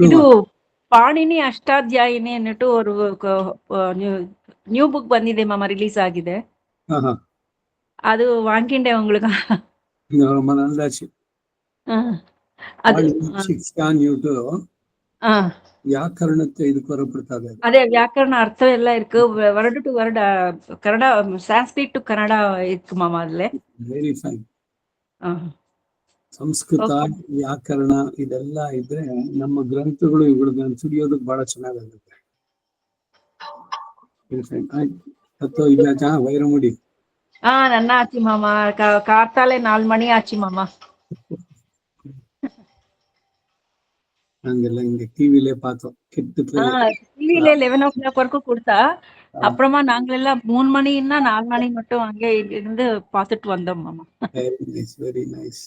ಇದು ಪಾಣಿನಿ ಅಷ್ಟಾಧ್ಯಾಯಿನಿ ಅನ್ನಿಟ್ಟು ಅವರು new book ಬಂದಿದೆ ಮಾಮ, ರಿಲೀಸ್ ಆಗಿದೆ. ಅದು ವಾಂಕಿಂಡೆ உங்களுக்கு. ரொம்ப நல்லாச்சு. அது ವ್ಯಾಕರಣಕ್ಕೆ ಇದಕ್ಕೆ ಹೊರಪಡ್ತಾರೆ. ಅದೇ ವ್ಯಾಕರಣ ಅರ್ಥ ಎಲ್ಲ ಇருக்கு. Word to word Kannada, Sanskrit to Kannada ಇತ್ತು ಮಾಮ ಅಲ್ಲೇ. Very fine. ಸಂಸ್ಕೃತ ವ್ಯಾಕರಣ ಇದೆಲ್ಲ ಇದ್ರೆ ನಮ್ಮ ಗ್ರಂಥಗಳು ಇವುಗಳನ್ನ ಸುಡಿಯೋದಕ್ಕೆ ಬಹಳ ಚೆನ್ನಾಗುತ್ತೆ. ವೈರಮುಡಿ ನನ್ನ ಆಚಿ ಮಾಮ ಕಾರ್ತಾಲೆ 4 ಮಣಿ ಆಚಿ ಮಾಮ. ಹಂಗೆಲ್ಲ ಹಿಂಗೆ ಟಿವಿಲೇ பார்த்தோம். டிவில 11 o'clock வரைக்கும் கொடுத்தா, அப்புறமா நாங்களெல்லாம் 3 மணின்னா 4 மணி மட்டும் அங்கே இருந்து பார்த்துட்டு வந்தோம் மாமா. Very nice.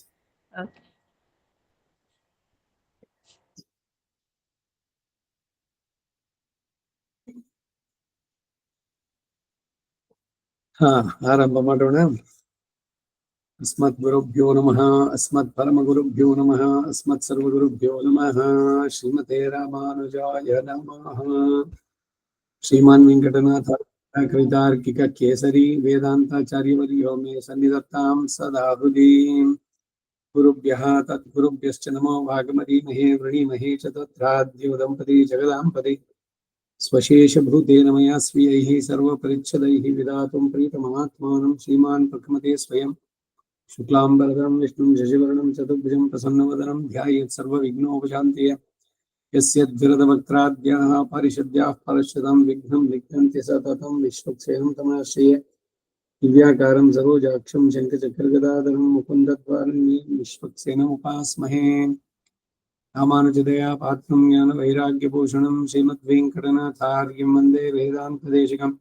ಆರಂಭ ಮಾಡೋಣ. ಅಸ್ಮತ್ ಗುರುಭ್ಯೋ ನಮಃ, ಅಸ್ಮತ್ ಪರಮ ಗುರುಭ್ಯೋ ನಮಃ, ಅಸ್ಮತ್ ಸರ್ವ ಗುರುಭ್ಯೋ ನಮಃ. ಶ್ರೀಮತೆ ರಾಮಾನುಜಾಯ ನಮಃ. ಶ್ರೀಮಾನ್ ವೆಂಕಟನಾಥ ಕವಿತಾರ್ಕಿಕ ಕೇಸರಿ ವೇದಾಂತಾಚಾರ್ಯವರ್ಯೋ ಮೇ ಸನ್ನಿಧತ್ತಾಂ ಸದಾ ಹೃದಿ. ಗುರುಭ್ಯಃ ತದ್ಗುರುಭ್ಯಶ್ಚ ನಮೋ ಭಾಗಮದೀಮಹೇ ವೃಣೀಮಹೇ ಚ ತತ್ರಾದ್ಯೋ ದಂಪತಿ ಜಗದಾಂಪತಿ ಸ್ವಶೇಷಭೂತೇನ ಮಯಾ ಸ್ವೀಯೈಃ ಸರ್ವಪರಿಚ್ಛದೈಃ ವಿಧಾತುಂ ಪ್ರೀತಮಾತ್ಮಾನಂ ಶ್ರೀಮಾನ್ ಪ್ರಕಮತೆ ಸ್ವಯಂ. ಶುಕ್ಲಾಂಬರಧರಂ ವಿಷ್ಣುಂ ಶಶಿವರ್ಣಂ ಚತುರ್ಭುಜಂ ಪ್ರಸನ್ನವದನಂ ಧ್ಯಾಯೇತ್ ಸರ್ವವಿಘ್ನೋಪಶಾಂತಯೇ. ಯಸ್ಯದ್ವಿರದವಕ್ತ್ರಾದ್ಯಾಃ ಪಾರಿಷದ್ಯಾಃ ಪರಶ್ಯತಾಂ ವಿಘ್ನಂ ನಿಘ್ನಂತಿ ಸತತಂ ವಿಶ್ವಕ್ಸೇನಂ ತಮಾಶ್ರಯೇ. ದಿವ್ಯಾಕಾರಂ ಸರೋಜಾಕ್ಷಂ ಶಂಖಚಕ್ರಗದಾಧರಂ ಮುಕುಂದದ್ವಾರಣ್ಯಂ ವಿಶ್ವಕ್ಸೇನಂ ಉಪಾಸ್ಮಹೇ. ರಾಮಾನುಜದಯಾ ಪಾತ್ರಂ ಜ್ಞಾನ ವೈರಾಗ್ಯಭೂಷಣಂ ಶ್ರೀಮದ್ವೆಂಕಟನಾಥಾರ್ಯಂ ವಂದೇ ವೇದಾಂತದೇಶಿಕಂ.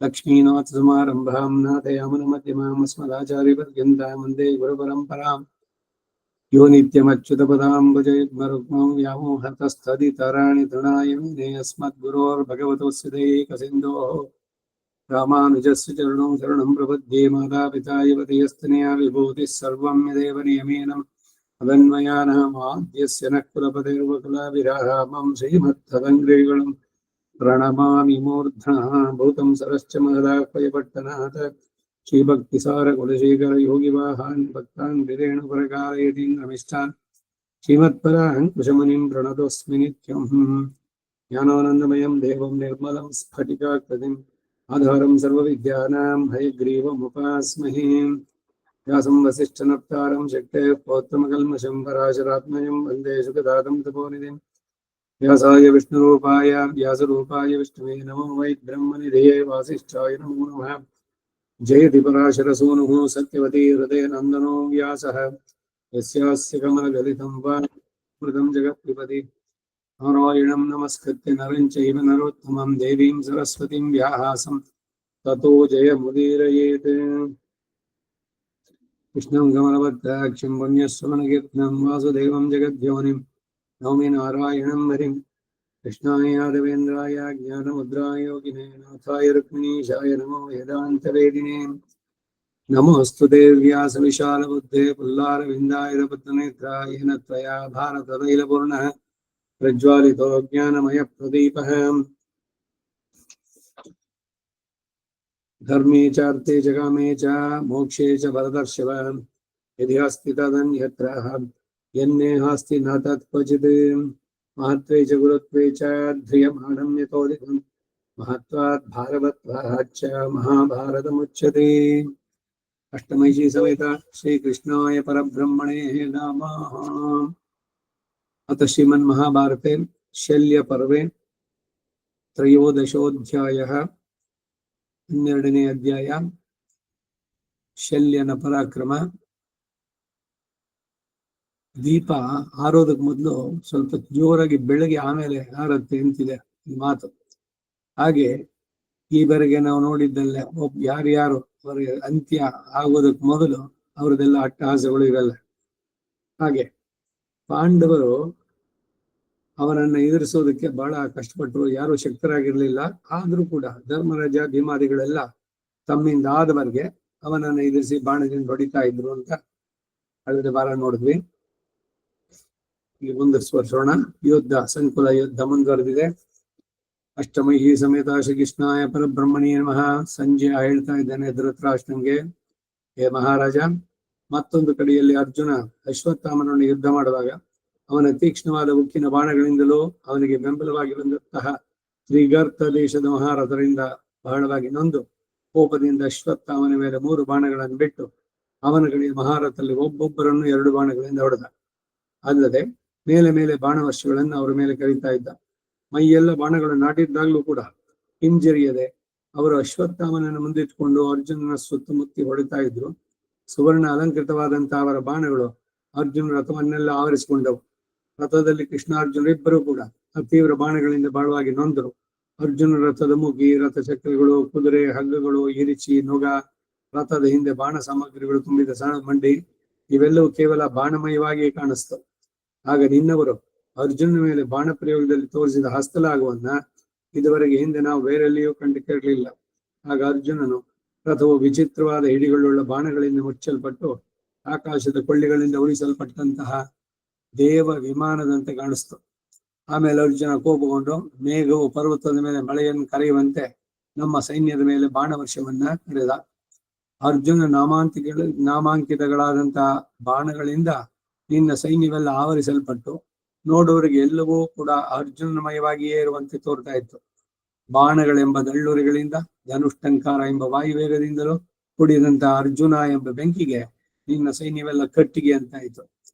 ಲಕ್ಷ್ಮೀನಾಥಸಮಾರಂಭಾಂ ನಾಥಯಾಮನಮಧ್ಯಮಾಂ ಅಸ್ಮದಾಚಾರ್ಯಪರ್ಯಂತಾಂ ವಂದೇ ಗುರುಪರಂಪರಾಂ. ಯೋ ನಿತ್ಯಮಚ್ಯುತಪದಾಂಬುಜಯುಗ್ಮರುಗ್ಮಂ ವ್ಯಾಮೋಹತಸ್ಥದಿತರಾಣಿ ತೃಣಾಯ ಮೇನೆ. ಅಸ್ಮದ್ಗುರೋರ್ಭಗವತೋಸ್ಯ ದಯೈಕಸಿಂಧೋಃ ರಾಮಾನುಜಸ್ಯ ಚರಣಂ ಶರಣಂ ಪ್ರಪದ್ಯೆ. ಮಾತಾಪಿತಾಯುವತಿಯಸ್ತನಯಾ ವಿಭೂತಿಃ ಸರ್ವಂ ಯದೇವ ನಿಯಮೇನ ಅವನ್ಮಯಾನಮಾದ್ಯಸ್ಯ ನಃ ಕುಲಪತಿರ್ವಕುಲಾಭಿರಾಮಂ ಶ್ರೀಮತ್ತದಂಗ್ರಿಗಳಂ ಪ್ರಣಮಾಮಿ ಮೂರ್ಧನಃ. ಭೂತಂ ಸರಶ್ಚ ಮಹದಾಹ್ವಯಪಟ್ಟನಾಥ ಶ್ರೀಭಕ್ತಿಸಾರ ಕುಲಶೇಖರ ಯೋಗಿವಾಹಾನ್ ಭಕ್ತಾನ್ ವಿರೇಣುಪರಕಾರಯತೀಂದ್ರಮಿಷ್ಟಾನ್ ಶ್ರೀಮತ್ಪರಾನ್ ಕುಶಮುನಿಂ ಪ್ರಣತೋಸ್ಮಿ ನಿತ್ಯಂ. ಜ್ಞಾನಾನಂದಮಯಂ ದೇವಂ ನಿರ್ಮಲಂ ಸ್ಫಟಿಕಾಕೃತಿಂ ಆಧಾರಂ ಸರ್ವವಿದ್ಯಾನಾಂ ಹಯಗ್ರೀವಮುಪಾಸ್ಮಹೇ. ವ್ಯಾಸಂ ವಸಿಷ್ಠನಪ್ತಾರಂ ಶಕ್ತೇಃ ಪೌತ್ರಮಕಲ್ಮಷಂ ಪರಾಶರಾತ್ಮಜಂ ವಂದೇ ಸುಖದಾತಂ ತಪೋನಿಧಿಂ. ವ್ಯಾಸಾಯ ವಿಷ್ಣುರೂಪಾಯ ವ್ಯಾಸರೂಪಾಯ ವಿಷ್ಣುವೇ ನಮೋ ವೈ ಬ್ರಹ್ಮನಿಧಯೇ ವಾಸಿಷ್ಠಾಯ ನಮೋ ನಮಃ. ಜಯತಿ ಪರಾಶರಸೂನುಃ ಸತ್ಯವತಿ ಹೃದಯನಂದನೋ ವ್ಯಾಸಃ. ಯಸ್ಯಾಸ್ಯ ಕಮಲಗಲಿತಂ ವಾಮೃತಂ ಜಗತ್ಪಿಬತಿ. ನಾರಾಯಣಂ ನಮಸ್ಕೃತ್ಯ ನರಂ ಚೈವ ನರೋತ್ತಮಂ ದೇವೀಂ ಸರಸ್ವತಿಂ ವ್ಯಾಹಾಸಂ ತತೋ ಜಯಮುದೀರಯೇತ್. ಕೃಷ್ಣಂ ಕಮಲಭದ್ರಾಕ್ಷಂ ಪುಣ್ಯಶ್ರವಣಕೀರ್ತನಂ ವಾಸುದೇವಂ ಜಗದ್ಯೋನಿಂ ನೌಮಿ ನಾರಾಯಣಂ ಹರಿಂ. ಕೃಷ್ಣಾಯ ಯಾದವೇಂದ್ರಾಯ ಜ್ಞಾನಮುದ್ರಾಯ ಯೋಗಿನೇ ನಾಥಾಯ ರುಕ್ಮಿಣೀಶಾಯ ನಮೋ ವೇದಾಂತವೇದಿನೇ. ನಮೋऽस्तु ते व्यासविशालबुद्धे पुल्लारविन्दायतपत्रनेत्राय येन त्वया भारततैलपूर्णः प्रज्वालितो ज्ञानमयप्रदीपः. धर्मे चार्थे च कामे च मोक्षे च भरतर्षभ. यदि अस्ति तदन्यत्र यन्नेहास्ति न तत्क्वचित्. महत्त्वे च गुरुत्वे च ध्रियमाणं यतोऽधिकं महत्त्वात् भारवत्वाच्च महाभारतमुच्यते. अष्टमैषी समेत श्रीकृष्णाय परब्रह्मणे नमः. अथ श्रीमन्महाभारते शल्यपर्वे त्रयोदशोऽध्यायः. 12ನೇ ಅಧ್ಯಾಯ ಶಲ್ಯನ ಪರಾಕ್ರಮ. ದೀಪ ಆರೋದಕ್ಕೆ ಮೊದಲು ಸ್ವಲ್ಪ ಜೋರಾಗಿ ಬೆಳಗ್ಗೆ ಆಮೇಲೆ ಆರತ್ತೆ ಅಂತಿದೆ ಮಾತು. ಹಾಗೆ ಈವರೆಗೆ ನಾವು ನೋಡಿದ್ದಲ್ಲ, ಯಾರ್ಯಾರು ಅವರ ಅಂತ್ಯ ಆಗೋದಕ್ಕೆ ಮೊದಲು ಅವ್ರದ್ದೆಲ್ಲ ಅಟ್ಟಹಾಸಗಳು ಇರಲ್ಲ. ಹಾಗೆ ಪಾಂಡವರು ಅವನನ್ನ ಎದುರಿಸೋದಕ್ಕೆ ಬಹಳ ಕಷ್ಟಪಟ್ಟರು, ಯಾರು ಶಕ್ತರಾಗಿರ್ಲಿಲ್ಲ. ಆದ್ರೂ ಕೂಡ ಧರ್ಮರಾಜ ಭೀಮಾದಿಗಳೆಲ್ಲ ತಮ್ಮಿಂದ ಆದವರೆಗೆ ಅವನನ್ನ ಎದುರಿಸಿ ಬಾಣದಿಂದ ಹೊಡಿತಾ ಇದ್ರು ಅಂತ ಕಳೆದ ವಾರ ನೋಡಿದ್ವಿ. ಇಲ್ಲಿ ಮುಂದುವರಿಸೋಣ. ಯುದ್ಧ ಸಂಕುಲ ಯುದ್ಧ ಮುಂದುವರೆದಿದೆ. ಅಷ್ಟಮಹಿ ಸಮೇತ ಶ್ರೀಕೃಷ್ಣಾಯ ಪರಬ್ರಹ್ಮಣೇ ನಮಃ. ಸಂಜೆ ಹೇಳ್ತಾ ಇದ್ದಾನೆ ಧೃತರಾಷ್ಟ್ರನಿಗೆ, ಹೇ ಮಹಾರಾಜ, ಮತ್ತೊಂದು ಕಡೆಯಲ್ಲಿ ಅರ್ಜುನ ಅಶ್ವತ್ಥಾಮನನ್ನು ಯುದ್ಧ ಮಾಡುವಾಗ ಅವನ ತೀಕ್ಷ್ಣವಾದ ಉಕ್ಕಿನ ಬಾಣಗಳಿಂದಲೂ ಅವನಿಗೆ ಬೆಂಬಲವಾಗಿ ಬಂದಂತಹ ಶ್ರೀಗರ್ತ ದೇಶದ ಮಹಾರಥರಿಂದ ಬಹಳವಾಗಿ ನೊಂದು ಕೋಪದಿಂದ ಅಶ್ವತ್ಥಾಮನ ಮೇಲೆ 3 ಬಾಣಗಳನ್ನು ಬಿಟ್ಟು ಅವನ ಕಡೆಯ ಮಹಾರಥಲ್ಲಿ ಒಬ್ಬೊಬ್ಬರನ್ನು 2 ಬಾಣಗಳಿಂದ ಹೊಡೆದ. ಅಲ್ಲದೆ ಮೇಲೆ ಮೇಲೆ ಬಾಣವರ್ಷಗಳನ್ನು ಅವರ ಮೇಲೆ ಕರೀತಾ ಇದ್ದ. ಮೈಯೆಲ್ಲ ಬಾಣಗಳು ನಾಟಿದ್ದಾಗಲೂ ಕೂಡ ಹಿಂಜರಿಯದೆ ಅವರು ಅಶ್ವತ್ಥಾಮನನ್ನು ಮುಂದಿಟ್ಟುಕೊಂಡು ಅರ್ಜುನನ ಸುತ್ತಮುತ್ತಿ ಹೊಡಿತಾ ಇದ್ರು. ಸುವರ್ಣ ಅಲಂಕೃತವಾದಂತಹ ಅವರ ಬಾಣಗಳು ಅರ್ಜುನ ರಥವನ್ನೆಲ್ಲ ಆವರಿಸಿಕೊಂಡವು. ರಥದಲ್ಲಿ ಕೃಷ್ಣಾರ್ಜುನರಿಬ್ಬರೂ ಕೂಡ ತೀವ್ರ ಬಾಣಗಳಿಂದ ಬಹಳವಾಗಿ ನೊಂದರು. ಅರ್ಜುನ ರಥದ ಮುಗಿ, ರಥಚಕ್ರಗಳು, ಕುದುರೆ, ಹಗ್ಗಗಳು, ಇರಿಚಿ, ನೊಗ, ರಥದ ಹಿಂದೆ ಬಾಣ ಸಾಮಗ್ರಿಗಳು ತುಂಬಿದ ಸಣ್ಣ ಮಂಡಿ ಇವೆಲ್ಲವೂ ಕೇವಲ ಬಾಣಮಯವಾಗಿಯೇ ಕಾಣಿಸ್ತವು. ಆಗ ನಿನ್ನವರು ಅರ್ಜುನ ಮೇಲೆ ಬಾಣ ಪ್ರಯೋಗದಲ್ಲಿ ತೋರಿಸಿದ ಹಸ್ತಲಾಗುವನ್ನ ಇದುವರೆಗೆ ಹಿಂದೆ ನಾವು ಬೇರೆಲ್ಲಿಯೂ ಕಂಡುಕೇಳಲಿಲ್ಲ. ಆಗ ಅರ್ಜುನನು ರಥವು ವಿಚಿತ್ರವಾದ ಹಿಡಿಗಳುಳ್ಳ ಬಾಣಗಳಿಂದ ಮುಚ್ಚಲ್ಪಟ್ಟು ಆಕಾಶದ ಕೊಳ್ಳಿಗಳಿಂದ ಉಳಿಸಲ್ಪಟ್ಟಂತಹ ದೇವ ವಿಮಾನದಂತೆ ಕಾಣಿಸ್ತು. ಆಮೇಲೆ ಅರ್ಜುನ ಕೋಪಗೊಂಡು ಮೇಘವು ಪರ್ವತದ ಮೇಲೆ ಮಳೆಯನ್ನು ಕರೆಯುವಂತೆ ನಮ್ಮ ಸೈನ್ಯದ ಮೇಲೆ ಬಾಣವರ್ಷವನ್ನ ಕರೆದ. ಅರ್ಜುನ ನಾಮಾಂಕಿತಗಳಾದಂತಹ ಬಾಣಗಳಿಂದ ನಿನ್ನ ಸೈನ್ಯವೆಲ್ಲ ಆವರಿಸಲ್ಪಟ್ಟು ನೋಡುವವರಿಗೆ ಎಲ್ಲವೂ ಕೂಡ ಅರ್ಜುನಮಯವಾಗಿಯೇ ಇರುವಂತೆ ತೋರ್ತಾ ಇತ್ತು. ಬಾಣಗಳೆಂಬ ದಳ್ಳುರಿಗಳಿಂದ, ಧನುಷ್ಟಂಕಾರ ಎಂಬ ವಾಯುವೇಗದಿಂದಲೂ ಕೂಡಿದಂತಹ ಅರ್ಜುನ ಎಂಬ ಬೆಂಕಿಗೆ ನಿನ್ನ ಸೈನ್ಯವೆಲ್ಲ ಕಟ್ಟಿಗೆ ಅಂತಾಯಿತು.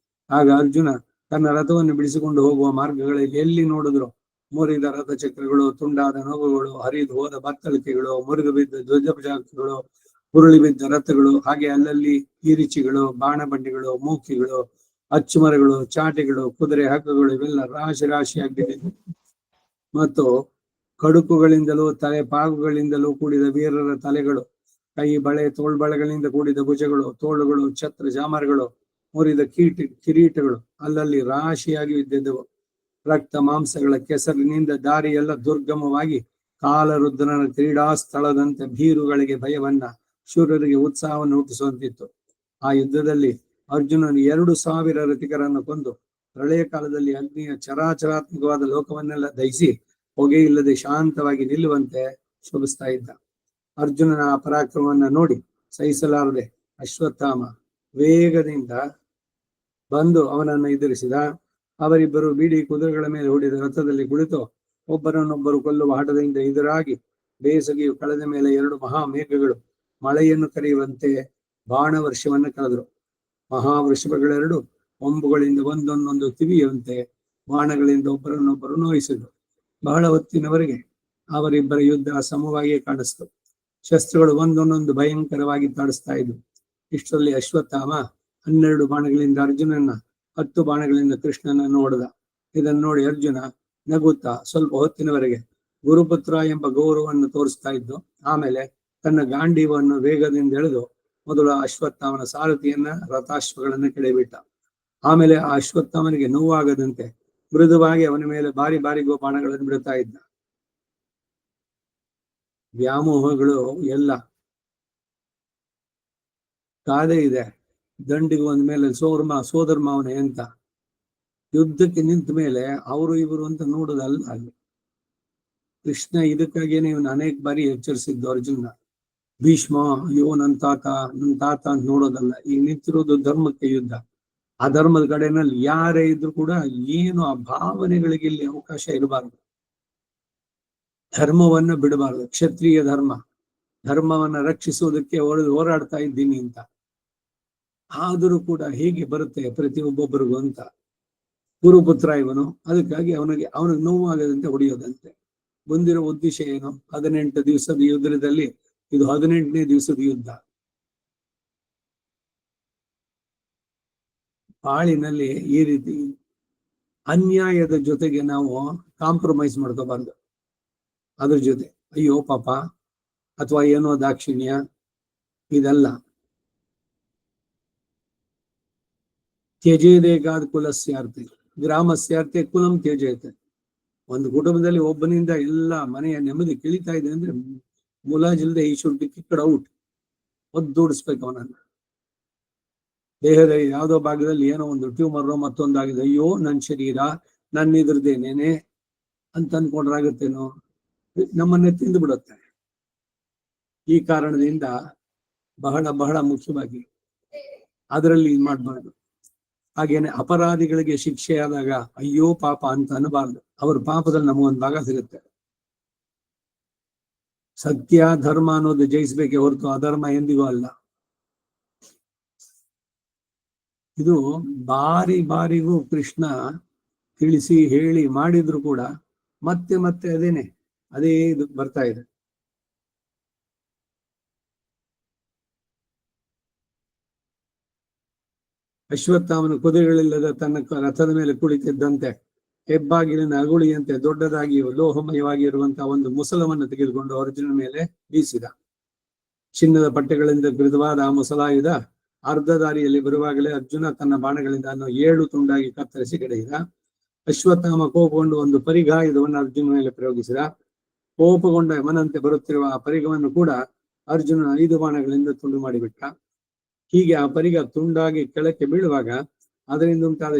ಆಗ ಅರ್ಜುನ ತನ್ನ ರಥವನ್ನು ಬಿಡಿಸಿಕೊಂಡು ಹೋಗುವ ಮಾರ್ಗಗಳಲ್ಲಿ ಎಲ್ಲಿ ನೋಡಿದ್ರು ಮುರಿದ ರಥಚಕ್ರಗಳು, ತುಂಡಾದ ನೊಗಗಳು, ಹರಿದು ಹೋದ ಬತ್ತಳಿಕೆಗಳು, ಮುರಿದು ಬಿದ್ದ ಧ್ವಜಪುಜಾಕಗಳು, ಉರುಳಿ ಬಿದ್ದ ರಥಗಳು, ಹಾಗೆ ಅಲ್ಲಲ್ಲಿ ಈರಿಚಿಗಳು, ಬಾಣಬಂಡಿಗಳು, ಮೂಕಿಗಳು, ಅಚ್ಚುಮರಗಳು, ಚಾಟೆಗಳು, ಕುದುರೆ ಹಗ್ಗಗಳು ಇವೆಲ್ಲ ರಾಶಿ ರಾಶಿಯಾಗಿದೆ. ಮತ್ತು ಕಡುಕುಗಳಿಂದಲೂ ತಲೆ ಪಾಗುಗಳಿಂದಲೂ ಕೂಡಿದ ವೀರರ ತಲೆಗಳು, ಕೈ ಬಳೆ ತೋಳ್ಬಳೆಗಳಿಂದ ಕೂಡಿದ ಭುಜಗಳು, ತೋಳುಗಳು, ಛತ್ರ ಜಾಮರಗಳು, ಮುರಿದ ಕಿರೀಟಗಳು ಅಲ್ಲಲ್ಲಿ ರಾಶಿಯಾಗಿ ಬಿದ್ದಿದ್ದವು. ರಕ್ತ ಮಾಂಸಗಳ ಕೆಸರಿನಿಂದ ದಾರಿಯೆಲ್ಲ ದುರ್ಗಮವಾಗಿ ಕಾಲರುದ್ರನ ಕ್ರೀಡಾ ಸ್ಥಳದಂತೆ ಭೀರುಗಳಿಗೆ ಭಯವನ್ನ, ಶೂರರಿಗೆ ಉತ್ಸಾಹವನ್ನು ಹುಟ್ಟಿಸುವಂತಿತ್ತು. ಆ ಯುದ್ಧದಲ್ಲಿ ಅರ್ಜುನನು 2,000 ರಥಿಕರನ್ನು ಕೊಂದು ಪ್ರಳಯ ಕಾಲದಲ್ಲಿ ಅಗ್ನಿಯ ಚರಾಚರಾತ್ಮಕವಾದ ಲೋಕವನ್ನೆಲ್ಲ ದಹಿಸಿ ಹೊಗೆ ಇಲ್ಲದೆ ಶಾಂತವಾಗಿ ನಿಲ್ಲುವಂತೆ ಶೋಭಿಸ್ತಾ ಇದ್ದ. ಅರ್ಜುನನ ಪರಾಕ್ರಮವನ್ನ ನೋಡಿ ಸಹಿಸಲಾರದೆ ಅಶ್ವತ್ಥಾಮ ವೇಗದಿಂದ ಬಂದು ಅವನನ್ನು ಎದುರಿಸಿದ. ಅವರಿಬ್ಬರು ಬೀಡಿ ಕುದುರೆಗಳ ಮೇಲೆ ಹೂಡಿದ ರಥದಲ್ಲಿ ಕುಳಿತು ಒಬ್ಬರನ್ನೊಬ್ಬರು ಕೊಲ್ಲುವ ಹಠದಿಂದ ಎದುರಾಗಿ ಬೇಸಗೆಯು ಕಳೆದ ಮೇಲೆ 2 ಮಹಾಮೇಘಗಳು ಮಳೆಯನ್ನು ಕರೆಯುವಂತೆ ಬಾಣವರ್ಷವನ್ನು ಕಳೆದರು. ಮಹಾವೃಷಭಗಳೆರಡು ಕೊಂಬುಗಳಿಂದ ಒಂದೊಂದೊಂದು ತಿವಿಯುವಂತೆ ಬಾಣಗಳಿಂದ ಒಬ್ಬರನ್ನೊಬ್ಬರು ನೋಯಿಸಿದರು. ಬಹಳ ಹೊತ್ತಿನವರೆಗೆ ಅವರಿಬ್ಬರ ಯುದ್ಧ ಸಮವಾಗಿಯೇ ಕಾಣಿಸ್ತು. ಶಸ್ತ್ರಗಳು ಒಂದೊಂದೊಂದು ಭಯಂಕರವಾಗಿ ತಾಡಿಸ್ತಾ ಇದ್ವು. ಇಷ್ಟರಲ್ಲಿ ಅಶ್ವತ್ಥಾಮ 12 ಬಾಣಗಳಿಂದ ಅರ್ಜುನನ, 10 ಬಾಣಗಳಿಂದ ಕೃಷ್ಣನನ್ನು ಹೊಡೆದ. ಇದನ್ನು ನೋಡಿ ಅರ್ಜುನ ನಗುತ್ತಾ ಸ್ವಲ್ಪ ಹೊತ್ತಿನವರೆಗೆ ಗುರುಪುತ್ರ ಎಂಬ ಗೌರವವನ್ನು ತೋರಿಸ್ತಾ ಇದ್ದು, ಆಮೇಲೆ ತನ್ನ ಗಾಂಡೀವವನ್ನು ವೇಗದಿಂದ ಎಳೆದು ಮೊದಲು ಅಶ್ವತ್ಥಾಮನ ಸಾರಥಿಯನ್ನ, ರಥಾಶ್ವಗಳನ್ನ ಕೆಳಬಿಟ್ಟ. ಆಮೇಲೆ ಆ ಅಶ್ವತ್ಥಾಮನಿಗೆ ನೋವಾಗದಂತೆ ಮೃದುವಾಗಿ ಅವನ ಮೇಲೆ ಬಾರಿ ಬಾರಿಗೋ ಬಾಣಗಳನ್ನು ಬಿಡುತ್ತಾ ಇದ್ದ. ವ್ಯಾಮೋಹಗಳು ಎಲ್ಲ ಕಾದೇ ಇದೆ. ದಂಡಿಗೆ ಒಂದ ಮೇಲೆ ಸೋದರ ಮಾವನೆ ಅಂತ ಯುದ್ಧಕ್ಕೆ ನಿಂತ ಮೇಲೆ ಅವರು ಇವರು ಅಂತ ನೋಡೋದಲ್ಲ. ಅಲ್ಲಿ ಕೃಷ್ಣ ಇದಕ್ಕಾಗೇನೆ ಇವನು ಅನೇಕ ಬಾರಿ ಎಚ್ಚರಿಸಿದ್ದು ಅರ್ಜುನ. ಭೀಷ್ಮ, ಅಯ್ಯೋ ನನ್ನ ತಾತ ಅಂತ ನೋಡೋದಲ್ಲ. ಈಗ ನಿಂತಿರೋದು ಧರ್ಮಕ್ಕೆ ಯುದ್ಧ. ಆ ಧರ್ಮದ ಕಡೆನಲ್ಲಿ ಯಾರೇ ಇದ್ರು ಕೂಡ ಏನು ಆ ಭಾವನೆಗಳಿಗೆ ಇಲ್ಲಿ ಅವಕಾಶ ಇರಬಾರ್ದು. ಧರ್ಮವನ್ನ ಬಿಡಬಾರ್ದು. ಕ್ಷತ್ರಿಯ ಧರ್ಮವನ್ನ ರಕ್ಷಿಸುವುದಕ್ಕೆ ಹೋರಾಡ್ತಾ ಇದ್ದೀನಿ ಅಂತ. ಆದರೂ ಕೂಡ ಹೇಗೆ ಬರುತ್ತೆ ಪ್ರತಿಯೊಬ್ಬೊಬ್ಬರಿಗೂ ಅಂತ. ಗುರುಪುತ್ರ ಇವನು, ಅದಕ್ಕಾಗಿ ಅವನಿಗೆ ನೋವಾಗದಂತೆ ಹೊಡೆಯೋದಂತೆ. ಬಂದಿರೋ ಉದ್ದೇಶ ಏನು? 18 ದಿವಸದ ಯುದ್ಧದಲ್ಲಿ ಇದು 18ನೇ ದಿವಸದ ಯುದ್ಧ. ಬಾಳಿನಲ್ಲಿ ಈ ರೀತಿ ಅನ್ಯಾಯದ ಜೊತೆಗೆ ನಾವು ಕಾಂಪ್ರಮೈಸ್ ಮಾಡ್ಕೋಬಾರ್ದು. ಅದ್ರ ಜೊತೆ ಅಯ್ಯೋ ಪಾಪ ಅಥವಾ ಏನೋ ದಾಕ್ಷಿಣ್ಯ ಇದೆಲ್ಲ. ತ್ಯಜೇದೇಗಾದ ಕುಲಸ್ಯಾರ್ಥಿ ಗ್ರಾಮಸ್ಯಾರ್ಥಿ ಕುಲಂ ತ್ಯಜೇತೆ. ಒಂದು ಕುಟುಂಬದಲ್ಲಿ ಒಬ್ಬನಿಂದ ಎಲ್ಲ ಮನೆಯ ನೆಮ್ಮದಿ ಕಿಳಿತಾ ಇದೆ ಅಂದ್ರೆ ಮುಲಾಜಿಲ್ದೆ ಈ ಶುಡ್ ಬಿ ಕಿಕ್ಡ್ ಔಟ್. ಒದ್ದೋಡಿಸ್ಬೇಕು ಅವನನ್ನ. ದೇಹದ ಯಾವುದೋ ಭಾಗದಲ್ಲಿ ಏನೋ ಒಂದು ಟ್ಯೂಮರ್ ಮತ್ತೊಂದಾಗಿದೆ, ಅಯ್ಯೋ ನನ್ನ ಶರೀರ ನನ್ನ ಇದ್ರದ್ದೇನೇನೆ ಅಂತ ಅನ್ಕೊಂಡ್ರಾಗುತ್ತೇನೋ, ನಮ್ಮನ್ನೇ ತಿಂದು ಬಿಡುತ್ತೆ. ಈ ಕಾರಣದಿಂದ ಬಹಳ ಬಹಳ ಮುಖ್ಯವಾಗಿ ಅದರಲ್ಲಿ ಇದು ಮಾಡಬಾರ್ದು. ಹಾಗೇನೆ ಅಪರಾಧಿಗಳಿಗೆ ಶಿಕ್ಷೆ ಆದಾಗ ಅಯ್ಯೋ ಪಾಪ ಅಂತ ಅನ್ನಬಾರ್ದು. ಅವ್ರ ಪಾಪದಲ್ಲಿ ನಮಗೊಂದು ಭಾಗ ಸಿಗುತ್ತೆ. ಸತ್ಯ ಧರ್ಮ ಅನ್ನೋದು ಜಯಿಸ್ಬೇಕೆ ಹೊರತು ಅಧರ್ಮ ಎಂದಿಗೂ ಅಲ್ಲ. ಇದು ಬಾರಿಗೂ ಕೃಷ್ಣ ತಿಳಿಸಿ ಹೇಳಿ ಮಾಡಿದ್ರು ಕೂಡ ಮತ್ತೆ ಮತ್ತೆ ಅದೇ ಇದು ಬರ್ತಾ ಇದೆ. ಅಶ್ವತ್ಥಾಮನ ಕುದುರೆಗಳಿಲ್ಲದ ತನ್ನ ರಥದ ಮೇಲೆ ಕುಳಿತಿದ್ದಂತೆ ಹೆಬ್ಬಾಗಿಲಿನ ಅಗುಳಿಯಂತೆ ದೊಡ್ಡದಾಗಿ ಲೋಹಮಯವಾಗಿ ಇರುವಂತಹ ಒಂದು ಮುಸಲವನ್ನು ತೆಗೆದುಕೊಂಡು ಅರ್ಜುನ ಮೇಲೆ ಬೀಸಿದ. ಚಿನ್ನದ ಪಟ್ಟೆಗಳಿಂದ ಮೃದುವಾದ ಆ ಮುಸಲಾಯುಧ ಅರ್ಧ ದಾರಿಯಲ್ಲಿ ಬರುವಾಗಲೇ ಅರ್ಜುನ ತನ್ನ ಬಾಣಗಳಿಂದ 7 ತುಂಡಾಗಿ ಕತ್ತರಿಸಿ ಕೆಡಹಿದ. ಅಶ್ವತ್ಥಾಮ ಕೋಪಗೊಂಡು ಒಂದು ಪರಿಗಾಯುಧವನ್ನು ಅರ್ಜುನ ಮೇಲೆ ಪ್ರಯೋಗಿಸಿದ. ಕೋಪಗೊಂಡ ಯಮನಂತೆ ಬರುತ್ತಿರುವ ಆ ಪರಿಗವನ್ನು ಕೂಡ ಅರ್ಜುನ 5 ಬಾಣಗಳಿಂದ ತುಂಡು ಮಾಡಿಬಿಟ್ಟ. ಹೀಗೆ ಆ ಪರಿಗ ತುಂಡಾಗಿ ಕೆಳಕ್ಕೆ ಬೀಳುವಾಗ ಅದರಿಂದ ಉಂಟಾದ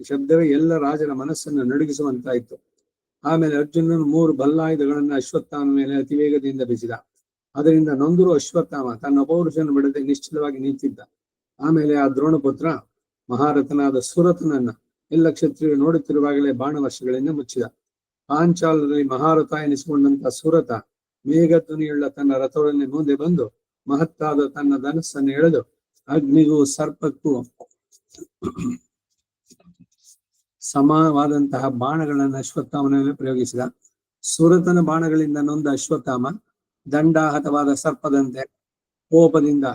ಶಬ್ದವೇ ಎಲ್ಲ ರಾಜರ ಮನಸ್ಸನ್ನು ನಡುಗಿಸುವಂತಾಯಿತು. ಆಮೇಲೆ ಅರ್ಜುನನು 3 ಬಲ್ಲಾಯುಧಗಳನ್ನು ಅಶ್ವತ್ಥಾಮನ ಮೇಲೆ ಅತಿ ವೇಗದಿಂದ ಬೀಸಿದ. ಅದರಿಂದ ನೊಂದರು ಅಶ್ವತ್ಥಾಮ ತನ್ನ ಪೌರುಷನ್ನು ಬಿಡದೆ ನಿಶ್ಚಲವಾಗಿ ನಿಂತಿದ್ದ. ಆಮೇಲೆ ಆ ದ್ರೋಣಪುತ್ರ ಮಹಾರಥನಾದ ಸುರಥನನ್ನ ಎಲ್ಲ ಕ್ಷತ್ರಿಯರು ನೋಡುತ್ತಿರುವಾಗಲೇ ಬಾಣವರ್ಷಗಳಿಂದ ಮುಚ್ಚಿದ. ಪಾಂಚಾಲದಲ್ಲಿ ಮಹಾರಥ ಎನಿಸಿಕೊಂಡಂತ ಸುರಥ ಮೇಘಧ್ವನಿಯುಳ್ಳ ತನ್ನ ರಥವನ್ನೇ ಮುಂದೆ ಬಂದು ಮಹತ್ತಾದ ತನ್ನ ಧನಸ್ಸನ್ನು ಎಳೆದು ಅಗ್ನಿಗೂ ಸರ್ಪಕ್ಕೂ ಸಮವಾದಂತಹ ಬಾಣಗಳನ್ನು ಅಶ್ವತ್ಥಾಮನ ಮೇಲೆ ಪ್ರಯೋಗಿಸಿದ. ಸುರತನ ಬಾಣಗಳಿಂದ ನೊಂದ ಅಶ್ವತ್ಥಾಮ ದಂಡಾಹತವಾದ ಸರ್ಪದಂತೆ ಕೋಪದಿಂದ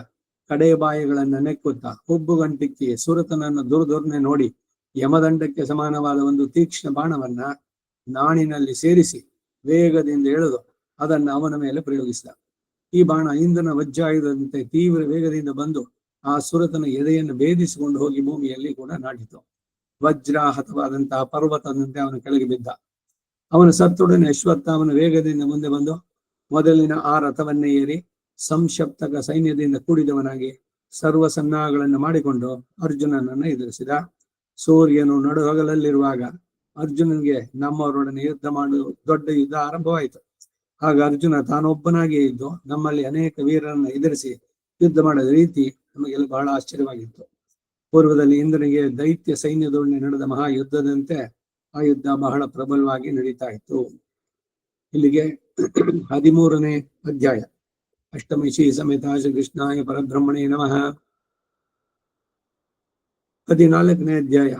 ಕಡೆಬಾಯಿಗಳನ್ನ ನೆಕ್ಕುತ್ತಾ ಹುಬ್ಬುಗಂಟಿಕ್ಕಿ ಸುರತನನ್ನು ದುರ್ದೊರ್ನೆ ನೋಡಿ ಯಮದಂಡಕ್ಕೆ ಸಮಾನವಾದ ಒಂದು ತೀಕ್ಷ್ಣ ಬಾಣವನ್ನ ನಾಣಿನಲ್ಲಿ ಸೇರಿಸಿ ವೇಗದಿಂದ ಎಳೆದು ಅದನ್ನು ಅವನ ಮೇಲೆ ಪ್ರಯೋಗಿಸಿದ. ಈ ಬಾಣ ಇಂಧನ ವಜ್ರಾಯುಧದಂತೆ ತೀವ್ರ ವೇಗದಿಂದ ಬಂದು ಆ ಸುರತನ ಎದೆಯನ್ನು ಭೇದಿಸಿಕೊಂಡು ಹೋಗಿ ಭೂಮಿಯಲ್ಲಿ ಕೂಡ ನಾಟಿತು. ವಜ್ರಾಹತವಾದಂತಹ ಪರ್ವತದಂತೆ ಅವನ ಕೆಳಗೆ ಬಿದ್ದ. ಅವನ ಸತ್ತೊಡನೆ ಅಶ್ವತ್ಥಾಮನ ವೇಗದಿಂದ ಮುಂದೆ ಬಂದು ಮೊದಲಿನ ಆ ರಥವನ್ನೇ ಏರಿ ಸಂಶಪ್ತಕ ಸೈನ್ಯದಿಂದ ಕೂಡಿದವನಾಗಿ ಸರ್ವ ಸನ್ನಾಹಗಳನ್ನು ಮಾಡಿಕೊಂಡು ಅರ್ಜುನನನ್ನು ಎದುರಿಸಿದ. ಸೂರ್ಯನು ನಡುಹಗಲಲ್ಲಿರುವಾಗ ಅರ್ಜುನನಿಗೆ ನಮ್ಮವರೊಡನೆ ಯುದ್ಧ ಮಾಡುವ ದೊಡ್ಡ ಯುದ್ಧ ಆರಂಭವಾಯಿತು. ಆಗ ಅರ್ಜುನ ತಾನೊಬ್ಬನಾಗಿಯೇ ಇದ್ದು ನಮ್ಮಲ್ಲಿ ಅನೇಕ ವೀರರನ್ನು ಎದುರಿಸಿ ಯುದ್ಧ ಮಾಡಿದ ರೀತಿ ನಮಗೆಲ್ಲ ಬಹಳ ಆಶ್ಚರ್ಯವಾಗಿತ್ತು. ಪೂರ್ವದಲ್ಲಿ ಇಂದ್ರನಿಗೆ ದೈತ್ಯ ಸೈನ್ಯದೊಡನೆ ನಡೆದ ಮಹಾಯುದ್ಧದಂತೆ ಆ ಯುದ್ಧ ಬಹಳ ಪ್ರಬಲವಾಗಿ ನಡೀತಾ ಇತ್ತು. ಇಲ್ಲಿಗೆ 13ನೇ ಅಧ್ಯಾಯ. ಅಷ್ಟಮಿ ಶ್ರೀ ಸಮೇತ ಶ್ರೀ ಕೃಷ್ಣಾಯ ಪರಬ್ರಹ್ಮಣೇ ನಮಃ. 14ನೇ ಅಧ್ಯಾಯ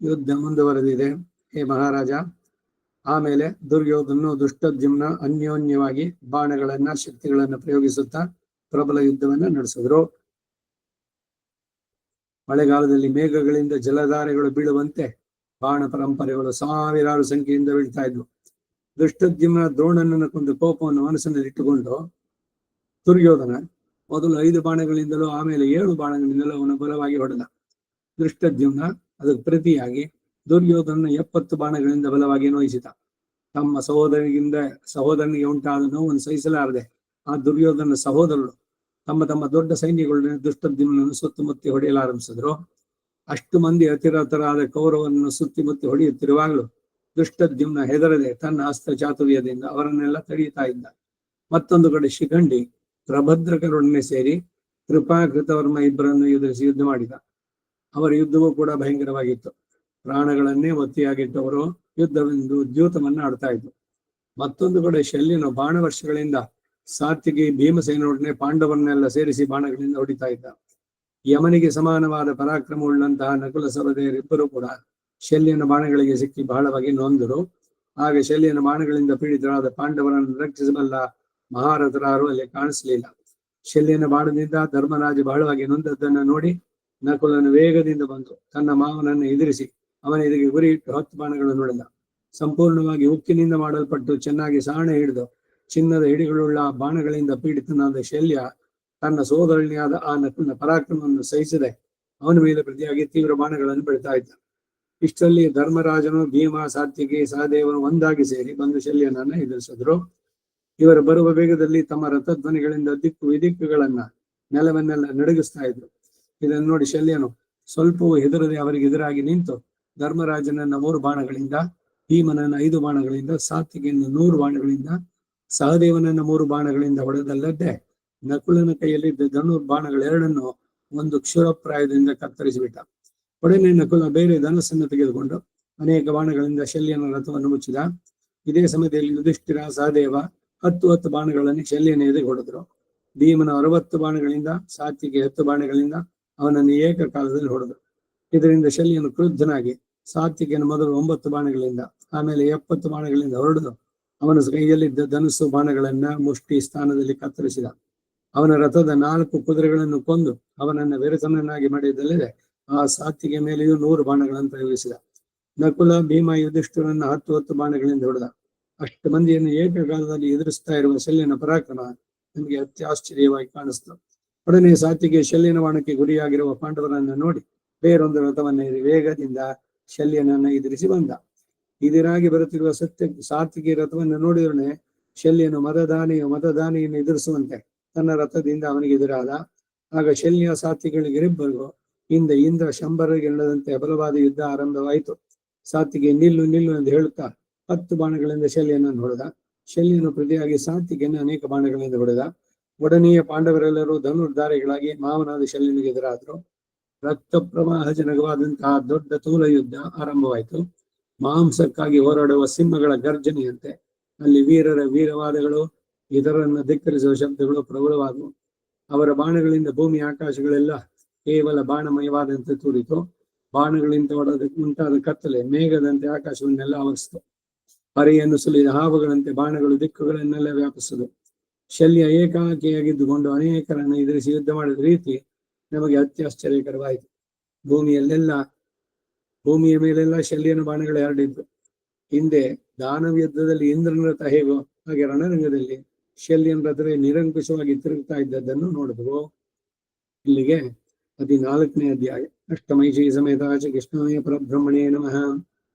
ಯುದ್ಧ ಮುಂದುವರೆದಿದೆ. ಹೇ ಮಹಾರಾಜ, ಆಮೇಲೆ ದುರ್ಯೋಧನು ದುಷ್ಟದ್ಯುಮ್ನ ಅನ್ಯೋನ್ಯವಾಗಿ ಬಾಣಗಳನ್ನ ಶಕ್ತಿಗಳನ್ನ ಪ್ರಯೋಗಿಸುತ್ತಾ ಪ್ರಬಲ ಯುದ್ಧವನ್ನ ನಡೆಸಿದ್ರು. ಮಳೆಗಾಲದಲ್ಲಿ ಮೇಘಗಳಿಂದ ಜಲಧಾರೆಗಳು ಬೀಳುವಂತೆ ಬಾಣ ಪರಂಪರೆಗಳು ಸಾವಿರಾರು ಸಂಖ್ಯೆಯಿಂದ ಬೀಳ್ತಾ ಇದ್ವು. ದುಷ್ಟದ್ಯುಮ್ನ ದ್ರೋಣನನ್ನು ಕೊಂದು ಕೋಪವನ್ನು ಮನಸ್ಸಿನಲ್ಲಿ ಇಟ್ಟುಕೊಂಡು ದುರ್ಯೋಧನ ಮೊದಲು 5 ಬಾಣಗಳಿಂದಲೂ ಆಮೇಲೆ 7 ಬಾಣಗಳಿಂದಲೂ ಅವನ ಬಲವಾಗಿ ಹೊಡೆದ. ದುಷ್ಟದ್ಯುಮ್ನ ಅದಕ್ಕೆ ಪ್ರತಿಯಾಗಿ ದುರ್ಯೋಧನ 70 ಬಾಣಗಳಿಂದ ಬಲವಾಗಿ ನೋಯಿಸಿದ. ತಮ್ಮ ಸಹೋದರನಿಗೆ ಉಂಟಾದ ನೋವನ್ನು ಸಹಿಸಲಾರದೆ ಆ ದುರ್ಯೋಧನ ಸಹೋದರರು ತಮ್ಮ ದೊಡ್ಡ ಸೈನ್ಯಗಳನ್ನ ದುಷ್ಟದ್ಯುಮ್ನನ್ನು ಸುತ್ತಮುತ್ತಿ ಹೊಡೆಯಲಾರಂಭಿಸಿದ್ರು. ಅಷ್ಟು ಮಂದಿ ಅತಿರಥರಾದ ಕೌರವರನ್ನು ಸುತ್ತಿಮುತ್ತಿ ಹೊಡೆಯುತ್ತಿರುವಾಗಲೂ ದುಷ್ಟದ್ಯುಮ್ನ ಹೆದರದೆ ತನ್ನ ಅಸ್ತ್ರ ಚಾತುರ್ಯದಿಂದ ಅವರನ್ನೆಲ್ಲ ತಡೆಯುತ್ತಾ ಇದ್ದ. ಮತ್ತೊಂದು ಕಡೆ ಶಿಖಂಡಿ ಪ್ರಭದ್ರಕರೊಡನೆ ಸೇರಿ ಕೃಪಾಕೃತವರ್ಮ ಇಬ್ಬರನ್ನು ಎದುರಿಸಿ ಯುದ್ಧ ಮಾಡಿದ. ಅವರ ಯುದ್ಧವೂ ಕೂಡ ಭಯಂಕರವಾಗಿತ್ತು. ಪ್ರಾಣಗಳನ್ನೇ ಒತ್ತಿಯಾಗಿಟ್ಟವರು ಯುದ್ಧವೆಂದು ದ್ಯೂತವನ್ನ ಆಡ್ತಾ ಇದ್ರು. ಮತ್ತೊಂದು ಕಡೆ ಶಲ್ಯನು ಬಾಣವರ್ಷಗಳಿಂದ ಸಾತ್ವಿಗೆ ಭೀಮಸೇನೊಡನೆ ಪಾಂಡವರನ್ನೆಲ್ಲ ಸೇರಿಸಿ ಬಾಣಗಳಿಂದ ಹೊಡಿತಾ ಇದ್ದ. ಯಮನಿಗೆ ಸಮಾನವಾದ ಪರಾಕ್ರಮವುಳ್ಳಂತಹ ನಕುಲ ಸಹೋದರರಿಬ್ಬರು ಕೂಡ ಶಲ್ಯನ ಬಾಣಗಳಿಗೆ ಸಿಕ್ಕಿ ಬಹಳವಾಗಿ ನೊಂದರು. ಆಗ ಶಲ್ಯನ ಬಾಣಗಳಿಂದ ಪೀಡಿತರಾದ ಪಾಂಡವರನ್ನು ರಕ್ಷಿಸಬಲ್ಲ ಮಹಾರಥರಾರು ಅಲ್ಲಿ ಕಾಣಿಸಲಿಲ್ಲ. ಶಲ್ಯನ ಬಾಣದಿಂದ ಧರ್ಮರಾಜ ಬಹಳವಾಗಿ ನೊಂದದ್ದನ್ನು ನೋಡಿ ನಕುಲನು ವೇಗದಿಂದ ಬಂದು ತನ್ನ ಮಾವನನ್ನು ಎದುರಿಸಿ ಅವನ ಎದುರಿಗೆ ಗುರಿ ಇಟ್ಟು 10 ಬಾಣಗಳನ್ನು ಹೊಡೆದ. ಸಂಪೂರ್ಣವಾಗಿ ಉಕ್ಕಿನಿಂದ ಮಾಡಲ್ಪಟ್ಟು ಚೆನ್ನಾಗಿ ಸಾಣೆ ಹಿಡಿದು ಚಿನ್ನದ ಹಿಡಿಗಳುಳ್ಳ ಬಾಣಗಳಿಂದ ಪೀಡಿತನಾದ ಶಲ್ಯ ತನ್ನ ಸೋದರಣಿಯಾದ ಆ ನಕುಲನ ಪರಾಕ್ರಮವನ್ನು ಸಹಿಸದೆ ಅವನ ಮೇಲೆ ಪ್ರತಿಯಾಗಿ ತೀವ್ರ ಬಾಣಗಳನ್ನು ಬಿಡ್ತಾ ಇದ್ದ. ಇಷ್ಟರಲ್ಲಿ ಧರ್ಮರಾಜನು ಭೀಮ ಸಾತ್ವಿಕಿ ಸಹದೇವನು ಒಂದಾಗಿ ಸೇರಿ ಬಂದು ಶಲ್ಯನನ್ನು ಎದುರಿಸಿದ್ರು. ಇವರು ಬರುವ ವೇಗದಲ್ಲಿ ತಮ್ಮ ರಥಧ್ವನಿಗಳಿಂದ ದಿಕ್ಕು ವಿದಿಕ್ಕುಗಳನ್ನ ನೆಲವನ್ನೆಲ್ಲ ನಡುಗಿಸ್ತಾ ಇದ್ರು. ಇದನ್ನು ನೋಡಿ ಶಲ್ಯನು ಸ್ವಲ್ಪವೂ ಹೆದರದೆ ಅವರಿಗೆ ಎದುರಾಗಿ ನಿಂತು ಧರ್ಮರಾಜನನ್ನ 3 ಬಾಣಗಳಿಂದ, ಭೀಮನನ್ನ 5 ಬಾಣಗಳಿಂದ, ಸಾತ್ವಿಕೆಯನ್ನು 100 ಬಾಣಗಳಿಂದ, ಸಹದೇವನನ್ನ 3 ಬಾಣಗಳಿಂದ ಹೊಡೆದಲ್ಲದೆ ನಕುಲನ ಕೈಯಲ್ಲಿದ್ದ ಧನುರ್ಬಾಣಗಳೆರಡನ್ನು ಒಂದು ಕ್ಷುರಪ್ರಾಯದಿಂದ ಕತ್ತರಿಸಿಬಿಟ್ಟ. ಒಡನೆ ನಕುಲ ಬೇರೆ ಧನಸ್ಸನ್ನು ತೆಗೆದುಕೊಂಡು ಅನೇಕ ಬಾಣಗಳಿಂದ ಶಲ್ಯನ ರಥವನ್ನು ಮುಚ್ಚಿದ. ಇದೇ ಸಮಯದಲ್ಲಿ ಯುಧಿಷ್ಠಿರ, ಸಹದೇವ 10 ಬಾಣಗಳನ್ನು ಶಲ್ಯನ ಎದೆಗೆ ಹೊಡೆದರು. ಭೀಮನ 60 ಬಾಣಗಳಿಂದ, ಸಾತ್ವಿಕೆ 10 ಬಾಣಗಳಿಂದ ಅವನನ್ನು ಏಕಕಾಲದಲ್ಲಿ ಹೊಡೆದರು. ಇದರಿಂದ ಶಲ್ಯನು ಕ್ರುದ್ಧನಾಗಿ ಸಾತ್ವಿಕನ ಮೊದಲು 9 ಬಾಣಗಳಿಂದ, ಆಮೇಲೆ 70 ಬಾಣಗಳಿಂದ ಹೊಡೆದು ಅವನ ಕೈಯಲ್ಲಿದ್ದ ಧನುಸ್ಸು ಬಾಣಗಳನ್ನ ಮುಷ್ಟಿ ಸ್ಥಾನದಲ್ಲಿ ಕತ್ತರಿಸಿದ. ಅವನ ರಥದ 4 ಕುದುರೆಗಳನ್ನು ಕೊಂದು ಅವನನ್ನ ವಿರಸನನ್ನಾಗಿ ಮಾಡಿದ್ದಲ್ಲದೆ ಆ ಸಾತ್ವಿಗೆ ಮೇಲೆಯೂ 100 ಬಾಣಗಳನ್ನು ಪ್ರಯೋಗಿಸಿದ. ನಕುಲ, ಭೀಮ, ಯುಧಿಷ್ಠಿರನ್ನ 10 ಬಾಣಗಳಿಂದ ಹೊಡೆದ. ಅಷ್ಟು ಮಂದಿಯನ್ನು ಏಕಕಾಲದಲ್ಲಿ ಎದುರಿಸ್ತಾ ಇರುವ ಶಲ್ಯನ ಪರಾಕ್ರಮ ನಮಗೆ ಅತ್ಯಾಶ್ಚರ್ಯವಾಗಿ ಕಾಣಿಸ್ತು. ಒಡನೆ ಸಾತ್ವಿಗೆ ಶಲ್ಯನ ಬಾಣಕ್ಕೆ ಗುರಿಯಾಗಿರುವ ಪಾಂಡವರನ್ನ ನೋಡಿ ಬೇರೊಂದು ರಥವನ್ನೇರಿ ವೇಗದಿಂದ ಶಲ್ಯನನ್ನ ಎದುರಿಸಿ ಬಂದ. ಇದರಾಗಿ ಬರುತ್ತಿರುವ ಸಾತ್ವಿಗೆ ರಥವನ್ನು ನೋಡಿದೊಡನೆ ಶಲ್ಯನು ಮತದಾನಿಯನ್ನು ಎದುರಿಸುವಂತೆ ತನ್ನ ರಥದಿಂದ ಅವನಿಗೆ ಎದುರಾದ. ಆಗ ಶಲ್ಯ ಸಾತ್ವಿಗಳಿಗಿಬ್ಬರಿಗೂ ಹಿಂದೆ ಇಂದ್ರ ಶಂಬರಿಗೆ ನಡೆದಂತೆ ಬಲವಾದ ಯುದ್ಧ ಆರಂಭವಾಯಿತು. ಸಾತ್ವಿಗೆ ನಿಲ್ಲು ನಿಲ್ಲು ಎಂದು ಹೇಳುತ್ತಾ 10 ಬಾಣಗಳಿಂದ ಶಲ್ಯನನ್ನು ಹೊಡೆದ. ಶಲ್ಯನು ಪ್ರತಿಯಾಗಿ ಸಾತ್ವಿಗೆಯನ್ನು ಅನೇಕ ಬಾಣಗಳಿಂದ ಹೊಡೆದ. ಒಡನೆಯ ಪಾಂಡವರೆಲ್ಲರೂ ಧನುರ್ಧಾರಿಗಳಾಗಿ ಮಾವನಾದ ಶಲ್ಯನಿಗೆ ಎದುರಾದರು. ರಕ್ತ ಪ್ರವಾಹ ಜನಕವಾದಂತಹ ದೊಡ್ಡ ತೂಲ ಯುದ್ಧ ಆರಂಭವಾಯಿತು. ಮಾಂಸಕ್ಕಾಗಿ ಹೋರಾಡುವ ಸಿಂಹಗಳ ಗರ್ಜನೆಯಂತೆ ಅಲ್ಲಿ ವೀರರ ವೀರವಾದಗಳು, ಇತರರನ್ನು ಧಿಕ್ಕರಿಸುವ ಶಬ್ದಗಳು ಪ್ರಬಲವಾದವು. ಅವರ ಬಾಣಗಳಿಂದ ಭೂಮಿ ಆಕಾಶಗಳೆಲ್ಲ ಕೇವಲ ಬಾಣಮಯವಾದಂತೆ ತೋರಿತು. ಬಾಣಗಳಿಂದ ಉಂಟಾದ ಕತ್ತಲೆ ಮೇಘದಂತೆ ಆಕಾಶವನ್ನೆಲ್ಲ ಆವರಿಸಿತು. ಪರೆಯನ್ನು ಸುಲಿದ ಹಾವುಗಳಂತೆ ಬಾಣಗಳು ದಿಕ್ಕುಗಳನ್ನೆಲ್ಲ ವ್ಯಾಪಿಸಿದವು. ಶಲ್ಯ ಏಕಾಕಿಯಾಗಿದ್ದುಕೊಂಡು ಅನೇಕರನ್ನು ಎದುರಿಸಿ ಯುದ್ಧ ಮಾಡಿದ ರೀತಿ ನಮಗೆ ಅತ್ಯಾಶ್ಚರ್ಯಕರವಾಯಿತು. ಭೂಮಿಯ ಮೇಲೆಲ್ಲ ಶಲ್ಯನ ಬಾಣಗಳು ಹರಡಿದ್ದು. ಹಿಂದೆ ದಾನವ ಯುದ್ಧದಲ್ಲಿ ಇಂದ್ರನ ರಥ ಹೇಗೋ ಹಾಗೆ ರಣರಂಗದಲ್ಲಿ ಶಲ್ಯನ ರಥವೇ ನಿರಂಕುಶವಾಗಿ ತಿರುಗ್ತಾ ಇದ್ದದ್ದನ್ನು ನೋಡಿದವು. ಇಲ್ಲಿಗೆ 14ನೇ ಅಧ್ಯಾಯ. ಅಷ್ಟಮೈಷಿ ಸಮೇತ ಕೃಷ್ಣಾಯ ಪರಬ್ರಹ್ಮಣೇ ನಮಃ.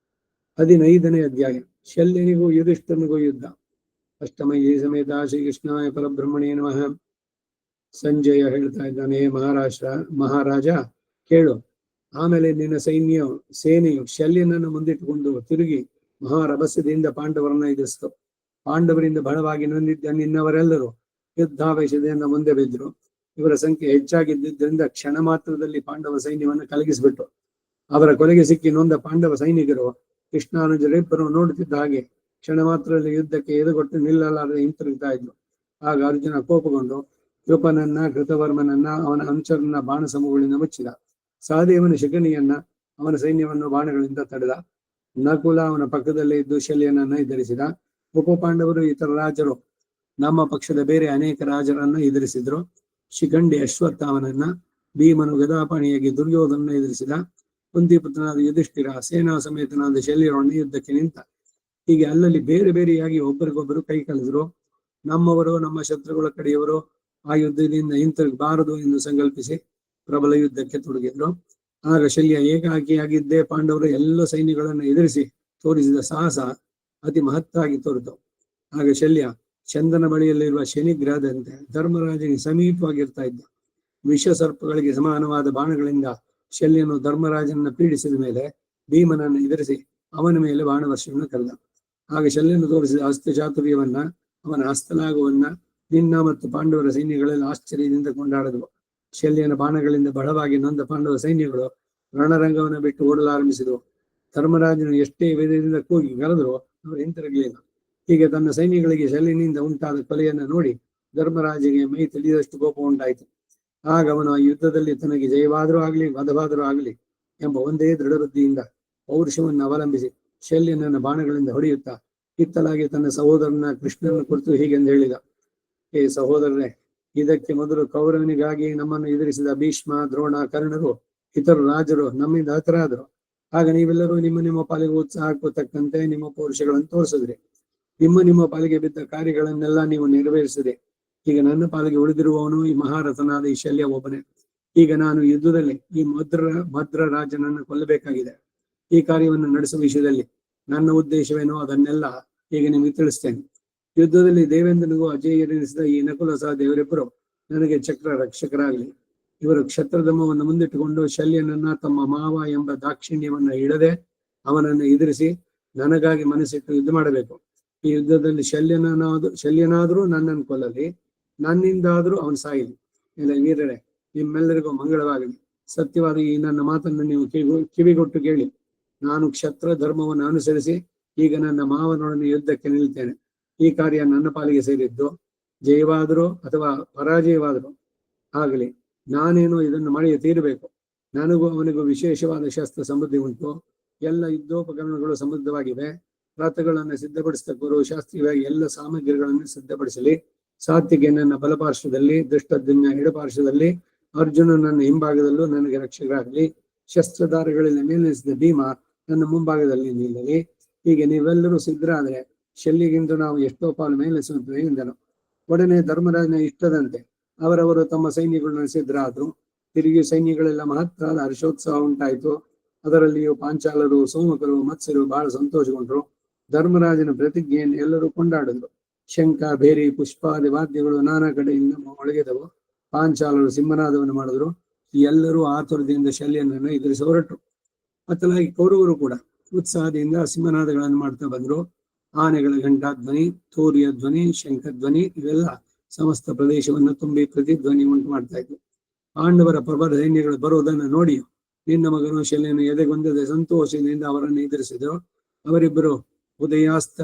15ನೇ ಅಧ್ಯಾಯ. ಶಲ್ಯನಿಗೂ ಯುಧಿಷ್ಠನಿಗೂ ಯುದ್ಧ. ಅಷ್ಟಮೈಷಿ ಸಮೇತ ಶ್ರೀಕೃಷ್ಣಾಯ ಪರಬ್ರಹ್ಮಣೇ ನಮಃ. ಸಂಜಯ ಹೇಳ್ತಾ ಇದ್ದಾನೆ, ಮಹಾರಾಜ ಕೇಳು. ಆಮೇಲೆ ನಿನ್ನ ಸೇನೆಯು ಶಲ್ಯನನ್ನು ಮುಂದಿಟ್ಟುಕೊಂಡು ತಿರುಗಿ ಮಹಾರಭಸ್ಯದಿಂದ ಪಾಂಡವರನ್ನ ಎದುರಿಸಿತು. ಪಾಂಡವರಿಂದ ಬಲವಾಗಿ ನೊಂದಿದ್ದ ನಿನ್ನವರೆಲ್ಲರೂ ಯುದ್ಧಾವೇಶದಿಂದ ಮುಂದೆ ಬಿದ್ದರು. ಇವರ ಸಂಖ್ಯೆ ಹೆಚ್ಚಾಗಿದ್ದರಿಂದ ಕ್ಷಣ ಮಾತ್ರದಲ್ಲಿ ಪಾಂಡವ ಸೈನ್ಯವನ್ನು ಕಲಗಿಸಿಬಿಟ್ಟು ಅವರ ಕೊಲೆಗೆ ಸಿಕ್ಕಿ ನೊಂದ ಪಾಂಡವ ಸೈನಿಕರು ಕೃಷ್ಣಾರ್ಜುನರಿಬ್ಬರು ನೋಡುತ್ತಿದ್ದ ಹಾಗೆ ಕ್ಷಣ ಮಾತ್ರದಲ್ಲಿ ಯುದ್ಧಕ್ಕೆ ಎದುಗೊಟ್ಟು ನಿಲ್ಲಲಾರದೆ ಹಿಂತಿರುಗ್ತಾ ಇದ್ರು. ಆಗ ಅರ್ಜುನ ಕೋಪಗೊಂಡು ಕೃಪನನ್ನ, ಕೃತವರ್ಮನನ್ನ, ಅವನ ಅಂಶರನ್ನ ಬಾಣ ಸಮೂಹಗಳಿಂದ ಮುಚ್ಚಿದ. ಸಹದೇವನ ಶಿಖನಿಯನ್ನ, ಅವನ ಸೈನ್ಯವನ್ನು ಬಾಣಗಳಿಂದ ತಡೆದ. ನಕುಲ ಅವನ ಪಕ್ಕದಲ್ಲೇ ಇದ್ದು ಶಲ್ಯನನ್ನ ಎದುರಿಸಿದ. ಉಪಪಾಂಡವರು ಇತರ ರಾಜರು ನಮ್ಮ ಪಕ್ಷದ ಬೇರೆ ಅನೇಕ ರಾಜರನ್ನ ಎದುರಿಸಿದ್ರು. ಶಿಖಂಡಿ ಅಶ್ವತ್ಥಾಮನನ್ನ, ಭೀಮನು ಗದಾಪಾಣಿಯಾಗಿ ದುರ್ಯೋಧನನ್ನ ಎದುರಿಸಿದ. ಕುಂತಿಪುತ್ರನಾದ ಯುಧಿಷ್ಠಿರ ಸೇನಾ ಸಮೇತನಾದ ಶಲ್ಯರೊಡನೆ ಯುದ್ಧಕ್ಕೆ ನಿಂತ. ಹೀಗೆ ಅಲ್ಲಲ್ಲಿ ಬೇರೆ ಬೇರೆಯಾಗಿ ಒಬ್ಬರಿಗೊಬ್ಬರು ಕೈ ಕಳೆದರು. ನಮ್ಮವರು ನಮ್ಮ ಶತ್ರುಗಳ ಕಡೆಯವರು ಆ ಯುದ್ಧದಿಂದ ಹಿಂತಿರುಗಬಾರದು ಎಂದು ಸಂಕಲ್ಪಿಸಿ ಪ್ರಬಲ ಯುದ್ಧಕ್ಕೆ ತೊಡಗಿದ್ರು. ಆಗ ಶಲ್ಯ ಏಕಾಕಿಯಾಗಿದ್ದೇ ಪಾಂಡವರು ಎಲ್ಲ ಸೈನ್ಯಗಳನ್ನು ಎದುರಿಸಿ ತೋರಿಸಿದ ಸಾಹಸ ಅತಿ ಮಹತ್ತಾಗಿ ತೋರಿತು. ಆಗ ಶಲ್ಯ ಚಂದನ ಬಳಿಯಲ್ಲಿರುವ ಶನಿಗ್ರಹದಂತೆ ಧರ್ಮರಾಜನಿಗೆ ಸಮೀಪವಾಗಿರ್ತಾ ಇದ್ದ. ವಿಷ ಸರ್ಪಗಳಿಗೆ ಸಮಾನವಾದ ಬಾಣಗಳಿಂದ ಶಲ್ಯನು ಧರ್ಮರಾಜನನ್ನ ಪೀಡಿಸಿದ ಮೇಲೆ ಭೀಮನನ್ನು ಎದುರಿಸಿ ಅವನ ಮೇಲೆ ಬಾಣವರ್ಷವನ್ನು ಕರೆದ. ಆಗ ಶಲ್ಯನು ತೋರಿಸಿದ ಹಸ್ತಚಾತುರ್ಯವನ್ನ, ಅವನ ಹಸ್ತಲಾಘವನ್ನ ನಿನ್ನ ಮತ್ತು ಪಾಂಡವರ ಸೈನ್ಯಗಳೆಲ್ಲ ಆಶ್ಚರ್ಯದಿಂದ ಕೊಂಡಾಡಿದವು. ಶಲ್ಯನ ಬಾಣಗಳಿಂದ ಬಲವಾಗಿ ನೊಂದ ಪಾಂಡವ ಸೈನ್ಯಗಳು ರಣರಂಗವನ್ನು ಬಿಟ್ಟು ಓಡಲಾರಂಭಿಸಿದವು. ಧರ್ಮರಾಜನು ಎಷ್ಟೇ ವೇದದಿಂದ ಕೂಗಿ ಕರೆದರೂ ಅವರು ಹಿಂತಿರುಗಲಿಲ್ಲ. ಹೀಗೆ ತನ್ನ ಸೈನ್ಯಗಳಿಗೆ ಶಲ್ಯನಿಂದ ಉಂಟಾದ ಕೊಲೆಯನ್ನು ನೋಡಿ ಧರ್ಮರಾಜನಿಗೆ ಮೈ ತಿಳಿದಷ್ಟು ಕೋಪ ಉಂಟಾಯಿತು. ಆಗ ಅವನು ಆ ಯುದ್ಧದಲ್ಲಿ ತನಗೆ ಜಯವಾದರೂ ಆಗಲಿ ವಧವಾದರೂ ಆಗಲಿ ಎಂಬ ಒಂದೇ ದೃಢಬುದ್ಧಿಯಿಂದ ಪೌರುಷವನ್ನು ಅವಲಂಬಿಸಿ ಶಲ್ಯನನ್ನ ಬಾಣಗಳಿಂದ ಹೊಡೆಯುತ್ತಾ ಕಿತ್ತಲಾಗಿ ತನ್ನ ಸಹೋದರನ ಕೃಷ್ಣನ ಕುರಿತು ಹೀಗೆಂದು ಹೇಳಿದ: ಹೇ ಸಹೋದರರೇ, ಇದಕ್ಕೆ ಮೊದಲು ಕೌರವನಿಗಾಗಿ ನಮ್ಮನ್ನು ಎದುರಿಸಿದ ಭೀಷ್ಮ, ದ್ರೋಣ, ಕರ್ಣರು, ಇತರ ರಾಜರು ನಮ್ಮಿಂದ ಹತರಾದರು. ಆಗ ನೀವೆಲ್ಲರೂ ನಿಮ್ಮ ಪಾಲಿಗೆ ಉತ್ಸಾಹಕ್ಕೂ ತಕ್ಕಂತೆ ನಿಮ್ಮ ಪೌರುಷಗಳನ್ನು ತೋರಿಸಿದ್ರಿ. ನಿಮ್ಮ ಪಾಲಿಗೆ ಬಿದ್ದ ಕಾರ್ಯಗಳನ್ನೆಲ್ಲ ನೀವು ನೆರವೇರಿಸಿದೆ. ಈಗ ನನ್ನ ಪಾಲಿಗೆ ಉಳಿದಿರುವವನು ಈ ಮಹಾರಥನಾದ ಈ ಶಲ್ಯ ಒಬ್ಬನೇ. ಈಗ ನಾನು ಯುದ್ಧದಲ್ಲಿ ಈ ಭದ್ರ ರಾಜನನ್ನು ಕೊಲ್ಲಬೇಕಾಗಿದೆ. ಈ ಕಾರ್ಯವನ್ನು ನಡೆಸುವ ವಿಷಯದಲ್ಲಿ ನನ್ನ ಉದ್ದೇಶವೇನೋ ಅದನ್ನೆಲ್ಲ ಈಗ ನಿಮಗೆ ತಿಳಿಸ್ತೇನೆ. ಯುದ್ಧದಲ್ಲಿ ದೇವೇಂದ್ರನಿಗೂ ಅಜೇಯರೆನಿಸಿದ ಈ ನಕುಲ ಸಹ ದೇವರಿಬ್ಬರು ನನಗೆ ಚಕ್ರ ರಕ್ಷಕರಾಗಲಿ. ಇವರು ಕ್ಷತ್ರಧರ್ಮವನ್ನು ಮುಂದಿಟ್ಟುಕೊಂಡು ಶಲ್ಯನನ್ನ ತಮ್ಮ ಮಾವ ಎಂಬ ದಾಕ್ಷಿಣ್ಯವನ್ನ ಇಡದೆ ಅವನನ್ನು ಎದುರಿಸಿ ನನಗಾಗಿ ಮನಸ್ಸಿಟ್ಟು ಯುದ್ಧ ಮಾಡಬೇಕು. ಈ ಯುದ್ಧದಲ್ಲಿ ಶಲ್ಯನಾದ್ರೂ ನನ್ನನ್ನು ಕೊಲ್ಲಲಿ, ನನ್ನಿಂದಾದ್ರೂ ಅವನು ಸಾಯಲಿ. ಇಲ್ಲ ವೀರರೇ, ನಿಮ್ಮೆಲ್ಲರಿಗೂ ಮಂಗಳವಾಗಲಿ. ಸತ್ಯವಾದ ಈ ನನ್ನ ಮಾತನ್ನು ನೀವು ಕಿವಿಗೊಟ್ಟು ಕೇಳಿ. ನಾನು ಕ್ಷತ್ರ ಧರ್ಮವನ್ನು ಅನುಸರಿಸಿ ಈಗ ನನ್ನ ಮಾವನೊಡನೆ ಯುದ್ಧಕ್ಕೆ ನಿಲ್ತೇನೆ. ಈ ಕಾರ್ಯ ನನ್ನ ಪಾಲಿಗೆ ಸೇರಿದ್ದು. ಜಯವಾದರೂ ಅಥವಾ ಪರಾಜಯವಾದರೂ ಆಗಲಿ, ನಾನೇನು ಇದನ್ನು ಮಾಡಿಯೇ ತೀರಬೇಕು. ನನಗೂ ಅವನಿಗೂ ವಿಶೇಷವಾದ ಶಸ್ತ್ರ ಸಮೃದ್ಧಿ ಉಂಟು. ಎಲ್ಲ ಯುದ್ಧೋಪಕರಣಗಳು ಸಮೃದ್ಧವಾಗಿವೆ. ರಥಗಳನ್ನು ಸಿದ್ಧಪಡಿಸತಕ್ಕವರು ಶಾಸ್ತ್ರೀಯವಾಗಿ ಎಲ್ಲ ಸಾಮಗ್ರಿಗಳನ್ನು ಸಿದ್ಧಪಡಿಸಲಿ. ಸಾತ್ವಿಗೆ ನನ್ನ ಬಲಪಾರ್ಶ್ವದಲ್ಲಿ, ದುಷ್ಟದ್ಯುಮ್ನ ಎಡಪಾರ್ಶ್ವದಲ್ಲಿ, ಅರ್ಜುನ ನನ್ನ ಹಿಂಭಾಗದಲ್ಲೂ ನನಗೆ ರಕ್ಷಕರಾಗಲಿ. ಶಸ್ತ್ರಧಾರಗಳಲ್ಲಿ ಮೇಲೆನಿಸಿದ ಭೀಮ ನನ್ನ ಮುಂಭಾಗದಲ್ಲಿ ನಿಲ್ಲಲಿ. ಹೀಗೆ ನೀವೆಲ್ಲರೂ ಸಿದ್ಧರಾದರೆ ಶಲ್ಯಗಿಂತ ನಾವು ಎಷ್ಟೋ ಪಾಲು ಮೇಲೆನಿಸುತ್ತೇವೆ ಎಂದನು. ಒಡನೆ ಧರ್ಮರಾಜನ ಇಷ್ಟದಂತೆ ಅವರವರು ತಮ್ಮ ಸೈನ್ಯಗಳನ್ನು ಸಿದ್ಧರಾದ್ರು. ತಿರುಗಿ ಸೈನ್ಯಗಳೆಲ್ಲ ಮಹತ್ತಾದ ಹರ್ಷೋತ್ಸವ ಉಂಟಾಯಿತು. ಅದರಲ್ಲಿಯೂ ಪಾಂಚಾಲರು, ಸೋಮಕರು, ಮತ್ಸ್ಯರು ಬಹಳ ಸಂತೋಷಗೊಂಡರು. ಧರ್ಮರಾಜನ ಪ್ರತಿಜ್ಞೆಯನ್ನು ಎಲ್ಲರೂ ಕೊಂಡಾಡಿದ್ರು. ಶಂಖ, ಬೇರಿ, ಪುಷ್ಪಾದಿ ವಾದ್ಯಗಳು ನಾನಾ ಕಡೆಯಿಂದ ಒಳಗೆದವು. ಪಾಂಚಾಲರು ಸಿಂಹನಾದವನ್ನು ಮಾಡಿದ್ರು. ಎಲ್ಲರೂ ಆತುರದಿಂದ ಶಲ್ಯನನ್ನು ಎದುರಿಸಿ ಹೊರಟರು. ಅತ್ತಲಾಗಿ ಕೌರವರು ಕೂಡ ಉತ್ಸಾಹದಿಂದ ಸಿಂಹನಾದಗಳನ್ನು ಮಾಡ್ತಾ ಬಂದ್ರು. ಆನೆಗಳ ಘಂಟಾಧ್ವನಿ, ತೂರ್ಯ ಧ್ವನಿ, ಶಂಖಧ್ವನಿ ಇವೆಲ್ಲ ಸಮಸ್ತ ಪ್ರದೇಶವನ್ನು ತುಂಬಿ ಪ್ರತಿಧ್ವನಿ ಉಂಟು ಮಾಡ್ತಾ ಇದ್ವು. ಪಾಂಡವರ ಪ್ರಬಲ ಸೈನ್ಯಗಳು ಬರುವುದನ್ನು ನೋಡಿ ನಿನ್ನ ಮಗನು ಶಲ್ಯನು ಎದೆಗೊಂದದೆ ಸಂತೋಷದಿಂದ ಅವರನ್ನು ಎದುರಿಸಿದರು. ಅವರಿಬ್ಬರು ಉದಯಾಸ್ತ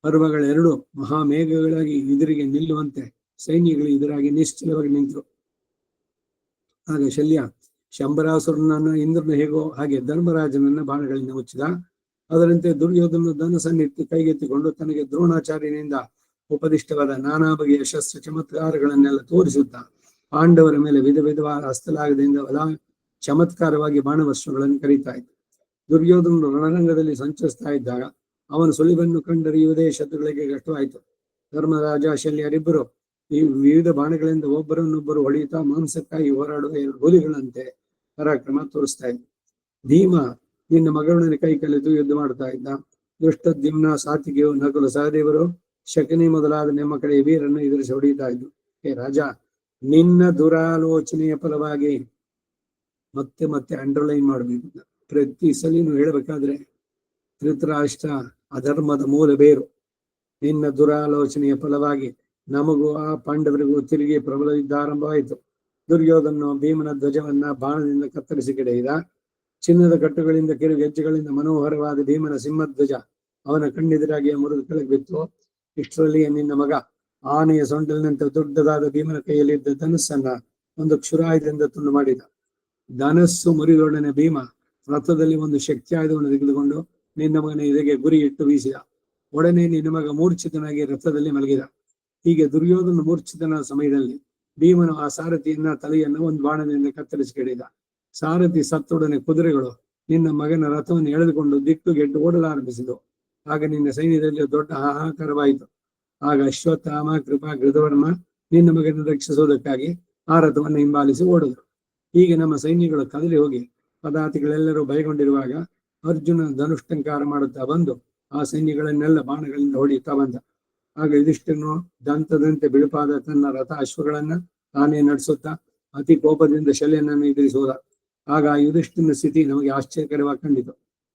ಪರ್ವಗಳೆರಡು ಮಹಾಮೇಘಗಳಾಗಿ ಎದುರಿಗೆ ನಿಲ್ಲುವಂತೆ ಸೈನ್ಯಗಳು ಎದುರಾಗಿ ನಿಶ್ಚಲವಾಗಿ ನಿಂತರು. ಆಗ ಶಲ್ಯ ಶಂಬರಾಸುರನನ್ನ ಇಂದ್ರನ ಹೇಗೋ ಹಾಗೆ ಧರ್ಮರಾಜನನ್ನ ಬಾಣಗಳಿಂದ ಮುಚ್ಚಿದ. ಅದರಂತೆ ದುರ್ಯೋಧನ ಧನಸನ್ನೆತ್ತಿ ಕೈಗೆತ್ತಿಕೊಂಡು ತನಗೆ ದ್ರೋಣಾಚಾರ್ಯನಿಂದ ಉಪದಿಷ್ಟವಾದ ನಾನಾ ಬಗೆಯ ಶಸ್ತ್ರ ಚಮತ್ಕಾರಗಳನ್ನೆಲ್ಲ ತೋರಿಸುತ್ತಾ ಪಾಂಡವರ ಮೇಲೆ ವಿಧ ವಿಧವಾದ ಹಸ್ತಲಾಗದಿಂದ ಚಮತ್ಕಾರವಾಗಿ ಬಾಣವಸ್ತ್ರಗಳನ್ನು ಕರೀತಾ ಇದ್ದ. ದುರ್ಯೋಧನನು ರಣರಂಗದಲ್ಲಿ ಸಂಚರಿಸ್ತಾ ಇದ್ದಾಗ ಅವನ ಸುಳಿವನ್ನು ಕಂಡರಿಯುವುದೇ ಶತ್ರುಗಳಿಗೆ ಕಷ್ಟವಾಯಿತು. ಧರ್ಮರಾಜ ಶಲ್ಯರಿಬ್ಬರು ಈ ವಿವಿಧ ಬಾಣಗಳಿಂದ ಒಬ್ಬರನ್ನೊಬ್ಬರು ಹೊಡೆಯುತ್ತಾ ಮಾಂಸಕ್ಕಾಗಿ ಹೋರಾಡುವ ಎರಡು ಹುಲಿಗಳಂತೆ ಪರಾಕ್ರಮ ತೋರಿಸ್ತಾ ಇದ್ದ. ಭೀಮ ನಿನ್ನ ಮಗಳೊಡನೆ ಕೈ ಕಲಿತು ಯುದ್ಧ ಮಾಡ್ತಾ ಇದ್ದ. ದುಷ್ಟದ್ಯುಮ್ನ, ಸಾತ್ವಿಕೆಯು, ನಕುಲ, ಸಹದೇವರು, ಶಕನಿ ಮೊದಲಾದ ನಿಮ್ಮ ಕಡೆ ವೀರನ್ನು ಎದುರಿಸಿ ಹೊಡೆಯುತ್ತಾ ಇದ್ದು. ಹೇ ರಾಜ, ನಿನ್ನ ದುರಾಲೋಚನೆಯ ಫಲವಾಗಿ ಮತ್ತೆ ಮತ್ತೆ ಅಂಡರ್ಲೈನ್ ಮಾಡಬೇಕು. ಪ್ರತಿ ಸಲಿನೂ ಹೇಳಬೇಕಾದ್ರೆ ಧೃತರಾಷ್ಟ್ರ ಅಧರ್ಮದ ಮೂಲ ಬೇರು. ನಿನ್ನ ದುರಾಲೋಚನೆಯ ಫಲವಾಗಿ ನಮಗೂ ಆ ಪಾಂಡವರಿಗೂ ತಿರುಗಿ ಪ್ರಬಲ ಯುದ್ಧ ಆರಂಭವಾಯಿತು. ದುರ್ಯೋಧನ ಭೀಮನ ಧ್ವಜವನ್ನ ಬಾಣದಿಂದ ಕತ್ತರಿಸಿ ಕೆಡೆಯಿದ. ಚಿನ್ನದ ಕಟ್ಟುಗಳಿಂದ ಕಿರು ಗೆಜ್ಜೆಗಳಿಂದ ಮನೋಹರವಾದ ಭೀಮನ ಸಿಂಹಧ್ವಜ ಅವನ ಕಣ್ಣೆದುರಾಗಿ ಮುರಿದು ಕೆಳಗೆ ಬಿತ್ತು. ಇಷ್ಟರಲ್ಲಿಯೇ ನಿನ್ನ ಮಗ ಆನೆಯ ಸೊಂಟಲಿನಂತೆ ದೊಡ್ಡದಾದ ಭೀಮನ ಕೈಯಲ್ಲಿದ್ದ ಧನಸ್ಸನ್ನ ಒಂದು ಕ್ಷುರಾಯುಧದಿಂದ ತುಂಡು ಮಾಡಿದ. ಧನಸ್ಸು ಮುರಿದೊಡನೆ ಭೀಮ ರಥದಲ್ಲಿ ಒಂದು ಶಕ್ತಿ ಆಯುಧವನ್ನು ತೆಗೆದುಕೊಂಡು ನಿನ್ನ ಮಗನ ಎದೆಗೆ ಗುರಿ ಇಟ್ಟು ಬೀಸಿದ. ಒಡನೆ ನಿನ್ನ ಮಗ ಮೂರ್ಛಿತನಾಗಿ ರಥದಲ್ಲಿ ಮಲಗಿದ. ಹೀಗೆ ದುರ್ಯೋಧನ ಮೂರ್ಛಿತನ ಸಮಯದಲ್ಲಿ ಭೀಮನು ಆ ಸಾರಥಿಯನ್ನ ತಲೆಯನ್ನು ಒಂದು ಬಾಣದಿಂದ ಕತ್ತರಿಸಿ ಕೆಡಿದ. ಸಾರಥಿ ಸತ್ತೊಡನೆ ಕುದುರೆಗಳು ನಿನ್ನ ಮಗನ ರಥವನ್ನು ಎಳೆದುಕೊಂಡು ದಿಕ್ಕುಗೆಟ್ಟು ಓಡಲಾರಂಭಿಸಿದವು. ಆಗ ನಿನ್ನ ಸೈನ್ಯದಲ್ಲಿ ದೊಡ್ಡ ಹಾಹಾಕಾರವಾಯಿತು. ಆಗ ಅಶ್ವತ್ಥಾಮ, ಕೃಪಾ, ಕೃತವರ್ಮ ನಿನ್ನ ಮಗನ ರಕ್ಷಿಸುವುದಕ್ಕಾಗಿ ಆ ರಥವನ್ನು ಹಿಂಬಾಲಿಸಿ ಓಡಿದರು. ಹೀಗೆ ನಮ್ಮ ಸೈನ್ಯಗಳು ಕದಲಿ ಹೋಗಿ ಪದಾತಿಗಳೆಲ್ಲರೂ ಭಯಗೊಂಡಿರುವಾಗ ಅರ್ಜುನ ಧನುಷ್ಟಂಕಾರ ಮಾಡುತ್ತಾ ಬಂದು ಆ ಸೈನ್ಯಗಳನ್ನೆಲ್ಲ ಬಾಣಗಳಿಂದ ಹೊಡೆಯುತ್ತಾ ಬಂದ. ಆಗ ಯುಧಿಷ್ಠಿರನು ದಂತದಂತೆ ಬಿಳುಪಾದ ತನ್ನ ರಥ ಅಶ್ವಗಳನ್ನ ತಾನೇ ನಡೆಸುತ್ತಾ ಅತಿ ಕೋಪದಿಂದ ಶಲ್ಯನನ್ನು ಎದುರಿಸುವುದ. ಆಗ ಆ ಯುಧಿಷ್ಠಿರನ ಸ್ಥಿತಿ ನಮಗೆ ಆಶ್ಚರ್ಯಕರವಾಗಿ ಕಂಡಿತು.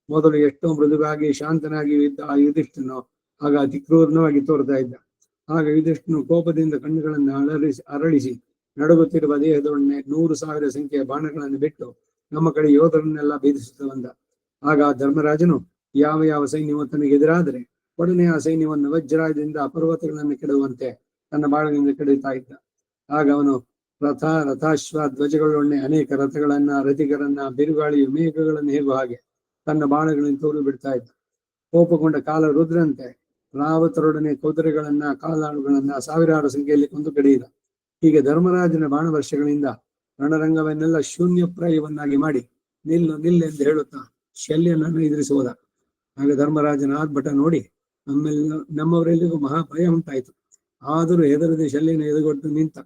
ಮೊದಲು ಎಷ್ಟೋ ಮೃದುವಾಗಿ ಶಾಂತನಾಗಿ ಇದ್ದ ಆ ಯುಧಿಷ್ಠಿರನು ಆಗ ಅತಿ ಕ್ರೂರವಾಗಿ ತೋರ್ತಾ ಇದ್ದ. ಆಗ ಯುಧಿಷ್ಠಿರನು ಕೋಪದಿಂದ ಕಣ್ಣುಗಳನ್ನು ಅರಳಿಸಿ ನಡುಗುತ್ತಿರುವ ದೇಹದೊಡನೆ 100,000 ಸಂಖ್ಯೆಯ ಬಾಣಗಳನ್ನು ಬಿಟ್ಟು ನಮ್ಮ ಕಡೆ ಯೋಧರನ್ನೆಲ್ಲ ಭೇದಿಸುತ್ತಾ ಬಂದ. ಆಗ ಧರ್ಮರಾಜನು ಯಾವ ಯಾವ ಸೈನ್ಯವು ತನಗೆ ಎದುರಾದರೆ ಒಡನೆ ಆ ಸೈನ್ಯವನ್ನು ವಜ್ರಾಯದಿಂದ ಪರ್ವತಗಳನ್ನು ಕೆಡುವಂತೆ ತನ್ನ ಬಾಣಗಳಿಂದ ಕೆಡುತ್ತಾ ಇದ್ದ. ಆಗ ಅವನು ರಥ, ರಥಾಶ್ವ, ಧ್ವಜಗಳೊಡನೆ ಅನೇಕ ರಥಗಳನ್ನ, ರಥಿಕರನ್ನ, ಬಿರುಗಾಳಿಯು ಮೇಘಗಳನ್ನು ಹೇಗೋ ಹಾಗೆ ತನ್ನ ಬಾಣಗಳಿಂದ ತೋರು ಬಿಡ್ತಾ ಇದ್ದ. ಕೋಪಗೊಂಡ ಕಾಲ ರುದ್ರಂತೆ ರಾವತರೊಡನೆ ಕುದುರೆಗಳನ್ನ, ಕಾಲಾಳುಗಳನ್ನ ಸಾವಿರಾರು ಸಂಖ್ಯೆಯಲ್ಲಿ ಕೊಂದು ಕಡಿಯಿದ. ಹೀಗೆ ಧರ್ಮರಾಜನ ಬಾಣವರ್ಷಗಳಿಂದ ರಣರಂಗವನ್ನೆಲ್ಲ ಶೂನ್ಯಪ್ರಾಯವನ್ನಾಗಿ ಮಾಡಿ ನಿಲ್ಲೆಂದು ಹೇಳುತ್ತಾ ಶಲ್ಯನನ್ನು ಎದುರಿಸುವುದ. ಆಗ ಧರ್ಮರಾಜನ ಆರ್ಭಟ ನೋಡಿ ನಮ್ಮವರೆಲ್ಲಿಗೂ ಮಹಾಭಯ ಉಂಟಾಯಿತು. ಆದರೂ ಹೆದರದೆ ಶಲ್ಯನ ಎದುಗೊಟ್ಟು ನಿಂತ.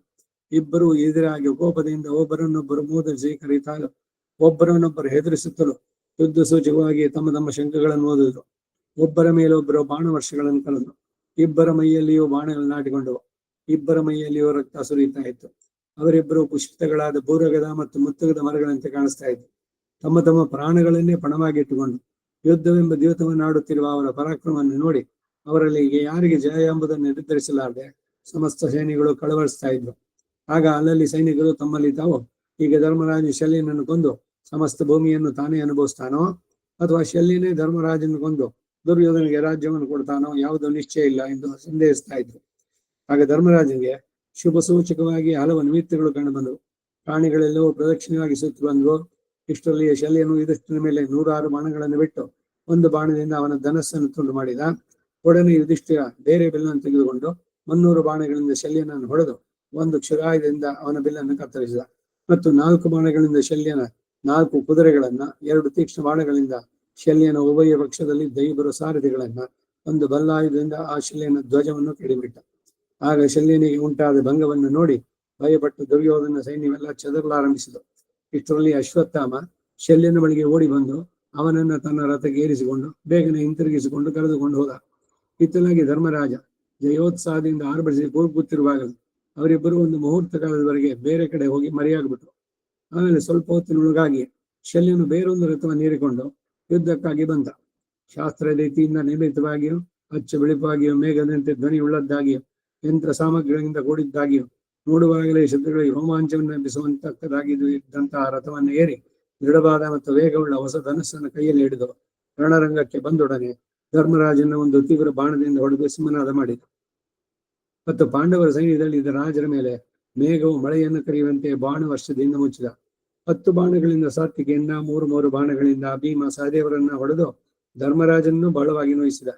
ಇಬ್ಬರು ಎದುರಾಗಿ ಕೋಪದಿಂದ ಒಬ್ಬರನ್ನೊಬ್ಬರು ಮೋದರಿಸಿ ಕರೀತಾಗ ಒಬ್ಬರನ್ನೊಬ್ಬರು ಹೆದರಿಸುತ್ತಲೂ ಯುದ್ಧ ಸೂಚಕವಾಗಿ ತಮ್ಮ ತಮ್ಮ ಶಂಖಗಳನ್ನು ಓದಿದ್ರು. ಒಬ್ಬರ ಮೇಲೊಬ್ಬರು ಬಾಣವರ್ಷಗಳನ್ನು ಕಳೆದು ಇಬ್ಬರ ಮೈಯಲ್ಲಿಯೂ ಬಾಣಗಳು ನಾಟಿಕೊಂಡವು. ಇಬ್ಬರ ಮೈಯಲ್ಲಿಯೂ ರಕ್ತ ಸುರಿಯುತ್ತಾ ಇತ್ತು. ಅವರಿಬ್ಬರು ಪುಷ್ಪಿತಗಳಾದ ಬೂರಗದ ಮತ್ತು ಮುತ್ತುಗದ ಮರಗಳಂತೆ ಕಾಣಿಸ್ತಾ ಇದ್ರು. ತಮ್ಮ ತಮ್ಮ ಪ್ರಾಣಗಳನ್ನೇ ಪಣವಾಗಿಟ್ಟುಕೊಂಡು ಯುದ್ಧವೆಂಬ ದ್ಯೂತವನ್ನು ಆಡುತ್ತಿರುವ ಅವರ ಪರಾಕ್ರಮವನ್ನು ನೋಡಿ ಅವರಲ್ಲಿ ಯಾರಿಗೆ ಜಯ ಎಂಬುದನ್ನು ನಿರ್ಧರಿಸಲಾರದೆ ಸಮಸ್ತ ಸೈನಿಗಳು ಕಳವಳಿಸ್ತಾ ಇದ್ರು. ಆಗ ಅಲ್ಲಲ್ಲಿ ಸೈನಿಕರು ತಮ್ಮಲ್ಲಿ ತಾವು, ಈಗ ಧರ್ಮರಾಜ ಶಲ್ಯನನ್ನು ಕೊಂದು ಸಮಸ್ತ ಭೂಮಿಯನ್ನು ತಾನೇ ಅನುಭವಿಸ್ತಾನೋ ಅಥವಾ ಶಲ್ಯನೇ ಧರ್ಮರಾಜನ ಕೊಂದು ದುರ್ಯೋಧನಿಗೆ ರಾಜ್ಯವನ್ನು ಕೊಡ್ತಾನೋ ಯಾವುದೋ ನಿಶ್ಚಯ ಇಲ್ಲ ಎಂದು ಸಂದೇಹಿಸ್ತಾ ಇದ್ರು. ಆಗ ಧರ್ಮರಾಜನಿಗೆ ಶುಭ ಸೂಚಕವಾಗಿ ಹಲವು ನಿಮಿತ್ತಗಳು ಕಂಡುಬಂದವು. ಪ್ರಾಣಿಗಳೆಲ್ಲವೂ ಪ್ರದಕ್ಷಿಣವಾಗಿ ಸುತ್ತು ಬಂದವು. ಇಷ್ಟರಲ್ಲಿ ಶಲ್ಯನು ಯುಧಿಷ್ಠಿರನ ಮೇಲೆ 106 ಬಾಣಗಳನ್ನು ಬಿಟ್ಟು ಒಂದು ಬಾಣದಿಂದ ಅವನ ಧನಸ್ಸನ್ನು ತುಂಡು ಮಾಡಿದ. ಒಡನೆ ಯುಧಿಷ್ಠಿರ ಬೇರೆ ಬಿಲ್ಲನ್ನು ತೆಗೆದುಕೊಂಡು 300 ಬಾಣಗಳಿಂದ ಶಲ್ಯನನ್ನು ಹೊಡೆದು ಒಂದು ಕ್ಷುರಾಯುಧದಿಂದ ಅವನ ಬಿಲ್ಲನ್ನು ಕತ್ತರಿಸಿದ. ಮತ್ತು 4 ಬಾಣಗಳಿಂದ ಶಲ್ಯನ 4 ಕುದುರೆಗಳನ್ನ, 2 ತೀಕ್ಷ್ಣ ಬಾಣಗಳಿಂದ ಶಲ್ಯನ ಉಭಯ ಪಕ್ಷದಲ್ಲಿ ದೈವರ ಸಾರಥಿಗಳನ್ನ, ಒಂದು ಬಲ್ಲಾಯುಧದಿಂದ ಆ ಶಲ್ಯನ ಧ್ವಜವನ್ನು ಕೆಡಿಬಿಟ್ಟ. ಆಗ ಶಲ್ಯನಿಗೆ ಉಂಟಾದ ಭಂಗವನ್ನು ನೋಡಿ ಭಯಪಟ್ಟು ದುರ್ಯೋಧನ ಸೈನ್ಯವೆಲ್ಲ ಚದರಲಾರಂಭಿಸಿತು. ಇಷ್ಟರಲ್ಲಿ ಅಶ್ವತ್ಥಾಮ ಶಲ್ಯನ ಬಳಿಗೆ ಓಡಿ ಬಂದು ಅವನನ್ನ ತನ್ನ ರಥಕ್ಕೆ ಏರಿಸಿಕೊಂಡು ಬೇಗನೆ ಹಿಂತಿರುಗಿಸಿಕೊಂಡು ಕರೆದುಕೊಂಡು ಹೋದ. ಇತ್ತಲಾಗಿ ಧರ್ಮರಾಜ ಜಯೋತ್ಸಾಹದಿಂದ ಆರ್ಭಟಿಸಿ ಕೂಗುತ್ತಿರುವಾಗಲೂ ಅವರಿಬ್ಬರು ಒಂದು ಮುಹೂರ್ತ ಕಾಲದವರೆಗೆ ಬೇರೆ ಕಡೆ ಹೋಗಿ ಮರೆಯಾಗ್ಬಿಟ್ರು. ಆಮೇಲೆ ಸ್ವಲ್ಪ ಹೊತ್ತಿನೊಳಗಾಗಿ ಶಲ್ಯನು ಬೇರೊಂದು ರಥವನ್ನು ಏರಿಕೊಂಡು ಯುದ್ಧಕ್ಕಾಗಿ ಬಂದ. ಶಾಸ್ತ್ರ ರೀತಿಯಿಂದ ನಿರ್ಮಿತವಾಗಿಯೂ ಅಚ್ಚ ಬಿಳಿಪಾಗಿಯೂ ಮೇಘದಂತೆ ಧ್ವನಿ ಉಳ್ಳದ್ದಾಗಿಯೂ ಯಂತ್ರ ಸಾಮಗ್ರಿಗಳಿಂದ ಕೂಡಿದ್ದಾಗಿಯೂ ನೋಡುವಾಗಲೇ ಶತ್ರುಗಳಿಗೆ ರೋಮಾಂಚವನ್ನು ಎಬ್ಬಿಸುವಂತಕ್ಕದಾಗಿದ್ದು ಇದ್ದಂತಹ ರಥವನ್ನು ಏರಿ ದೃಢವಾದ ಮತ್ತು ವೇಗವುಳ್ಳ ಹೊಸ ಧನಸ್ಸನ್ನು ಕೈಯಲ್ಲಿ ಹಿಡಿದು ರಣರಂಗಕ್ಕೆ ಬಂದೊಡನೆ ಧರ್ಮರಾಜನ ಒಂದು ತೀವ್ರ ಬಾಣದಿಂದ ಹೊಡೆದು ಸಿಂಹನಾದ ಮಾಡಿದ. ಮತ್ತು ಪಾಂಡವರ ಸೈನ್ಯದಲ್ಲಿ ಇದ್ದ ರಾಜರ ಮೇಲೆ ಮೇಘವು ಮಳೆಯನ್ನು ಕರೆಯುವಂತೆ ಬಾಣ ವರ್ಷದಿಂದ ಮುಚ್ಚಿದ. 10 ಬಾಣಗಳಿಂದ ಸಾತ್ವಿಕೆಯನ್ನ, 3 ಬಾಣಗಳಿಂದ ಭೀಮ ಸಹದೇವರನ್ನ ಹೊಡೆದು ಧರ್ಮರಾಜನನ್ನು ಬಹಳವಾಗಿ ನೋಯಿಸಿದ.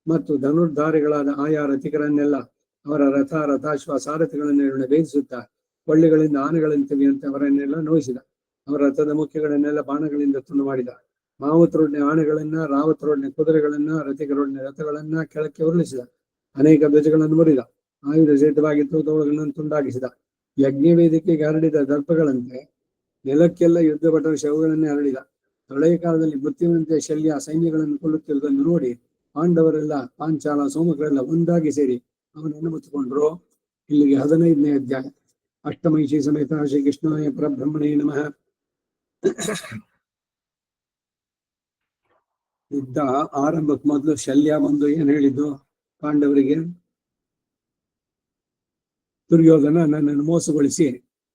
ಮತ್ತು ಧನುರ್ಧಾರಿಗಳಾದ ಆಯಾ ರಥಿಕರನ್ನೆಲ್ಲ ಅವರ ರಥಾಶ್ವ ಸಾರಥಿಗಳನ್ನೆಲ್ಲ ಭೇದಿಸುತ್ತಾ ಕೊಳ್ಳಿಗಳಿಂದ ಆನೆಗಳನ್ನು ತೆಗೆಯುವಂತೆ ಅವರನ್ನೆಲ್ಲ ನೋಯಿಸಿದ. ಅವರ ರಥದ ಮುಖ್ಯಗಳನ್ನೆಲ್ಲ ಬಾಣಗಳಿಂದ ತುಂಡು ಮಾಡಿದ. ಮಾವುತರೊಡನೆ ಆನೆಗಳನ್ನ, ರಾವತರೊಡನೆ ಕುದುರೆಗಳನ್ನ, ರಥಿಕರೊಡನೆ ರಥಗಳನ್ನ ಕೆಳಕ್ಕೆ ಉರುಳಿಸಿದ. ಅನೇಕ ಧ್ವಜಗಳನ್ನು ಮುರಿದ. ಆಯುಧ ಸಹಿತವಾಗಿತ್ತು ತೋಳುಗಳನ್ನು ತುಂಡಾಗಿಸಿದ. ಯಜ್ಞವೇದಿಕೆಗೆ ಹರಡಿದ ದರ್ಪಗಳಂತೆ ನೆಲಕ್ಕೆಲ್ಲ ಯುದ್ಧ ಭಟರ ಶವಗಳನ್ನೇ ಹರಡಿದ. ಹಳೆಯ ಕಾಲದಲ್ಲಿ ಮೃತ್ಯುವಂತೆ ಶಲ್ಯ ಸೈನ್ಯಗಳನ್ನು ಕೊಲ್ಲುತ್ತಿರುವುದನ್ನು ನೋಡಿ ಪಾಂಡವರೆಲ್ಲ, ಪಾಂಚಾಲ, ಸೋಮಕರೆಲ್ಲ ಒಂದಾಗಿ ಸೇರಿ ಅವನನ್ನು ಮುತ್ತಿಕೊಂಡ್ರು. ಇಲ್ಲಿಗೆ 15ನೇ ಅಧ್ಯಾಯ. ಅಷ್ಟಮೈಷಿ ಸಮೇತ ಶ್ರೀ ಕೃಷ್ಣಾಯ ಪರಬ್ರಹ್ಮಣೇ ನಮಃ. ಯುದ್ಧ ಆರಂಭಕ್ಕೆ ಮೊದಲು ಶಲ್ಯ ಬಂದು ಏನ್ ಹೇಳಿದ್ದು ಪಾಂಡವರಿಗೆ? ದುರ್ಯೋಧನ ನನ್ನನ್ನು ಮೋಸಗೊಳಿಸಿ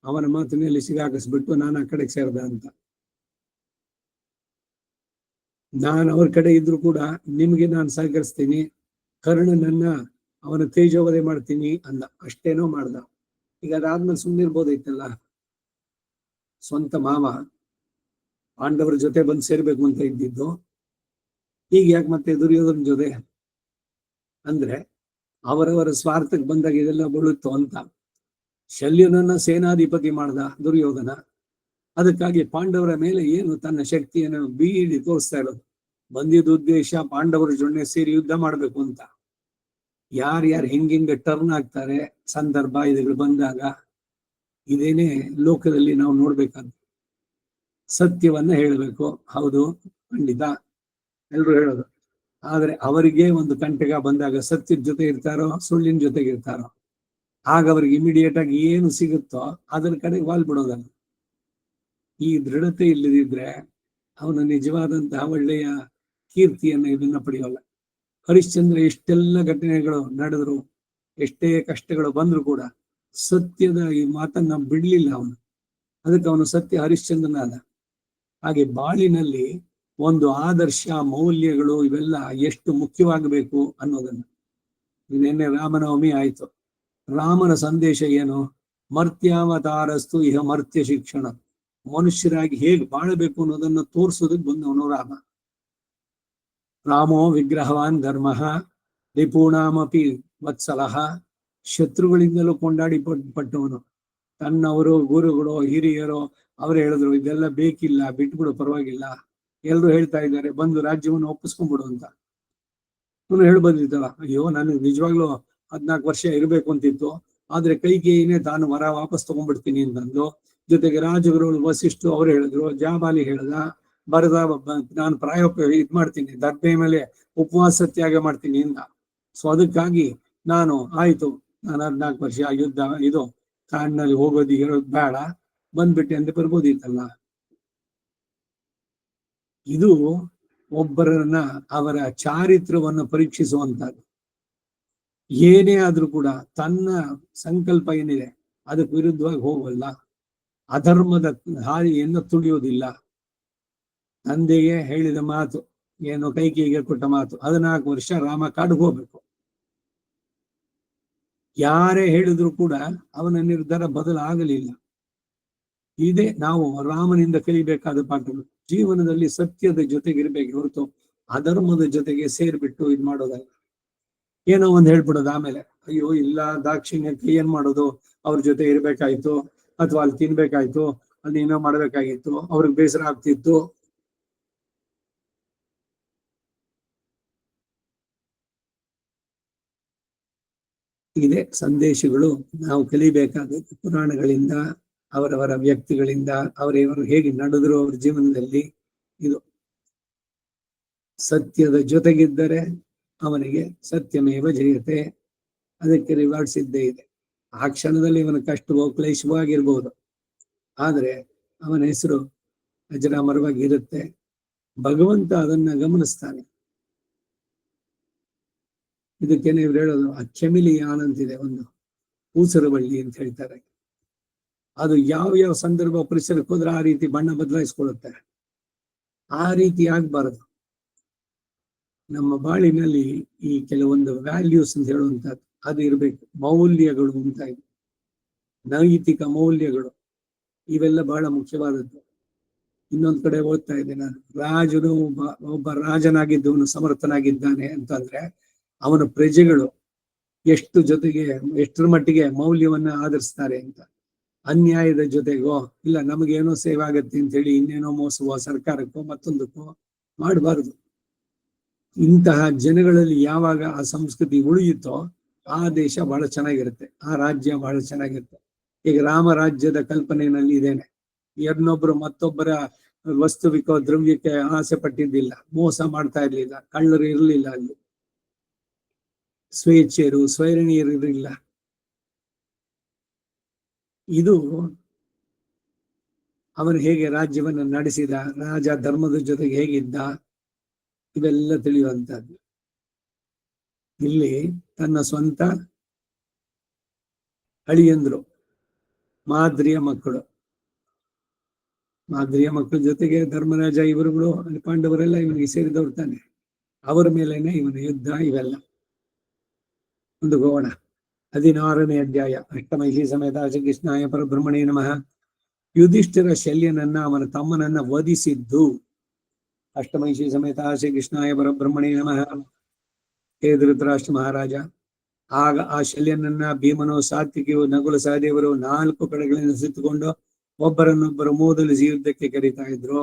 ಅವನ ಮಾತಿನಲ್ಲಿ ಸಿಗಾಕಿಸ್ಬಿಟ್ಟು ನಾನು ಆ ಕಡೆಗೆ ಸೇರ್ದ ಅಂತ. ನಾನು ಅವ್ರ ಕಡೆ ಇದ್ರು ಕೂಡ ನಿಮ್ಗೆ ನಾನು ಸಹಕರಿಸ್ತೀನಿ, ಕರ್ಣನನ್ನ ಅವನ ತೇಜೋವಧೆ ಮಾಡ್ತೀನಿ ಅಂದ. ಅಷ್ಟೇನೋ ಮಾಡ್ದ. ಈಗ ಅದಾದ್ಮೇಲೆ ಸುಮ್ಮನಿರ್ಬೋದೈತಲ್ಲ. ಸ್ವಂತ ಮಾವ ಪಾಂಡವರ ಜೊತೆ ಬಂದು ಸೇರ್ಬೇಕು ಅಂತ ಇದ್ದಿದ್ದು, ಈಗ ಯಾಕೆ ಮತ್ತೆ ದುರ್ಯೋಧನ ಜೊತೆ? ಅಂದ್ರೆ ಅವರವರ ಸ್ವಾರ್ಥಕ್ಕೆ ಬಂದಾಗ ಇದೆಲ್ಲ ಬೀಳುತ್ತೋ ಅಂತ. ಶಲ್ಯನನ್ನ ಸೇನಾಧಿಪತಿ ಮಾಡ್ದ ದುರ್ಯೋಧನ. ಅದಕ್ಕಾಗಿ ಪಾಂಡವರ ಮೇಲೆ ಏನು ತನ್ನ ಶಕ್ತಿಯನ್ನು ಬೀಡಿ ತೋರಿಸ್ತಾ ಇರೋದು. ಬಂದಿದ್ದ ಉದ್ದೇಶ ಪಾಂಡವರ ಜೊತೆ ಸೇರಿ ಯುದ್ಧ ಮಾಡ್ಬೇಕು ಅಂತ. ಯಾರ್ಯಾರು ಹೆಂಗೆ ಟರ್ನ್ ಆಗ್ತಾರೆ ಸಂದರ್ಭ ಇದುಗಳು ಬಂದಾಗ ಇದೇನೆ ಲೋಕದಲ್ಲಿ ನಾವು ನೋಡ್ಬೇಕಂತ. ಸತ್ಯವನ್ನ ಹೇಳಬೇಕು, ಹೌದು ಖಂಡಿತ ಎಲ್ರು ಹೇಳೋದು. ಆದ್ರೆ ಅವರಿಗೆ ಒಂದು ಕಂಟಕ ಬಂದಾಗ ಸತ್ಯದ ಜೊತೆ ಇರ್ತಾರೋ ಸುಳ್ಳಿನ ಜೊತೆಗೆ ಇರ್ತಾರೋ, ಆಗ ಅವ್ರಿಗೆ ಇಮಿಡಿಯೇಟ್ ಆಗಿ ಏನು ಸಿಗುತ್ತೋ ಅದರ ಕಡೆ ವಾಲ್ ಬಿಡೋದಲ್ಲ. ಈ ದೃಢತೆ ಇಲ್ಲದಿದ್ರೆ ಅವನು ನಿಜವಾದಂತಹ ಒಳ್ಳೆಯ ಕೀರ್ತಿಯನ್ನ ಇದನ್ನ ಪಡೆಯೋಲ್ಲ. ಹರಿಶ್ಚಂದ್ರ ಎಷ್ಟೆಲ್ಲ ಘಟನೆಗಳು ನಡೆದ್ರು, ಎಷ್ಟೇ ಕಷ್ಟಗಳು ಬಂದ್ರು ಕೂಡ ಸತ್ಯದ ಈ ಮಾತನ್ನ ಬಿಡ್ಲಿಲ್ಲ ಅವನು. ಅದಕ್ಕೆ ಅವನು ಸತ್ಯ ಹರಿಶ್ಚಂದ್ರನಾದ. ಹಾಗೆ ಬಾಳಿನಲ್ಲಿ ಒಂದು ಆದರ್ಶ, ಮೌಲ್ಯಗಳು ಇವೆಲ್ಲ ಎಷ್ಟು ಮುಖ್ಯವಾಗಬೇಕು ಅನ್ನೋದನ್ನ. ನಿನ್ನೆ ರಾಮನವಮಿ ಆಯ್ತು. ರಾಮನ ಸಂದೇಶ ಏನು? ಮರ್ತ್ಯಾವತಾರಸ್ತು ಇಹ ಮರ್ತ್ಯ ಶಿಕ್ಷಣ. ಮನುಷ್ಯರಾಗಿ ಹೇಗೆ ಬಾಳಬೇಕು ಅನ್ನೋದನ್ನ ತೋರಿಸೋದಕ್ಕೆ ಬಂದವನು ರಾಮ. ರಾಮೋ ವಿಗ್ರಹವಾನ್ ಧರ್ಮ ರಿಪೂಣಾಮಪಿ ವತ್ಸಲಃ. ಶತ್ರುಗಳಿಂದಲೂ ಕೊಂಡಾಡಿ ಪಟ್ಟವನು. ತನ್ನವರು, ಗುರುಗಳು, ಹಿರಿಯರು ಅವರು ಹೇಳಿದ್ರು ಇದೆಲ್ಲ ಬೇಕಿಲ್ಲ, ಬಿಟ್ಬಿಡು, ಪರವಾಗಿಲ್ಲ, ಎಲ್ರು ಹೇಳ್ತಾ ಇದ್ದಾರೆ, ಬಂದು ರಾಜ್ಯವನ್ನು ಒಪ್ಪಿಸ್ಕೊಂಡ್ಬಿಡು ಅಂತ. ಅವನು ಹೇಳ್ಬಂದಿದ್ದಲ್ಲ, ಅಯ್ಯೋ ನನಗೆ ನಿಜವಾಗ್ಲೂ 14 ವರ್ಷ ಇರಬೇಕು ಅಂತಿತ್ತು, ಆದ್ರೆ ಕೈಕೇಯಿನೇ ತಾನು ವರ ವಾಪಸ್ ತಗೊಂಡ್ಬಿಡ್ತೀನಿ ಅಂತಂದು. ಜೊತೆಗೆ ರಾಜಗುರುಗಳು ವಸಿಷ್ಠು ಅವ್ರು ಹೇಳಿದ್ರು, ಜಾಬಾಲಿ ಹೇಳ್ದ, ಬರದ ನಾನು ಪ್ರಾಯೋಗ ಇದ್ ಮಾಡ್ತೀನಿ, ದರ್ಬೆ ಮೇಲೆ ಉಪವಾಸ ಸತ್ಯಾಗ ಮಾಡ್ತೀನಿ ಅಂತ. ಸೊ ಅದಕ್ಕಾಗಿ ನಾನು ಆಯ್ತು, ನಾನು 14 ವರ್ಷ ಯುದ್ಧ ಇದು ಕಾಡಿನಲ್ಲಿ ಹೋಗೋದಿರೋದು ಬೇಡ, ಬಂದ್ಬಿಟ್ಟೆ ಅಂತ ಬರ್ಬೋದಿತ್ತಲ್ಲ. ಇದು ಒಬ್ಬರನ್ನ ಅವರ ಚಾರಿತ್ರವನ್ನು ಪರೀಕ್ಷಿಸುವಂತದ್ದು. ಏನೇ ಆದ್ರೂ ಕೂಡ ತನ್ನ ಸಂಕಲ್ಪ ಏನಿದೆ ಅದಕ್ಕೆ ವಿರುದ್ಧವಾಗಿ ಹೋಗಲ್ಲ, ಅಧರ್ಮದ ಹಾದಿಯನ್ನು ತುಳಿಯೋದಿಲ್ಲ. ತಂದೆಗೆ ಹೇಳಿದ ಮಾತು ಏನು, ಕೈಕೇಯಿಗೆ ಕೊಟ್ಟ ಮಾತು, 14 ವರ್ಷ ರಾಮ ಕಾಡಿಗೆ ಹೋಗ್ಬೇಕು. ಯಾರೇ ಹೇಳಿದ್ರು ಕೂಡ ಅವನ ನಿರ್ಧಾರ ಬದಲಾಗಲಿಲ್ಲ. ಇದೇ ನಾವು ರಾಮನಿಂದ ಕಲಿಬೇಕಾದ ಪಾಠಗಳು. ಜೀವನದಲ್ಲಿ ಸತ್ಯದ ಜೊತೆಗಿರ್ಬೇಕು ಹೊರತು ಅಧರ್ಮದ ಜೊತೆಗೆ ಸೇರ್ಬಿಟ್ಟು ಇದ್ ಮಾಡೋದಲ್ಲ. ಏನೋ ಒಂದ್ ಹೇಳ್ಬಿಡೋದು, ಆಮೇಲೆ ಅಯ್ಯೋ ಇಲ್ಲ ದಾಕ್ಷಿಣ್ಯಕ್ಕೆ ಏನ್ ಮಾಡೋದು, ಅವ್ರ ಜೊತೆ ಇರ್ಬೇಕಾಯ್ತು, ಅಥವಾ ಅಲ್ಲಿ ತಿನ್ಬೇಕಾಯ್ತು, ಅಲ್ಲಿ ಏನೋ ಮಾಡ್ಬೇಕಾಗಿತ್ತು, ಅವ್ರಿಗೆ ಬೇಸರ ಆಗ್ತಿತ್ತು. ಇದೇ ಸಂದೇಶಗಳು ನಾವು ಕಲಿಬೇಕಾದ ಪುರಾಣಗಳಿಂದ, ಅವರವರ ವ್ಯಕ್ತಿಗಳಿಂದ, ಅವರಿವರು ಹೇಗೆ ನಡೆದ್ರು ಅವ್ರ ಜೀವನದಲ್ಲಿ. ಇದು ಸತ್ಯದ ಜೊತೆಗಿದ್ದರೆ ಅವನಿಗೆ ಸತ್ಯಮೇವ ಜಯತೆ, ಅದಕ್ಕೆ ರಿವಾರ್ಡ್ಸ್ ಇದ್ದೇ ಇದೆ. ಆ ಕ್ಷಣದಲ್ಲಿ ಇವನ ಕಷ್ಟವೋ ಕ್ಲೇಶವೋ ಆಗಿರ್ಬೋದು, ಆದ್ರೆ ಅವನ ಹೆಸರು ಅಜರಾಮರವಾಗಿ ಇರುತ್ತೆ. ಭಗವಂತ ಅದನ್ನ ಗಮನಿಸ್ತಾನೆ. ಇದಕ್ಕೇನೆ ಇವ್ರು ಹೇಳೋದು, ಅಚ್ಚಮಿಲಿಯಾನ್ ಅಂತಿದೆ ಒಂದು, ಊಸರವಳ್ಳಿ ಅಂತ ಹೇಳ್ತಾರೆ. ಅದು ಯಾವ ಯಾವ ಸಂದರ್ಭ ಪರಿಸರಕ್ಕೆ ಹೋದ್ರೆ ಆ ರೀತಿ ಬಣ್ಣ ಬದಲಾಯಿಸ್ಕೊಳ್ಳುತ್ತೆ. ಆ ರೀತಿ ಆಗ್ಬಾರದು. ನಮ್ಮ ಬಾಳಿನಲ್ಲಿ ಈ ಕೆಲವೊಂದು ವ್ಯಾಲ್ಯೂಸ್ ಅಂತ ಹೇಳುವಂತದ್ದು ಅದು ಇರ್ಬೇಕು. ಮೌಲ್ಯಗಳು ಅಂತ ಇದೆ, ನೈತಿಕ ಮೌಲ್ಯಗಳು, ಇವೆಲ್ಲ ಬಹಳ ಮುಖ್ಯವಾದದ್ದು. ಇನ್ನೊಂದ್ ಕಡೆ ಓದ್ತಾ ಇದ್ದೆ ನಾನು, ರಾಜನು ಒಬ್ಬ ರಾಜನಾಗಿದ್ದವನು ಸಮರ್ಥನಾಗಿದ್ದಾನೆ ಅಂತಂದ್ರೆ ಅವನ ಪ್ರಜೆಗಳು ಎಷ್ಟರ ಮಟ್ಟಿಗೆ ಮೌಲ್ಯವನ್ನ ಆಧರಿಸ್ತಾರೆ ಅಂತ. ಅನ್ಯಾಯದ ಜೊತೆಗೋ ಇಲ್ಲ ನಮಗೇನೋ ಸೇವೆ ಆಗತ್ತೆ ಅಂತ ಹೇಳಿ ಇನ್ನೇನೋ ಮೋಸವೋ ಸರ್ಕಾರಕ್ಕೋ ಮತ್ತೊಂದಕ್ಕೋ ಮಾಡಬಾರದು. ಇಂತಹ ಜನಗಳಲ್ಲಿ ಯಾವಾಗ ಆ ಸಂಸ್ಕೃತಿ ಉಳಿಯುತ್ತೋ ಆ ದೇಶ ಬಹಳ ಚೆನ್ನಾಗಿರುತ್ತೆ, ಆ ರಾಜ್ಯ ಬಹಳ ಚೆನ್ನಾಗಿರುತ್ತೆ. ಈಗ ರಾಮರಾಜ್ಯದ ಕಲ್ಪನೆಯಲ್ಲಿ ಇದೇನೆ, ಎರಡನ್ನೊಬ್ರು ಮತ್ತೊಬ್ಬರ ವಸ್ತುವಿಕೋ ದ್ರವ್ಯಕ್ಕೆ ಆಸೆ ಪಟ್ಟಿದ್ದಿಲ್ಲ, ಮೋಸ ಮಾಡ್ತಾ ಇರ್ಲಿಲ್ಲ, ಕಳ್ಳರು ಇರಲಿಲ್ಲ, ಅಲ್ಲಿ ಸ್ವೇಚ್ಛೆಯರು ಸ್ವೈರಣಿಯರು ಇರಲಿಲ್ಲ. ಇದು ಅವನು ಹೇಗೆ ರಾಜ್ಯವನ್ನು ನಡೆಸಿದ, ರಾಜ ಧರ್ಮದ ಜೊತೆಗೆ ಹೇಗಿದ್ದ, ಇವೆಲ್ಲ ತಿಳಿಯುವಂತದ್ದು. ಇಲ್ಲಿ ತನ್ನ ಸ್ವಂತ ಅಳಿಯಂದ್ರು, ಮಾದ್ರಿಯ ಮಕ್ಕಳ ಜೊತೆಗೆ ಧರ್ಮರಾಜ ಇವರುಗಳು ಪಾಂಡವರೆಲ್ಲ ಇವನಿಗೆ ಸೇರಿದವ್ರು ತಾನೆ, ಅವರ ಮೇಲೇನೆ ಇವನ ಯುದ್ಧ ಇವೆಲ್ಲ. ಒಂದು ಗೋಣ 16ನೇ ಅಧ್ಯಾಯ. ಅಷ್ಟಮೈಷಿ ಸಮೇತ ಶ್ರೀಕೃಷ್ಣಾಯ ಪರಬ್ರಹ್ಮಣೇ ನಮಃ. ಯುಧಿಷ್ಠಿರ ಶಲ್ಯನನ್ನ ಅವನ ತಮ್ಮನನ್ನ ವಧಿಸಿದ್ದು. ಅಷ್ಟಮೈಷಿ ಸಮೇತ ಶ್ರೀಕೃಷ್ಣಾಯ ಪರಬ್ರಹ್ಮಣೇ ನಮಃ. ಹೇ ಧೃತರಾಷ್ಟ್ರ ಮಹಾರಾಜ, ಆಗ ಆ ಶಲ್ಯನನ್ನ ಭೀಮನು, ಸಾತ್ವಿಕಿಯು, ನಕುಲ ಸಹದೇವರು 4 ಕಡೆಗಳಿಂದ ಸುತ್ತುಕೊಂಡು ಒಬ್ಬರನ್ನೊಬ್ಬರು ಮೂದಲಿಸಿ ಯುದ್ಧಕ್ಕೆ ಕರೀತಾ ಇದ್ರು.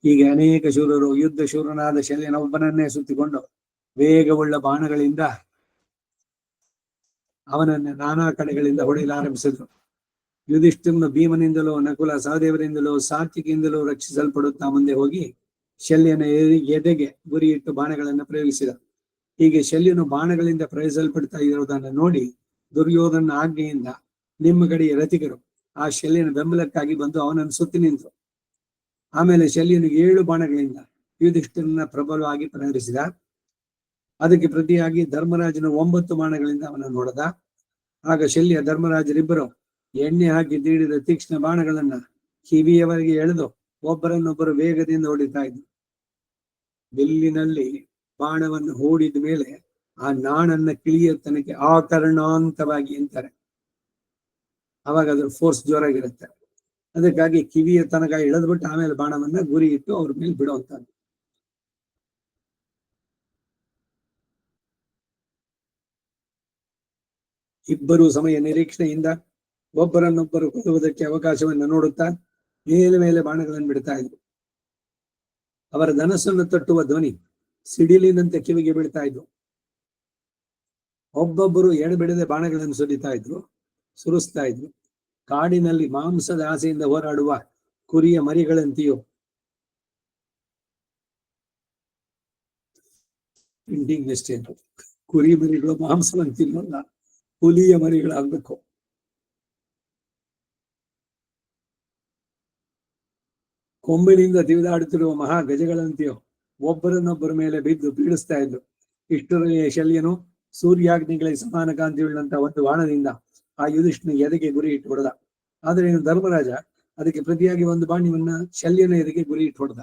ಹೀಗೆ ಅನೇಕ ಶೂರರು ಯುದ್ಧ ಶೂರನಾದ ಶಲ್ಯನ ಒಬ್ಬನನ್ನೇ ಸುತ್ತಿಕೊಂಡು ವೇಗವುಳ್ಳ ಬಾಣಗಳಿಂದ ಅವನನ್ನ ನಾನಾ ಕಡೆಗಳಿಂದ ಹೊಡೆಯಲಾರಂಭಿಸಿದ್ರು. ಯುಧಿಷ್ಠಿರನು ಭೀಮನಿಂದಲೂ ನಕುಲ ಸಹದೇವರಿಂದಲೂ ಸಾತ್ವಿಕಿಯಿಂದಲೂ ರಕ್ಷಿಸಲ್ಪಡುತ್ತಾ ಮುಂದೆ ಹೋಗಿ ಶಲ್ಯನ ಎದೆಗೆ ಗುರಿಯಿಟ್ಟು ಬಾಣಗಳನ್ನು ಪ್ರಯೋಗಿಸಿದ. ಹೀಗೆ ಶಲ್ಯನು ಬಾಣಗಳಿಂದ ಪ್ರಯೋಗಿಸಲ್ಪಡ್ತಾ ಇರುವುದನ್ನು ನೋಡಿ ದುರ್ಯೋಧನ ಆಜ್ಞೆಯಿಂದ ನಿಮ್ಮ ಕಡೆಯ ರಥಿಕರು ಆ ಶಲ್ಯನ ಬೆಂಬಲಕ್ಕಾಗಿ ಬಂದು ಅವನನ್ನು ಸುತ್ತಿ ನಿಂತರು. ಆಮೇಲೆ ಶಲ್ಯನಿಗೆ 7 ಬಾಣಗಳಿಂದ ಯುಧಿಷ್ಠಿರನ ಪ್ರಬಲವಾಗಿ ಪ್ರಹರಿಸಿದ. ಅದಕ್ಕೆ ಪ್ರತಿಯಾಗಿ ಧರ್ಮರಾಜನು 9 ಬಾಣಗಳಿಂದ ಅವನನ್ನು ಹೊಡೆದ. ಆಗ ಶಲ್ಯ ಧರ್ಮರಾಜರಿಬ್ಬರು ಎಣ್ಣೆ ಹಾಕಿ ತೀಡಿದ ತೀಕ್ಷ್ಣ ಬಾಣಗಳನ್ನ ಕಿವಿಯವರೆಗೆ ಎಳೆದು ಒಬ್ಬರನ್ನೊಬ್ಬರು ವೇಗದಿಂದ ಹೊಡಿತಾ ಇದ್ರು. ಬಿಲ್ಲಿನಲ್ಲಿ ಬಾಣವನ್ನು ಹೂಡಿದ ಮೇಲೆ ಆ ನಾಣನ್ನ ಕಿಳಿಯ ತನಕ ಆಕರ್ಣಾಂತವಾಗಿ ಅಂತಾರೆ, ಅವಾಗ ಅದ್ರ ಫೋರ್ಸ್ ಜೋರಾಗಿರುತ್ತೆ. ಅದಕ್ಕಾಗಿ ಕಿವಿಯ ತನಕ ಎಳೆದ್ಬಿಟ್ಟು ಆಮೇಲೆ ಬಾಣವನ್ನ ಗುರಿ ಇಟ್ಟು ಅವ್ರ ಮೇಲೆ ಬಿಡುವಂತದ್ದು. ಇಬ್ಬರು ಸಮಯ ನಿರೀಕ್ಷಣೆಯಿಂದ ಒಬ್ಬರನ್ನೊಬ್ಬರು ಕೊಲ್ಲುವುದಕ್ಕೆ ಅವಕಾಶವನ್ನು ನೋಡುತ್ತಾ ಮೇಲೆ ಬಾಣಗಳನ್ನು ಬಿಡ್ತಾ ಇದ್ರು. ಅವರ ಧನಸ್ಸನ್ನು ತಟ್ಟುವ ಧ್ವನಿ ಸಿಡಿಲಿನಂತೆ ಕಿವಿಗೆ ಬೀಳ್ತಾ ಇದ್ರು. ಒಬ್ಬೊಬ್ಬರು ಎಡಬಿಡದೆ ಬಾಣಗಳನ್ನು ಸುರಿಸ್ತಾ ಇದ್ರು. ಕಾಡಿನಲ್ಲಿ ಮಾಂಸದ ಆಸೆಯಿಂದ ಹೋರಾಡುವ ಕುರಿಯ ಮರಿಗಳಂತೆಯೂ ಕುರಿ ಮರಿಗಳು ಮಾಂಸವನ್ನು ತಿನ್ನೋಲ್ಲ, ಹುಲಿಯ ಮರಿಗಳಾಗಬೇಕು. ಕೊಂಬಿನಿಂದ ತಿವಿದಾಡುತ್ತಿರುವ ಮಹಾ ಗಜಗಳಂತೆಯೋ ಒಬ್ಬರನ್ನೊಬ್ಬರ ಮೇಲೆ ಬಿದ್ದು ಪೀಡಿಸ್ತಾ ಇದ್ರು. ಇಷ್ಟರಲ್ಲಿಯೇ ಶಲ್ಯನು ಸೂರ್ಯಾಗ್ನಿಗಳಿಗೆ ಸಮಾನ ಕಾಂತಿಯುಳ್ಳಂತ ಒಂದು ಬಾಣದಿಂದ ಆ ಯುಧಿಷ್ಠನ ಎದೆಗೆ ಗುರಿ ಇಟ್ಟು ಹೊಡೆದ. ಆದರೆ ಧರ್ಮರಾಜ ಅದಕ್ಕೆ ಪ್ರತಿಯಾಗಿ ಒಂದು ಬಾಣವನ್ನ ಶಲ್ಯನ ಎದೆಗೆ ಗುರಿ ಇಟ್ಟು ಹೊಡೆದ.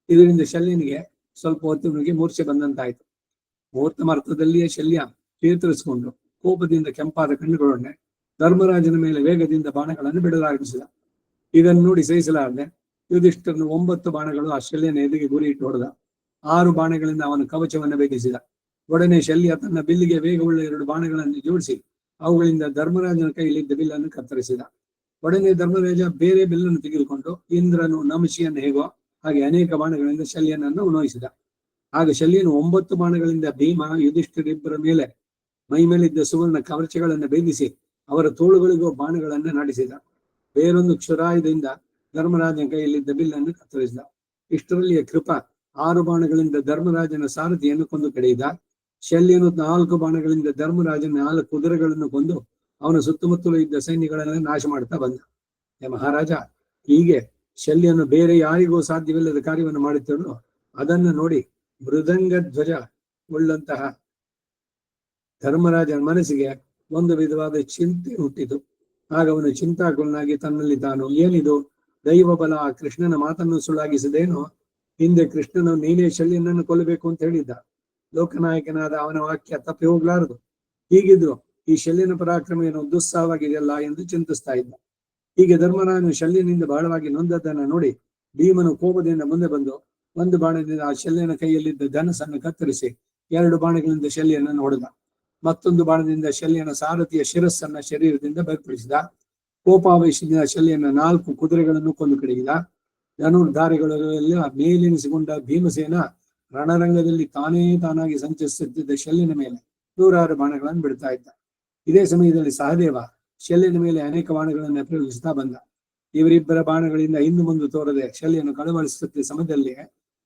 ಇದರಿಂದ ಶಲ್ಯನಿಗೆ ಸ್ವಲ್ಪ ಹೊತ್ತಿಗೆ ಮೂರ್ಛೆ ಬಂದಂತಾಯ್ತು. ಮುಹೂರ್ತ ಅರ್ಥದಲ್ಲಿಯೇ ಶಲ್ಯ ಚೇತರಿಸಿಕೊಂಡು ಕೋಪದಿಂದ ಕೆಂಪಾದ ಕಣ್ಣುಗಳೊಡನೆ ಧರ್ಮರಾಜನ ಮೇಲೆ ವೇಗದಿಂದ ಬಾಣಗಳನ್ನು ಬಿಡಲಾರಂಭಿಸಿದ. ಇದನ್ನು ನೋಡಿ ಸಹಿಸಲಾರದೆ ಯುಧಿಷ್ಠರನು 9 ಬಾಣಗಳು ಆ ಶಲ್ಯನ ಎದೆಗೆ ಗುರಿ ಇಟ್ಟು ಹೊಡೆದ. 6 ಬಾಣಗಳಿಂದ ಅವನ ಕವಚವನ್ನು ಭೇದಿಸಿದ. ಒಡನೆ ಶಲ್ಯ ತನ್ನ ಬಿಲ್ಲಿಗೆ ವೇಗವುಳ್ಳ 2 ಬಾಣಗಳನ್ನು ಜೋಡಿಸಿ ಅವುಗಳಿಂದ ಧರ್ಮರಾಜನ ಕೈಯಲ್ಲಿದ್ದ ಬಿಲ್ಲನ್ನು ಕತ್ತರಿಸಿದ. ಒಡನೆ ಧರ್ಮರಾಜ ಬೇರೆ ಬಿಲ್ಲನ್ನು ತೆಗೆದುಕೊಂಡು ಇಂದ್ರನು ನಮಶಿಯನ್ನು ಹೇಗೋ ಹಾಗೆ ಅನೇಕ ಬಾಣಗಳಿಂದ ಶಲ್ಯನನ್ನು ನೋಯಿಸಿದ. ಆಗ ಶಲ್ಯನು 9 ಬಾಣಗಳಿಂದ ಭೀಮ ಯುಧಿಷ್ಠಿರಿಬ್ಬರ ಮೇಲೆ ಮೈ ಮೇಲಿದ್ದ ಸುವರ್ಣ ಕವಚಗಳನ್ನು ಭೇದಿಸಿ ಅವರ ತೋಳುಗಳಿಗೂ ಬಾಣಗಳನ್ನು ನಾಟಿಸಿದ. ಬೇರೊಂದು ಕ್ಷುರಾಯುಧದಿಂದ ಧರ್ಮರಾಜನ ಕೈಯಲ್ಲಿದ್ದ ಬಿಲ್ಲನ್ನು ಕತ್ತರಿಸಿದ. ಇಷ್ಟರಲ್ಲಿಯೇ ಕೃಪ 6 ಬಾಣಗಳಿಂದ ಧರ್ಮರಾಜನ ಸಾರಥಿಯನ್ನು ಕೊಂದು ಕಡೆಯಿದ. ಶಲ್ಯನು 4 ಬಾಣಗಳಿಂದ ಧರ್ಮರಾಜನ 4 ಕುದುರೆಗಳನ್ನು ಕೊಂದು ಅವನ ಸುತ್ತಮುತ್ತಲೂ ಇದ್ದ ಸೈನ್ಯಗಳನ್ನು ನಾಶ ಮಾಡ್ತಾ ಬಂದ. ಮಹಾರಾಜ, ಹೀಗೆ ಶಲ್ಯನು ಬೇರೆ ಯಾರಿಗೂ ಸಾಧ್ಯವಿಲ್ಲದ ಕಾರ್ಯವನ್ನು ಮಾಡುತ್ತಿರಲು ಅದನ್ನು ನೋಡಿ ಮೃದಂಗ ಧ್ವಜ ಉಳ್ಳಂತಹ ಧರ್ಮರಾಜನ ಮನಸ್ಸಿಗೆ ಒಂದು ವಿಧವಾದ ಚಿಂತೆ ಹುಟ್ಟಿತು. ಆಗ ಅವನು ಚಿಂತಾಕುಲನಾಗಿ ತನ್ನಲ್ಲಿ ತಾನು, ಏನಿದು ದೈವ ಬಲ, ಕೃಷ್ಣನ ಮಾತನ್ನು ಸುಳ್ಳಾಗಿಸದೇನೋ? ಹಿಂದೆ ಕೃಷ್ಣನು ನೀನೇ ಶಲ್ಯನನ್ನು ಕೊಲ್ಲಬೇಕು ಅಂತ ಹೇಳಿದ್ದ. ಲೋಕನಾಯಕನಾದ ಅವನ ವಾಕ್ಯ ತಪ್ಪಿ ಹೋಗ್ಲಾರದು. ಹೀಗಿದ್ರು ಈ ಶಲ್ಯನ ಪರಾಕ್ರಮ ಏನೋ ದುಸ್ಸಾಹವಾಗಿದೆಯಲ್ಲ ಎಂದು ಚಿಂತಿಸ್ತಾ ಇದ್ದ. ಹೀಗೆ ಧರ್ಮರಾಜನು ಶಲ್ಯನಿಂದ ಬಹಳವಾಗಿ ನೊಂದದ್ದನ್ನು ನೋಡಿ ಭೀಮನು ಕೋಪದಿಂದ ಮುಂದೆ ಬಂದು ಒಂದು ಬಾಣದಿಂದ ಆ ಶಲ್ಯನ ಕೈಯಲ್ಲಿದ್ದ ಧನಸ್ಸನ್ನು ಕತ್ತರಿಸಿ 2 ಬಾಣಗಳಿಂದ ಶಲ್ಯನನ್ನು ಹೊಡೆದ. ಮತ್ತೊಂದು ಬಾಣದಿಂದ ಶಲ್ಯನ ಸಾರಥಿಯ ಶಿರಸ್ಸನ್ನ ಶರೀರದಿಂದ ಬೇರ್ಪಡಿಸಿದ. ಕೋಪಾವೇಶದಿಂದ ಶಲ್ಯನ 4 ಕುದುರೆಗಳನ್ನು ಕೊಂದು ಕಡಿದ. ಧನುರ್ಧಾರಿಗಳೆಲ್ಲ ಮೇಲೆನಿಸಿಕೊಂಡ ಭೀಮಸೇನ ರಣರಂಗದಲ್ಲಿ ತಾನಾಗಿ ಸಂಚರಿಸುತ್ತಿದ್ದ ಶಲ್ಯನ ಮೇಲೆ 106 ಬಾಣಗಳನ್ನು ಬಿಡ್ತಾ ಇದ್ದ. ಇದೇ ಸಮಯದಲ್ಲಿ ಸಹದೇವ ಶಲ್ಯನ ಮೇಲೆ ಅನೇಕ ಬಾಣಗಳನ್ನು ಪ್ರಯೋಗಿಸ್ತಾ ಬಂದ. ಇವರಿಬ್ಬರ ಬಾಣಗಳಿಂದ ಹಿಂದು ಮುಂದೆ ತೋರದೆ ಶಲ್ಯನು ಕಳವಳಿಸುತ್ತಿದ್ದ ಸಮಯದಲ್ಲಿ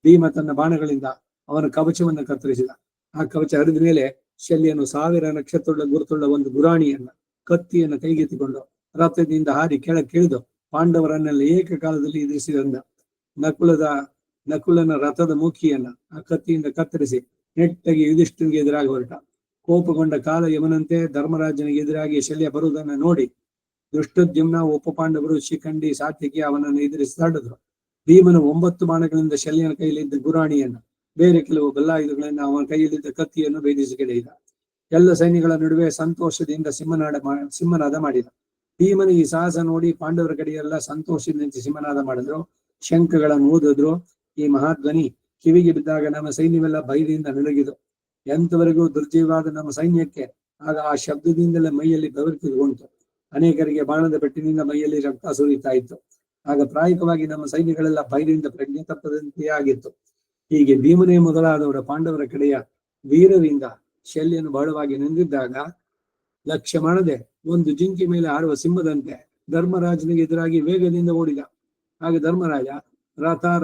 ಭೀಮ ತನ್ನ ಬಾಣಗಳಿಂದ ಅವನ ಕವಚವನ್ನು ಕತ್ತರಿಸಿದ. ಆ ಕವಚ ಹರಿದ ಮೇಲೆ ಶಲ್ಯನು 1000 ನಕ್ಷತ್ರಗಳ ಗುರುತುಳ್ಳ ಒಂದು ಗುರಾಣಿಯನ್ನ ಕತ್ತಿಯನ್ನು ಕೈಗೆತ್ತಿಕೊಂಡು ರಥದಿಂದ ಹಾರಿ ಕೆಳಕ್ಕಿಳಿದು ಪಾಂಡವರನ್ನೆಲ್ಲ ಏಕಕಾಲದಲ್ಲಿ ಎದುರಿಸಿದಂದ. ನಕುಲನ ರಥದ ಮುಖಿಯನ್ನ ಆ ಕತ್ತಿಯಿಂದ ಕತ್ತರಿಸಿ ನೆಟ್ಟಗೆ ಯುಧಿಷ್ಠನಿಗೆ ಎದುರಾಗಿ ಹೊರಟ. ಕೋಪಗೊಂಡ ಕಾಲ ಯಮನಂತೆ ಧರ್ಮರಾಜನಿಗೆ ಎದುರಾಗಿ ಶಲ್ಯ ಬರುವುದನ್ನು ನೋಡಿ ದುಷ್ಟದ್ಯುಮ್ನ ಉಪಪಾಂಡವರು ಶಿಖಂಡಿ ಸಾತ್ವಿಕಿ ಅವನನ್ನು ಎದುರಿಸಿ ತಡೆದ್ರು. ಭೀಮನು 9 ಬಾಣಗಳಿಂದ ಶಲ್ಯನ ಕೈಯಲ್ಲಿದ್ದ ಗುರಾಣಿಯನ್ನು ಬೇರೆ ಕೆಲವು ಗಲ್ಲಾಯುಧಗಳನ್ನು ಅವನ ಕೈಯಲ್ಲಿದ್ದ ಕತ್ತಿಯನ್ನು ಭೇದಿಸಿ ಕೆಡಹಿದ. ಎಲ್ಲ ಸೈನ್ಯಗಳ ನಡುವೆ ಸಂತೋಷದಿಂದ ಸಿಂಹನಾದ ಮಾಡಿದ. ಭೀಮನ ಈ ಸಾಹಸ ನೋಡಿ ಪಾಂಡವರ ಕಡೆಯೆಲ್ಲ ಸಂತೋಷದಿಂದ ಸಿಂಹನಾದ ಮಾಡಿದ್ರು, ಶಂಖಗಳನ್ನು ಊದಿದ್ರು. ಈ ಮಹಾಧ್ವನಿ ಕಿವಿಗೆ ಬಿದ್ದಾಗ ನಮ್ಮ ಸೈನ್ಯವೆಲ್ಲ ಭಯದಿಂದ ನಡುಗಿದು. ಎಂತವರೆಗೂ ದುರ್ಜಯವಾದ ನಮ್ಮ ಸೈನ್ಯಕ್ಕೆ ಆಗ ಆ ಶಬ್ದದಿಂದಲೇ ಮೈಯಲ್ಲಿ ಬೆವರಿಕೊಂಡು ಅನೇಕರಿಗೆ ಬಾಣದ ಪೆಟ್ಟಿನಿಂದ ಮೈಯಲ್ಲಿ ರಕ್ತ ಸುರಿತಾ ಇತ್ತು. ಆಗ ಪ್ರಾಯಿಕವಾಗಿ ನಮ್ಮ ಸೈನ್ಯಗಳೆಲ್ಲ ಭಯದಿಂದ ಪ್ರಜ್ಞೆ ತಪ್ಪದಂತೆಯೇ ಆಗಿತ್ತು. ಹೀಗೆ ಭೀಮನೇ ಮೊದಲಾದವರ ಪಾಂಡವರ ಕಡೆಯ ವೀರರಿಂದ ಶಲ್ಯನು ಬಹಳವಾಗಿ ನಿಂದಿದ್ದಾಗ ಲಕ್ಷ್ಯ ಮಾಡದೆ ಒಂದು ಜಿಂಕಿ ಮೇಲೆ ಹಾರುವ ಸಿಂಹದಂತೆ ಧರ್ಮರಾಜನಿಗೆ ಎದುರಾಗಿ ವೇಗದಿಂದ ಓಡಿದ. ಆಗ ಧರ್ಮರಾಜ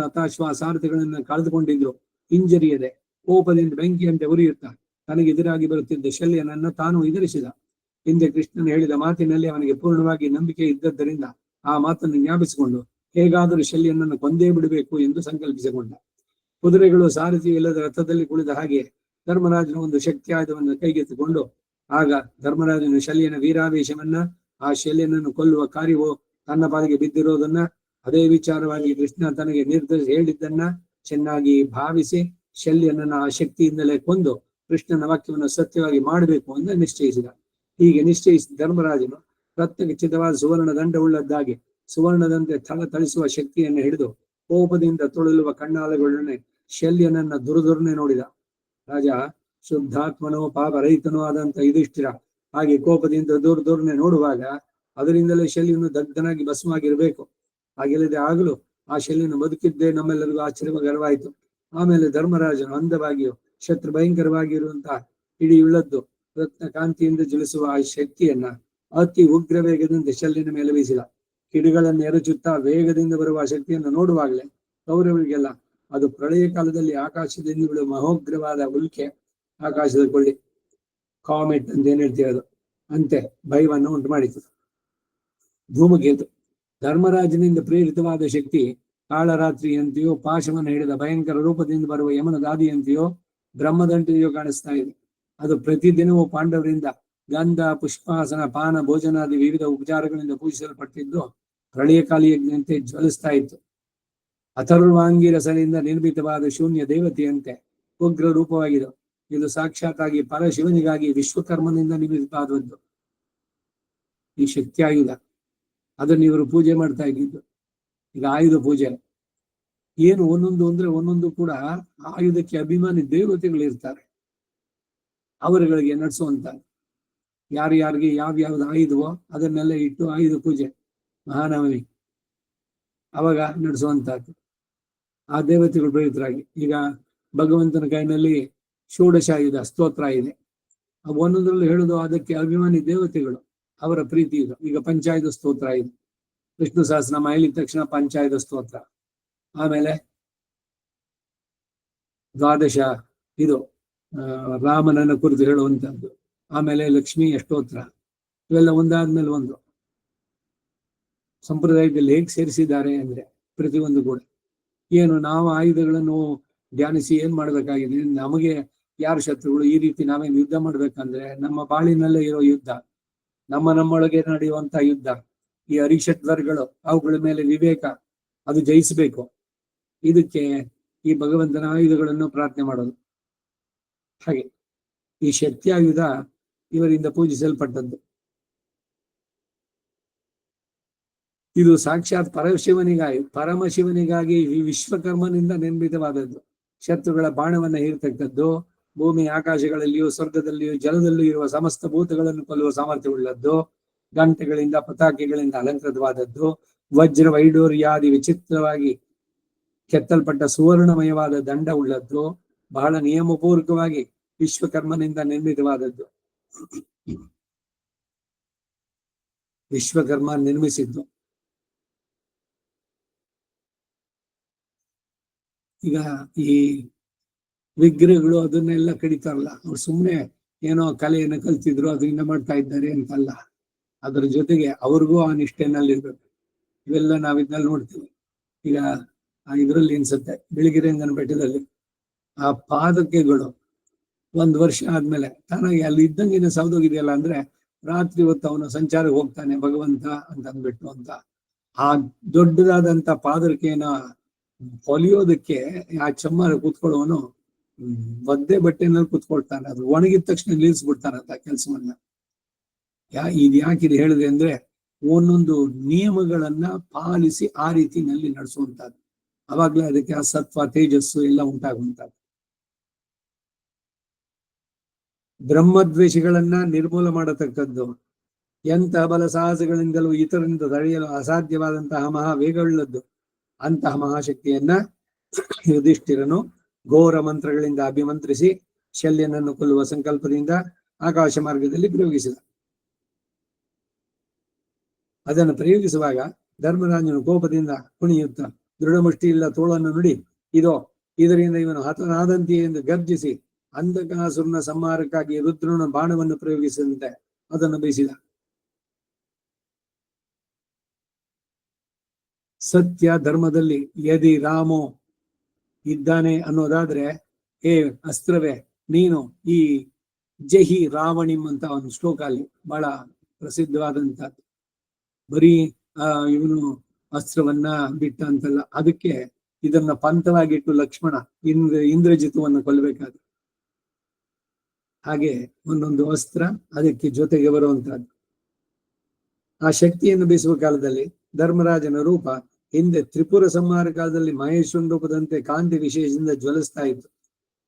ರಥಾಶ್ವ ಸಾರಥಿಗಳನ್ನು ಕಳೆದುಕೊಂಡಿದ್ರು ಹಿಂಜರಿಯದೆ ಕೋಪದಿಂದ ಬೆಂಕಿಯಂತೆ ಉರಿಯುತ್ತಾ ತನಗೆ ಎದುರಾಗಿ ಬರುತ್ತಿದ್ದ ಶಲ್ಯನನ್ನು ತಾನು ಎದುರಿಸಿದ. ಹಿಂದೆ ಕೃಷ್ಣನು ಹೇಳಿದ ಮಾತಿನಲ್ಲಿ ಅವನಿಗೆ ಪೂರ್ಣವಾಗಿ ನಂಬಿಕೆ ಇದ್ದದ್ದರಿಂದ ಆ ಮಾತನ್ನು ಜ್ಞಾಪಿಸಿಕೊಂಡು ಹೇಗಾದರೂ ಶಲ್ಯನನ್ನು ಕೊಂದೇ ಬಿಡಬೇಕು ಎಂದು ಸಂಕಲ್ಪಿಸಿಕೊಂಡ. ಕುದುರೆಗಳು ಸಾರಥಿ ಇಲ್ಲದ ರಥದಲ್ಲಿ ಕುಳಿದ ಹಾಗೆ ಧರ್ಮರಾಜನ ಒಂದು ಶಕ್ತಿ ಆಯುಧವನ್ನು ಕೈಗೆತ್ತಿಕೊಂಡು ಆಗ ಧರ್ಮರಾಜನು ಶಲ್ಯನ ವೀರಾವೇಶವನ್ನ, ಆ ಶಲ್ಯನನ್ನು ಕೊಲ್ಲುವ ಕಾರ್ಯವು ತನ್ನ ಪಾಲಿಗೆ ಬಿದ್ದಿರೋದನ್ನ, ಅದೇ ವಿಚಾರವಾಗಿ ಕೃಷ್ಣ ತನಗೆ ನಿರ್ಧರಿಸಿ ಹೇಳಿದ್ದನ್ನ ಚೆನ್ನಾಗಿ ಭಾವಿಸಿ ಶಲ್ಯನನ್ನ ಆ ಶಕ್ತಿಯಿಂದಲೇ ಕೊಂದು ಕೃಷ್ಣನ ವಾಕ್ಯವನ್ನು ಸತ್ಯವಾಗಿ ಮಾಡಬೇಕು ಎಂದು ನಿಶ್ಚಯಿಸಿದ. ಹೀಗೆ ನಿಶ್ಚಯಿಸಿದ ಧರ್ಮರಾಜನು ರಕ್ತಖಚಿತವಾದ ಸುವರ್ಣ ದಂಡವುಳ್ಳದ್ದಾಗಿ ಸುವರ್ಣದಂತೆ ಥಳಿಸುವ ಶಕ್ತಿಯನ್ನು ಹಿಡಿದು ಕೋಪದಿಂದ ತೊಳಲುವ ಕಣ್ಣಾಲೆಗಳನ್ನೇ ಶಲ್ಯನನ್ನ ದುರುದುರ್ನೆ ನೋಡಿದ. ರಾಜ ಶುದ್ಧಾತ್ಮನೋ ಪಾಪ ರಹಿತನೋ ಆದಂತ ಯುಧಿಷ್ಠಿರ ಹಾಗೆ ಕೋಪದಿಂದ ದುರ್ದುರ್ನೆ ನೋಡುವಾಗ ಅದರಿಂದಲೇ ಶಲ್ಯನು ದಗ್ಧನಾಗಿ ಭಸ್ಮವಾಗಿರಬೇಕು. ಹಾಗಿಲ್ಲದೆ ಆಗಲು ಆ ಶಲ್ಯನು ಬದುಕಿದ್ದೇ ನಮ್ಮೆಲ್ಲರಿಗೂ ಆಶ್ಚರ್ಯಕರವಾಯಿತು. ಆಮೇಲೆ ಧರ್ಮರಾಜನು ಅಂದವಾಗಿಯೂ ಶತ್ರು ಭಯಂಕರವಾಗಿರುವಂತಹ ಹಿಡಿಯುಳ್ಳದ್ದು ರತ್ನ ಕಾಂತಿಯಿಂದ ಜ್ವಲಿಸುವ ಆ ಶಕ್ತಿಯನ್ನ ಅತಿ ಉಗ್ರ ವೇಗದಿಂದ ಶಲ್ಯನ ಮೇಲೆ ಬೀಸಿದ. ಕಿಡಿಗಳನ್ನು ಎರಚುತ್ತಾ ವೇಗದಿಂದ ಬರುವ ಶಕ್ತಿಯನ್ನು ನೋಡುವಾಗಲೇ ಕೌರವರಿಗೆಲ್ಲ ಅದು ಪ್ರಳಯ ಕಾಲದಲ್ಲಿ ಆಕಾಶದಿಂದ ಬಿಡುವ ಮಹೋಗ್ರವಾದ ಉಲ್ಕೆ, ಆಕಾಶದ ಕೊಳ್ಳಿ, ಕಾಮೆಟ್ ಅಂತ ಏನ್ ಹೇಳ್ತೀವಿ ಅದು, ಅಂತೆ ಭಯವನ್ನು ಉಂಟು ಮಾಡಿತು. ಧೂಮಕೇತು ಧರ್ಮರಾಜನಿಂದ ಪ್ರೇರಿತವಾದ ಶಕ್ತಿ ಕಾಳರಾತ್ರಿಯಂತೆಯೋ, ಪಾಶವನ್ನು ಹಿಡಿದ ಭಯಂಕರ ರೂಪದಿಂದ ಬರುವ ಯಮನ ದಾದಿಯಂತೆಯೋ, ಬ್ರಹ್ಮದಂತೆಯೋ ಕಾಣಿಸ್ತಾ ಇದೆ. ಅದು ಪ್ರತಿದಿನವೂ ಪಾಂಡವರಿಂದ ಗಂಧ, ಪುಷ್ಪಾಸನ, ಪಾನ, ಭೋಜನಾದಿ ವಿವಿಧ ಉಪಚಾರಗಳಿಂದ ಪೂಜಿಸಲ್ಪಟ್ಟಿದ್ದು ಪ್ರಳಯಕಾಲಿ ಯಜ್ಞಂತೆ ಜ್ವಲಿಸ್ತಾ ಇತ್ತು. ಅಥರ್ವಾಂಗಿ ರಸದಿಂದ ನಿರ್ಮಿತವಾದ ಶೂನ್ಯ ದೇವತೆಯಂತೆ ಉಗ್ರ ರೂಪವಾಗಿದೆ. ಇದು ಸಾಕ್ಷಾತ್ತಾಗಿ ಪರಶಿವನಿಗಾಗಿ ವಿಶ್ವಕರ್ಮನಿಂದ ನಿರ್ಮಿತವಾದದ್ದು. ಈ ಶಕ್ತಿಯಾಯುಧ ಅದನ್ನು ಇವರು ಪೂಜೆ ಮಾಡ್ತಾ ಇದ್ದಿದ್ದು. ಈಗ ಆಯುಧ ಪೂಜೆ ಏನು ಒಂದೊಂದು ಅಂದ್ರೆ ಒಂದೊಂದು ಕೂಡ ಆಯುಧಕ್ಕೆ ಅಭಿಮಾನಿ ದೇವತೆಗಳು ಇರ್ತಾರೆ. ಅವರುಗಳಿಗೆ ನಡೆಸುವಂತ ಯಾರಿಗೆ ಯಾವ್ಯಾವ್ದು ಆಯುಧವೋ ಅದನ್ನೆಲ್ಲ ಇಟ್ಟು ಆಯುಧ ಪೂಜೆ ಮಹಾನವಮಿ ಅವಾಗ ನಡೆಸುವಂತಹದ್ದು. ಆ ದೇವತೆಗಳು ಪ್ರೇರಿತರಾಗಿ ಈಗ ಭಗವಂತನ ಕೈನಲ್ಲಿ ಷೋಡಶಾಯುಧ ಸ್ತೋತ್ರ ಇದೆ. ಒಂದೊಂದರಲ್ಲಿ ಹೇಳುದು ಅದಕ್ಕೆ ಅಭಿಮಾನಿ ದೇವತೆಗಳು ಅವರ ಪ್ರೀತಿ ಇದು. ಈಗ ಪಂಚಾಯುಧ ಸ್ತೋತ್ರ ಇದೆ. ವಿಷ್ಣು ಸಹಸ್ರನಾಮ ಹೇಳಿದ ತಕ್ಷಣ ಪಂಚಾಯುಧ ಸ್ತೋತ್ರ. ಆಮೇಲೆ ದ್ವಾದಶ ಇದು ರಾಮನನ್ನ ಕುರಿತು ಹೇಳುವಂತಹದ್ದು. ಆಮೇಲೆ ಲಕ್ಷ್ಮೀ ಅಷ್ಟೋತ್ರ. ಇವೆಲ್ಲ ಒಂದಾದ್ಮೇಲೆ ಒಂದು ಸಂಪ್ರದಾಯದಲ್ಲಿ ಹೇಗೆ ಸೇರಿಸಿದ್ದಾರೆ ಅಂದ್ರೆ ಪ್ರತಿಯೊಂದು ಕೂಡ ಏನು ನಾವು ಆಯುಧಗಳನ್ನು ಧ್ಯಾನಿಸಿ ಏನ್ ಮಾಡ್ಬೇಕಾಗಿದೆ, ನಮಗೆ ಯಾರು ಶತ್ರುಗಳು, ಈ ರೀತಿ ನಾವೇನು ಯುದ್ಧ ಮಾಡ್ಬೇಕಂದ್ರೆ ನಮ್ಮ ಬಾಳಿನಲ್ಲೇ ಇರೋ ಯುದ್ಧ, ನಮ್ಮೊಳಗೆ ನಡೆಯುವಂತಹ ಯುದ್ಧ, ಈ ಅರಿಷಡ್ವರ್ಗಳು ಅವುಗಳ ಮೇಲೆ ವಿವೇಕ ಅದು ಜಯಿಸಬೇಕು. ಇದಕ್ಕೆ ಈ ಭಗವಂತನ ಆಯುಧಗಳನ್ನು ಪ್ರಾರ್ಥನೆ ಮಾಡೋದು. ಹಾಗೆ ಈ ಶಕ್ತಿ ಆಯುಧ ಇವರಿಂದ ಪೂಜಿಸಲ್ಪಟ್ಟದ್ದು. ಇದು ಸಾಕ್ಷಾತ್ ಪರಮಶಿವನಿಗಾಗಿ ಈ ವಿಶ್ವಕರ್ಮನಿಂದ ನಿರ್ಮಿತವಾದದ್ದು. ಶತ್ರುಗಳ ಬಾಣವನ್ನ ಹೀರ್ತಕ್ಕದ್ದು, ಭೂಮಿ ಆಕಾಶಗಳಲ್ಲಿಯೂ ಸ್ವರ್ಗದಲ್ಲಿಯೂ ಜಲದಲ್ಲಿಯೂ ಇರುವ ಸಮಸ್ತ ಭೂತಗಳನ್ನು ಕೊಲ್ಲುವ ಸಾಮರ್ಥ್ಯವುಳ್ಳದ್ದು, ಗಂಟೆಗಳಿಂದ ಪತಾಕೆಗಳಿಂದ ಅಲಂಕೃತವಾದದ್ದು, ವಜ್ರ ವೈಡೂರ್ಯಾದಿ ವಿಚಿತ್ರವಾಗಿ ಕೆತ್ತಲ್ಪಟ್ಟ ಸುವರ್ಣಮಯವಾದ ದಂಡ ಉಳ್ಳದ್ದು, ಬಹಳ ನಿಯಮಪೂರ್ವಕವಾಗಿ ವಿಶ್ವಕರ್ಮನಿಂದ ನಿರ್ಮಿತವಾದದ್ದು. ವಿಶ್ವಕರ್ಮ ನಿರ್ಮಿಸಿದ್ದು. ಈಗ ಈ ವಿಗ್ರಹಗಳು ಅದನ್ನೆಲ್ಲ ಕಡಿತಾರಲ್ಲ, ಅವ್ರು ಸುಮ್ಮನೆ ಏನೋ ಕಲೆಯನ್ನು ಕಲ್ತಿದ್ರು ಅದರಿಂದ ಮಾಡ್ತಾ ಇದ್ದಾರೆ ಅಂತಲ್ಲ, ಅದರ ಜೊತೆಗೆ ಅವ್ರಿಗೂ ಆ ನಿಷ್ಠೆನಲ್ಲಿರ್ಬೇಕು. ಇವೆಲ್ಲ ನಾವಿದ್ದಲ್ಲಿ ನೋಡ್ತೀವಿ. ಈಗ ಇದರಲ್ಲಿ ಅನ್ಸುತ್ತೆ ಬಿಳಿಗಿರಿರಂಗನ ಬೆಟ್ಟದಲ್ಲಿ ಆ ಪಾದಕೆಗಳು 1 ವರ್ಷ ಆದ್ಮೇಲೆ ತಾನಾಗಿ ಅಲ್ಲಿ ಇದ್ದಂಗಿನ ಸೌದೋಗಿದೆಯಲ್ಲ ಅಂದ್ರೆ ರಾತ್ರಿ ಹೊತ್ತು ಅವನು ಸಂಚಾರಕ್ಕೆ ಹೋಗ್ತಾನೆ ಭಗವಂತ ಅಂತ ಅಂದ್ಬಿಟ್ಟು ಅಂತ. ಆ ದೊಡ್ಡದಾದಂತ ಪಾದಕೆಯನ್ನ ಹೊಲಿಯೋದಕ್ಕೆ ಆ ಚಮ್ಮಾರ ಕೂತ್ಕೊಳ್ಳೋನು ಒದ್ದೆ ಬಟ್ಟೆನಲ್ಲಿ ಕೂತ್ಕೊಳ್ತಾನೆ. ಅದು ಒಣಗಿದ ತಕ್ಷಣ ನಿಲ್ಲಿಸ್ಬಿಡ್ತಾನಂತ ಕೆಲಸವನ್ನ. ಇದು ಯಾಕಿದೆ ಹೇಳಿದೆ ಅಂದ್ರೆ ಒಂದೊಂದು ನಿಯಮಗಳನ್ನ ಪಾಲಿಸಿ ಆ ರೀತಿನಲ್ಲಿ ನಡೆಸುವಂತದ್ದು. ಅವಾಗ್ಲೇ ಅದಕ್ಕೆ ಆ ಸತ್ವ ತೇಜಸ್ಸು ಎಲ್ಲ ಉಂಟಾಗುವಂತದ್ದು. ಬ್ರಹ್ಮದ್ವೇಷಗಳನ್ನ ನಿರ್ಮೂಲ ಮಾಡತಕ್ಕದ್ದು. ಎಂತಹ ಬಲ ಸಾಹಸಗಳಿಂದಲೂ ಇತರರಿಂದ ತಡೆಯಲು ಅಸಾಧ್ಯವಾದಂತಹ ಮಹಾವೇಗವುಳ್ಳದ್ದು. ಅಂತಹ ಮಹಾಶಕ್ತಿಯನ್ನ ಯುಧಿಷ್ಠಿರನು ಘೋರ ಮಂತ್ರಗಳಿಂದ ಅಭಿಮಂತ್ರಿಸಿ ಶಲ್ಯನನ್ನು ಕೊಲ್ಲುವ ಸಂಕಲ್ಪದಿಂದ ಆಕಾಶ ಮಾರ್ಗದಲ್ಲಿ ಪ್ರಯೋಗಿಸಿದ. ಅದನ್ನು ಪ್ರಯೋಗಿಸುವಾಗ ಧರ್ಮರಾಜನು ಕೋಪದಿಂದ ಕುಣಿಯುತ್ತ ದೃಢಮುಷ್ಟಿಯಿಲ್ಲ ತೋಳನ್ನು ನುಡಿ, ಇದರಿಂದ ಇವನು ಹತನಾದಂತೆಯೇ ಎಂದು ಗರ್ಜಿಸಿ ಅಂಧಕಾಸುರನ ಸಂಹಾರಕ್ಕಾಗಿ ರುದ್ರನ ಬಾಣವನ್ನು ಪ್ರಯೋಗಿಸಿದಂತೆ ಅದನ್ನು ಬೀಸಿದ. ಸತ್ಯ ಧರ್ಮದಲ್ಲಿ ಯದಿ ರಾಮೋ ಇದ್ದಾನೆ ಅನ್ನೋದಾದ್ರೆ, ಹೇ ಅಸ್ತ್ರವೇ ನೀನು ಈ ಜಹಿ ರಾವಣಿಂ ಅಂತ ಒಂದು ಶ್ಲೋಕ ಅಲ್ಲಿ ಬಹಳ ಪ್ರಸಿದ್ಧವಾದಂತಹದ್ದು. ಬರೀ ಇವನು ಅಸ್ತ್ರವನ್ನ ಬಿಟ್ಟ ಅಂತಲ್ಲ, ಅದಕ್ಕೆ ಇದನ್ನ ಪಂಥವಾಗಿಟ್ಟು ಲಕ್ಷ್ಮಣ ಇಂದ್ರಜಿತುವನ್ನು ಕೊಲ್ಲಬೇಕಾದ ಹಾಗೆ ಒಂದೊಂದು ಅಸ್ತ್ರ ಅದಕ್ಕೆ ಜೊತೆಗೆ ಬರುವಂತಹದ್ದು. ಆ ಶಕ್ತಿಯನ್ನು ಬೀಸುವ ಕಾಲದಲ್ಲಿ ಧರ್ಮರಾಜನ ರೂಪ ಹಿಂದೆ ತ್ರಿಪುರ ಸಂಹಾರ ಕಾಲದಲ್ಲಿ ಮಹೇಶ್ವರನ ರೂಪದಂತೆ ಕಾಂತಿ ವಿಶೇಷದಿಂದ ಜ್ವಲಿಸ್ತಾ ಇತ್ತು.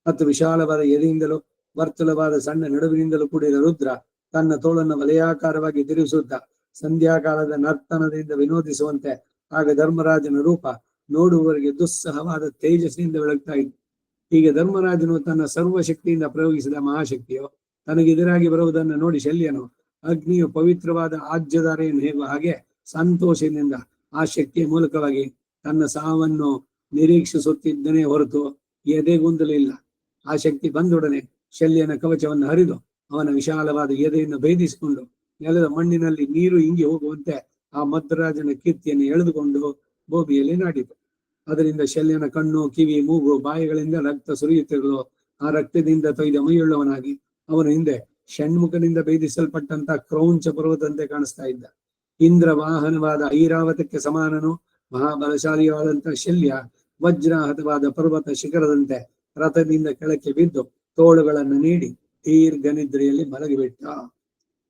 ಮತ್ತು ವಿಶಾಲವಾದ ಎದೆಯಿಂದಲೂ ವರ್ತುಲವಾದ ಸಣ್ಣ ನಡುವಿನಿಂದಲೂ ಕೂಡಿದ ರುದ್ರ ತನ್ನ ತೋಳನ್ನು ವಲಯಾಕಾರವಾಗಿ ತಿರುಗಿಸುತ್ತಾ ಸಂಧ್ಯಾಕಾಲದ ನರ್ತನದಿಂದ ವಿನೋದಿಸುವಂತೆ ಆಗ ಧರ್ಮರಾಜನ ರೂಪ ನೋಡುವವರಿಗೆ ದುಸ್ಸಹವಾದ ತೇಜಸ್ಸಿನಿಂದ ಬೆಳಗ್ತಾ ಇತ್ತು. ಹೀಗೆ ಧರ್ಮರಾಜನು ತನ್ನ ಸರ್ವಶಕ್ತಿಯಿಂದ ಪ್ರಯೋಗಿಸಿದ ಮಹಾಶಕ್ತಿಯು ತನಗೆದುರಾಗಿ ಬರುವುದನ್ನು ನೋಡಿ ಶಲ್ಯನು ಅಗ್ನಿಯು ಪವಿತ್ರವಾದ ಆಜ್ಯಧಾರೆಯನ್ನು ಹೇಗುವ ಹಾಗೆ ಸಂತೋಷದಿಂದ ಆ ಶಕ್ತಿಯ ಮೂಲಕವಾಗಿ ತನ್ನ ಸಾವನ್ನು ನಿರೀಕ್ಷಿಸುತ್ತಿದ್ದನೇ ಹೊರತು ಎದೆಗೊಂದಲಿಲ್ಲ. ಆ ಶಕ್ತಿ ಬಂದೊಡನೆ ಶಲ್ಯನ ಕವಚವನ್ನು ಹರಿದು ಅವನ ವಿಶಾಲವಾದ ಎದೆಯನ್ನು ಭೇದಿಸಿಕೊಂಡು ನೆಲದ ಮಣ್ಣಿನಲ್ಲಿ ನೀರು ಇಂಗಿ ಹೋಗುವಂತೆ ಆ ಮದ್ರಾಜನ ಕೀರ್ತಿಯನ್ನು ಎಳೆದುಕೊಂಡು ಭೂಮಿಯಲ್ಲಿ ನಾಟಿತು. ಅದರಿಂದ ಶಲ್ಯನ ಕಣ್ಣು, ಕಿವಿ, ಮೂಗು, ಬಾಯಿಗಳಿಂದ ರಕ್ತ ಸುರಿಯುತ್ತಿರಲು ಆ ರಕ್ತದಿಂದ ತೊಯ್ದ ಮೈಯುಳ್ಳವನಾಗಿ ಅವನ ಹಿಂದೆ ಷಣ್ಮುಖನಿಂದ ಭೇದಿಸಲ್ಪಟ್ಟಂತ ಕ್ರೌಂಚ ಪರ್ವತಂತೆ ಕಾಣಿಸ್ತಾ ಇದ್ದ. ಇಂದ್ರ ವಾಹನವಾದ ಐರಾವತಕ್ಕೆ ಸಮಾನನು ಮಹಾಬಲಶಾಲಿಯಾದಂತಹ ಶಲ್ಯ ವಜ್ರಾಹತವಾದ ಪರ್ವತ ಶಿಖರದಂತೆ ರಥದಿಂದ ಕೆಳಕ್ಕೆ ಬಿದ್ದು ತೋಳುಗಳನ್ನು ನೀಡಿ ದೀರ್ಘ ನಿದ್ರೆಯಲ್ಲಿ ಮಲಗಿಬಿಟ್ಟ.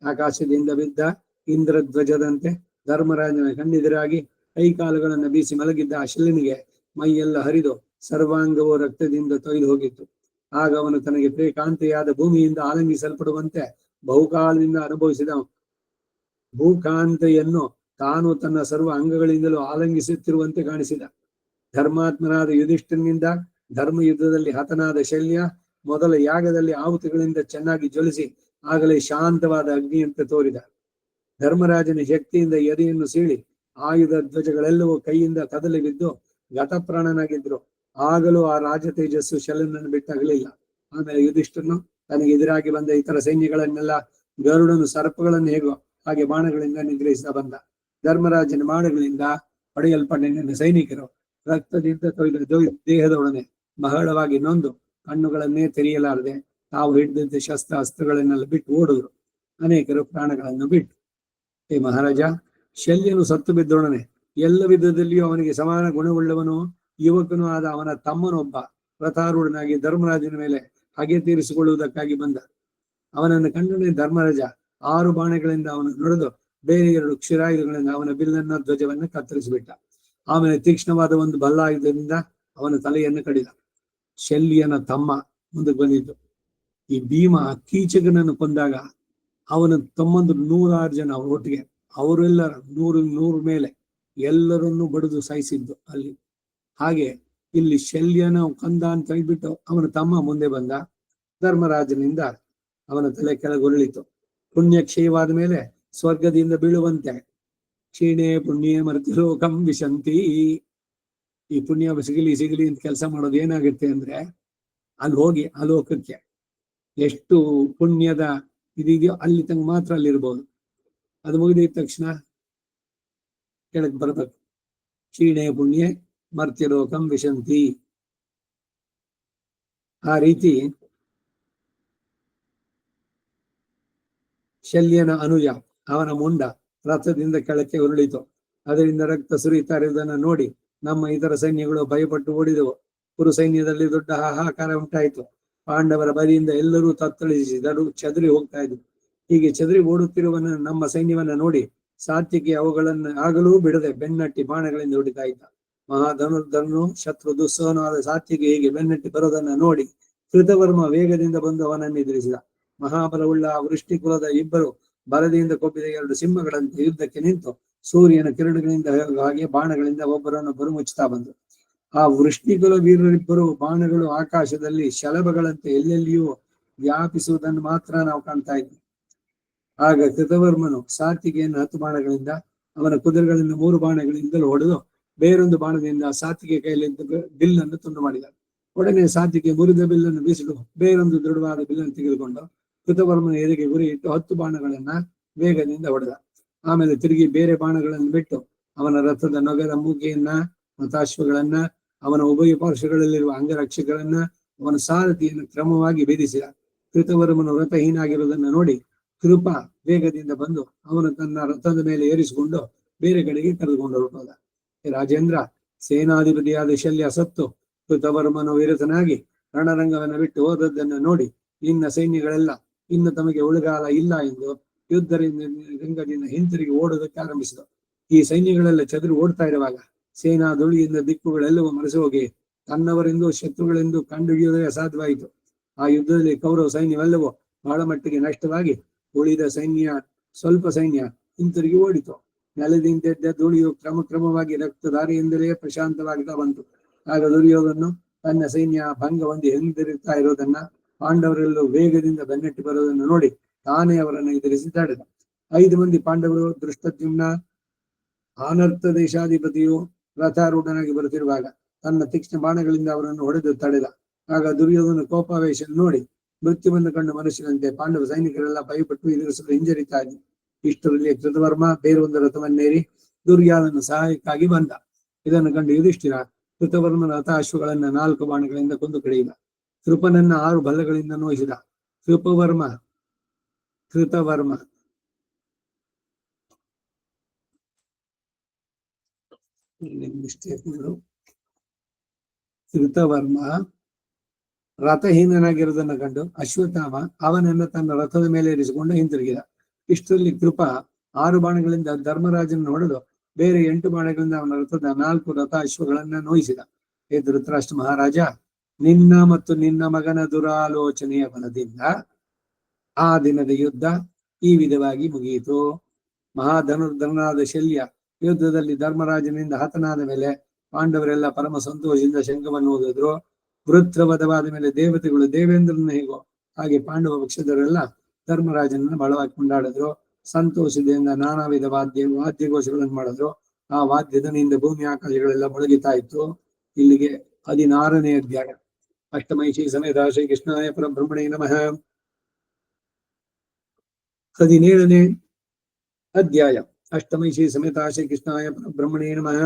ಆಕಾಶದಿಂದ ಬಿದ್ದ ಇಂದ್ರಧ್ವಜದಂತೆ ಧರ್ಮರಾಜನ ಕಣ್ಣೆದುರಾಗಿ ಕೈಕಾಲುಗಳನ್ನು ಬೀಸಿ ಮಲಗಿದ್ದ ಆ ಶಲ್ಯನಿಗೆ ಮೈಯೆಲ್ಲ ಹರಿದು ಸರ್ವಾಂಗವು ರಕ್ತದಿಂದ ತೊಯ್ದು ಹೋಗಿತ್ತು. ಆಗ ಅವನು ತನಗೆ ಪ್ರೇಕಾಂತೆಯಾದ ಭೂಮಿಯಿಂದ ಆಲಂಗಿಸಲ್ಪಡುವಂತೆ ಬಹುಕಾಲದಿಂದ ಅನುಭವಿಸಿದ ಭೂಕಾಂತೆಯನ್ನು ತಾನು ತನ್ನ ಸರ್ವ ಅಂಗಗಳಿಂದಲೂ ಆಲಂಗಿಸುತ್ತಿರುವಂತೆ ಕಾಣಿಸಿದ. ಧರ್ಮಾತ್ಮನಾದ ಯುಧಿಷ್ಠಿರನಿಂದ ಧರ್ಮ ಯುದ್ಧದಲ್ಲಿ ಹತನಾದ ಶಲ್ಯ ಮೊದಲ ಯಾಗದಲ್ಲಿ ಆಹುತಿಗಳಿಂದ ಚೆನ್ನಾಗಿ ಜ್ವಲಿಸಿ ಆಗಲೇ ಶಾಂತವಾದ ಅಗ್ನಿಯಂತೆ ತೋರಿದ. ಧರ್ಮರಾಜನ ಶಕ್ತಿಯಿಂದ ಎದೆಯನ್ನು ಸೀಳಿ ಆಯುಧ ಧ್ವಜಗಳೆಲ್ಲವೂ ಕೈಯಿಂದ ಕದಲಿ ಬಿದ್ದು ಘಟಪ್ರಾಣನಾಗಿದ್ರು. ಆಗಲೂ ಆ ರಾಜ ತೇಜಸ್ಸು ಶಲ್ಯನನ್ನು ಬಿಟ್ಟಾಗಲಿಲ್ಲ. ಆಮೇಲೆ ಯುಧಿಷ್ಠನು ತನಗೆ ಎದುರಾಗಿ ಬಂದ ಇತರ ಸೈನ್ಯಗಳನ್ನೆಲ್ಲ ಗರುಡನು ಸರ್ಪಗಳನ್ನು ಹೇಗೋ ಹಾಗೆ ಬಾಣಗಳಿಂದ ನಿಗ್ರಹಿಸ್ತಾ ಬಂದ. ಧರ್ಮರಾಜನ ಬಾಣಗಳಿಂದ ಹೊಡೆಯಲ್ಪಟ್ಟ ಸೈನಿಕರು ರಕ್ತದಿಂದ ತೊಯ್ದ ದೇಹದೊಡನೆ ಬಹಳವಾಗಿ ನೊಂದು ಕಣ್ಣುಗಳನ್ನೇ ತೆರೆಯಲಾರದೆ ತಾವು ಹಿಡಿದಿದ್ದ ಶಸ್ತ್ರ ಅಸ್ತ್ರಗಳನ್ನೆಲ್ಲ ಬಿಟ್ಟು ಓಡಿದ್ರು. ಅನೇಕರು ಪ್ರಾಣಗಳನ್ನು ಬಿಟ್ಟು. ಹೇ ಮಹಾರಾಜ, ಶಲ್ಯನು ಸತ್ತು ಬಿದ್ದೊಡನೆ ಎಲ್ಲ ವಿಧದಲ್ಲಿಯೂ ಅವನಿಗೆ ಸಮಾನ ಗುಣವುಳ್ಳವನು ಯುವಕನೂ ಆದ ಅವನ ತಮ್ಮನೊಬ್ಬ ರಥಾರೂಢನಾಗಿ ಧರ್ಮರಾಜನ ಮೇಲೆ ಹಗೆ ತೀರಿಸಿಕೊಳ್ಳುವುದಕ್ಕಾಗಿ ಬಂದ. ಅವನನ್ನು ಕಂಡನೆ ಧರ್ಮರಾಜ 6 ಬಾಣಗಳಿಂದ ಅವನು ನುಡಿದು ಬೇರೆ 2 ಕ್ಷೀರಾಯುಧಗಳಿಂದ ಅವನ ಬಿಲ್ಲನ್ನ ಧ್ವಜವನ್ನು ಕತ್ತರಿಸಿಬಿಟ್ಟ. ಆಮೇಲೆ ತೀಕ್ಷ್ಣವಾದ ಒಂದು ಬಲ್ಲಾಯುಧದಿಂದ ಅವನ ತಲೆಯನ್ನು ಕಡಿದ. ಶಲ್ಯನ ತಮ್ಮ ಮುಂದಕ್ಕೆ ಬಂದಿದ್ದು. ಈ ಭೀಮ ಕೀಚಕನನ್ನು ಕೊಂದಾಗ ಅವನ ತಮ್ಮಂದು 106 ಜನ ಅವ್ರ ಒಟ್ಟಿಗೆ, ಅವರೆಲ್ಲರ 100 ಮೇಲೆ ಎಲ್ಲರನ್ನೂ ಬಡಿದು ಸಾಯಿಸಿದ್ದು ಅಲ್ಲಿ. ಹಾಗೆ ಇಲ್ಲಿ ಶಲ್ಯನ ಕಂದ ಅಂತ ಹೇಳ್ಬಿಟ್ಟು ಅವನ ತಮ್ಮ ಮುಂದೆ ಬಂದ. ಧರ್ಮರಾಜನಿಂದ ಅವನ ತಲೆ ಕೆಳಗುರುಳಿತು. ಪುಣ್ಯ ಕ್ಷಯವಾದ ಮೇಲೆ ಸ್ವರ್ಗದಿಂದ ಬೀಳುವಂತೆ ಕ್ಷೀಣೆ ಪುಣ್ಯ ಮರ್ತ್ಯಲೋಕಂ ವಿಶಂತಿ. ಈ ಪುಣ್ಯ ಸಿಗಲಿ ಅಂತ ಕೆಲಸ ಮಾಡೋದು ಏನಾಗುತ್ತೆ ಅಂದ್ರೆ ಅಲ್ಲಿ ಹೋಗಿ ಆ ಲೋಕಕ್ಕೆ ಎಷ್ಟು ಪುಣ್ಯದ ಇದೆಯೋ ಅಲ್ಲಿ ತನಕ ಮಾತ್ರ ಅಲ್ಲಿರ್ಬೋದು. ಅದು ಮುಗಿದ ತಕ್ಷಣ ಕೆಳಗೆ ಬರ್ಬೇಕು. ಕ್ಷೀಣೆ ಪುಣ್ಯ ಮರ್ತ್ಯಲೋಕಂ ವಿಶಂತಿ. ಆ ರೀತಿ ಶಲ್ಯನ ಅನುಜ ಅವನ ಮುಂಡ ರಥದಿಂದ ಕೆಳಕ್ಕೆ ಉರುಳಿತು. ಅದರಿಂದ ರಕ್ತ ಸುರಿತಾ ಇರುವುದನ್ನು ನೋಡಿ ನಮ್ಮ ಇತರ ಸೈನ್ಯಗಳು ಭಯಪಟ್ಟು ಓಡಿದವು. ಕುರು ಸೈನ್ಯದಲ್ಲಿ ದೊಡ್ಡ ಹಾಹಾಕಾರ ಉಂಟಾಯಿತು. ಪಾಂಡವರ ಬದಿಯಿಂದ ಎಲ್ಲರೂ ತತ್ತಳಿಸಿದರು, ಚದರಿ ಹೋಗ್ತಾ ಇದ್ರು. ಹೀಗೆ ಚದರಿ ಓಡುತ್ತಿರುವ ನಮ್ಮ ಸೈನ್ಯವನ್ನ ನೋಡಿ ಸಾತ್ವಿಕಿ ಅವುಗಳನ್ನು ಆಗಲೂ ಬಿಡದೆ ಬೆನ್ನಟ್ಟಿ ಬಾಣಗಳಿಂದ ಹೊಡಿತಾ ಇದ್ದ. ಮಹಾಧನುರ್ಧನು ಶತ್ರು ದುಸ್ಸಹನಾದ ಸಾತ್ವಿಕಿ ಹೀಗೆ ಬೆನ್ನಟ್ಟಿ ಬರೋದನ್ನ ನೋಡಿ ಕೃತವರ್ಮ ವೇಗದಿಂದ ಬಂದು ಅವನನ್ನು ಎದುರಿಸಿದ. ಮಹಾಬಲವುಳ್ಳ ವೃಷ್ಟಿ ಕುಲದ ಇಬ್ಬರು ಬಲದಿಂದ ಕೊಬ್ಬಿದ 2 ಸಿಂಹಗಳಂತೆ ಯುದ್ಧಕ್ಕೆ ನಿಂತು ಸೂರ್ಯನ ಕಿರಣಗಳಿಂದ ಹಾಗೆ ಬಾಣಗಳಿಂದ ಒಬ್ಬರನ್ನೊಬ್ಬರು ಮುಚ್ಚುತ್ತಾ ಬಂದರು. ಆ ವೃಷ್ಟಿಕುಲ ವೀರರಿಬ್ಬರು ಬಾಣಗಳು ಆಕಾಶದಲ್ಲಿ ಶಲಭಗಳಂತೆ ಎಲ್ಲೆಲ್ಲಿಯೂ ವ್ಯಾಪಿಸುವುದನ್ನು ಮಾತ್ರ ನಾವು ಕಾಣ್ತಾ ಇದ್ವಿ. ಆಗ ಕೃತವರ್ಮನು ಸಾತ್ವಿಕೆಯನ್ನು 10 ಬಾಣಗಳಿಂದ ಅವನ ಕುದುರೆಗಳಿಂದ 3 ಬಾಣಗಳಿಂದಲೂ ಹೊಡೆದು ಬೇರೊಂದು ಬಾಣದಿಂದ ಸಾತ್ವಿಕೆ ಕೈಯಲ್ಲಿದ್ದ ಬಿಲ್ಲನ್ನು ತುಂಡು ಮಾಡಿದ. ಒಡನೆ ಸಾತ್ವಿಕೆ ಮುರಿದ ಬಿಲ್ಲನ್ನು ಬೀಸಲು ಬೇರೊಂದು ದೃಢವಾದ ಬಿಲ್ಲನ್ನು ತೆಗೆದುಕೊಂಡು ಕೃತವರ್ಮನ ಎದೆಗೆ ಗುರಿ ಇಟ್ಟು 10 ಬಾಣಗಳನ್ನ ವೇಗದಿಂದ ಹೊಡೆದ. ಆಮೇಲೆ ತಿರುಗಿ ಬೇರೆ ಬಾಣಗಳನ್ನು ಬಿಟ್ಟು ಅವನ ರಥದ ನೊಗದ ಮೂಕೆಯನ್ನ, ಮತಾಶ್ವಗಳನ್ನ, ಅವನ ಉಭಯ ಪಾರ್ಶ್ವಗಳಲ್ಲಿರುವ ಅಂಗರಕ್ಷಕರನ್ನ, ಅವನ ಸಾರಥಿಯನ್ನು ಕ್ರಮವಾಗಿ ಭೇದಿಸಿದ. ಕೃತವರ್ಮನು ರಥಹೀನಾಗಿರುವುದನ್ನು ನೋಡಿ ಕೃಪ ವೇಗದಿಂದ ಬಂದು ಅವನು ತನ್ನ ರಥದ ಮೇಲೆ ಏರಿಸಿಕೊಂಡು ಬೇರೆ ಕಡೆಗೆ ಕರೆದುಕೊಂಡು ಹೊರಟೋದ. ರಾಜೇಂದ್ರ, ಸೇನಾಧಿಪತಿಯಾದ ಶಲ್ಯ ಸತ್ತು ಕೃತವರ್ಮನು ವಿರತನಾಗಿ ರಣರಂಗವನ್ನು ಬಿಟ್ಟು ಹೋದದ್ದನ್ನು ನೋಡಿ ನಿನ್ನ ಸೈನ್ಯಗಳೆಲ್ಲ ಇನ್ನು ತಮಗೆ ಉಳಿಗಾಲ ಇಲ್ಲ ಎಂದು ಯುದ್ಧದಿಂದ ಹಿಂತಿರುಗಿ ಓಡೋದಕ್ಕೆ ಆರಂಭಿಸಿದವು. ಈ ಸೈನ್ಯಗಳೆಲ್ಲ ಚದುರಿ ಓಡ್ತಾ ಇರುವಾಗ ಸೇನಾ ಧೂಳಿಯಿಂದ ದಿಕ್ಕುಗಳೆಲ್ಲವೂ ಮರೆಸಿ ಹೋಗಿ ತನ್ನವರೆಂದು ಶತ್ರುಗಳೆಂದು ಕಂಡುಹಿಡಿಯುವುದೇ ಅಸಾಧ್ಯವಾಯಿತು. ಆ ಯುದ್ಧದಲ್ಲಿ ಕೌರವ ಸೈನ್ಯವೆಲ್ಲವೂ ಬಹಳ ಮಟ್ಟಿಗೆ ನಷ್ಟವಾಗಿ ಉಳಿದ ಸ್ವಲ್ಪ ಸೈನ್ಯ ಹಿಂತಿರುಗಿ ಓಡಿತು. ನೆಲದಿಂದೆದ್ದ ಧೂಳಿಯು ಕ್ರಮವಾಗಿ ರಕ್ತಧಾರೆಯಿಂದಲೇ ಪ್ರಶಾಂತವಾಗ್ತಾ ಬಂತು. ಆಗ ದುರ್ಯೋಧನನು ತನ್ನ ಸೈನ್ಯ ಭಂಗ ಹೊಂದಿ ಹಿಂದಿರುಗ್ತಾ ಇರೋದನ್ನ, ಪಾಂಡವರೆಲ್ಲೂ ವೇಗದಿಂದ ಬೆನ್ನಟ್ಟಿ ಬರುವುದನ್ನು ನೋಡಿ ತಾನೇ ಅವರನ್ನು ಎದುರಿಸಿ ತಡೆದ. 5 ಮಂದಿ ಪಾಂಡವರು ದೃಷ್ಟದ್ಯುಮ್ನ ಆನರ್ಥ ದೇಶಾಧಿಪತಿಯು ರಥಾರೂಢನಾಗಿ ಬರುತ್ತಿರುವಾಗ ತನ್ನ ತೀಕ್ಷ್ಣ ಬಾಣಗಳಿಂದ ಅವರನ್ನು ಹೊಡೆದು ತಡೆದ. ಆಗ ದುರ್ಯೋಧನ ಕೋಪಾವೇಶ ನೋಡಿ ಮೃತ್ಯುವನ್ನು ಕಂಡು ಮನುಷ್ಯನಂತೆ ಪಾಂಡವ ಸೈನಿಕರೆಲ್ಲ ಭಯಪಟ್ಟು ಎದುರಿಸಲು ಹಿಂಜರಿತಾ ಇದ್ದರು. ಇಷ್ಟರಲ್ಲಿ ಕೃತವರ್ಮ ಬೇರೊಂದು ರಥವನ್ನೇರಿ ದುರ್ಯೋಧನ ಸಹಾಯಕ್ಕಾಗಿ ಬಂದ. ಇದನ್ನು ಕಂಡು ಯುಧಿಷ್ಠಿರ ಕೃತವರ್ಮನ ರಥಾಶ್ವಗಳನ್ನ 4 ಬಾಣಗಳಿಂದ ಕೊಂದು ಕಡಿದ. ಕೃಪನನ್ನ 6 ಬಲ್ಲಗಳಿಂದ ನೋಯಿಸಿದ. ಕೃತವರ್ಮ ಕೃತವರ್ಮ ರಥಹೀನನಾಗಿರುವುದನ್ನು ಕಂಡು ಅಶ್ವತ್ಥಾಮ ಅವನನ್ನು ತನ್ನ ರಥದ ಮೇಲೆ ಇರಿಸಿಕೊಂಡು ಹಿಂತಿರುಗಿದ. ಇಷ್ಟರಲ್ಲಿ ಕೃಪ 6 ಬಾಣಗಳಿಂದ ಧರ್ಮರಾಜನನ್ನು ಹೊಡೆದು ಬೇರೆ 8 ಬಾಣಗಳಿಂದ ಅವನ ರಥದ 4 ರಥಾಶ್ವಗಳನ್ನ ನೋಯಿಸಿದ. ಹೇ ಧೃತರಾಷ್ಟ್ರ ಮಹಾರಾಜ, ನಿನ್ನ ಮತ್ತು ನಿನ್ನ ಮಗನ ದುರಾಲೋಚನೆಯ ಬಲದಿಂದ ಆ ದಿನದ ಯುದ್ಧ ಈ ವಿಧವಾಗಿ ಮುಗಿಯಿತು. ಮಹಾಧನುರ್ಧನಾದ ಶಲ್ಯ ಯುದ್ಧದಲ್ಲಿ ಧರ್ಮರಾಜನಿಂದ ಹತನಾದ ಮೇಲೆ ಪಾಂಡವರೆಲ್ಲ ಪರಮ ಸಂತೋಷದಿಂದ ಶಂಖವನ್ನು ಓದಿದ್ರು. ವೃತ್ರವಧವಾದ ಮೇಲೆ ದೇವತೆಗಳು ದೇವೇಂದ್ರನ ಹೇಗೋ ಹಾಗೆ ಪಾಂಡವ ಪಕ್ಷದವರೆಲ್ಲ ಧರ್ಮರಾಜನನ್ನು ಬಲವಾಗಿ ಕೊಂಡಾಡಿದ್ರು. ಸಂತೋಷದಿಂದ ನಾನಾ ವಿಧ ವಾದ್ಯಘೋಷಗಳನ್ನು ಮಾಡಿದ್ರು. ಆ ವಾದ್ಯದನಿಂದ ಭೂಮಿ ಆಕಾಶಗಳೆಲ್ಲ ಮೊಳಗಿತಾ ಇತ್ತು. ಇಲ್ಲಿಗೆ 16ನೇ ಅಧ್ಯಾಯ. ಅಷ್ಟಮೈಷಿ ಸಮೇತ ಶ್ರೀ ಕೃಷ್ಣಾಯ ಪರಬ್ರಹ್ಮಣೇ ನಮಃ. 17ನೇ ಅಧ್ಯಾಯ. ಅಷ್ಟಮೈಷಿ ಸಮೇತ ಶ್ರೀ ಕೃಷ್ಣಾಯ ಪರಬ್ರಹ್ಮಣೇ ನಮಃ.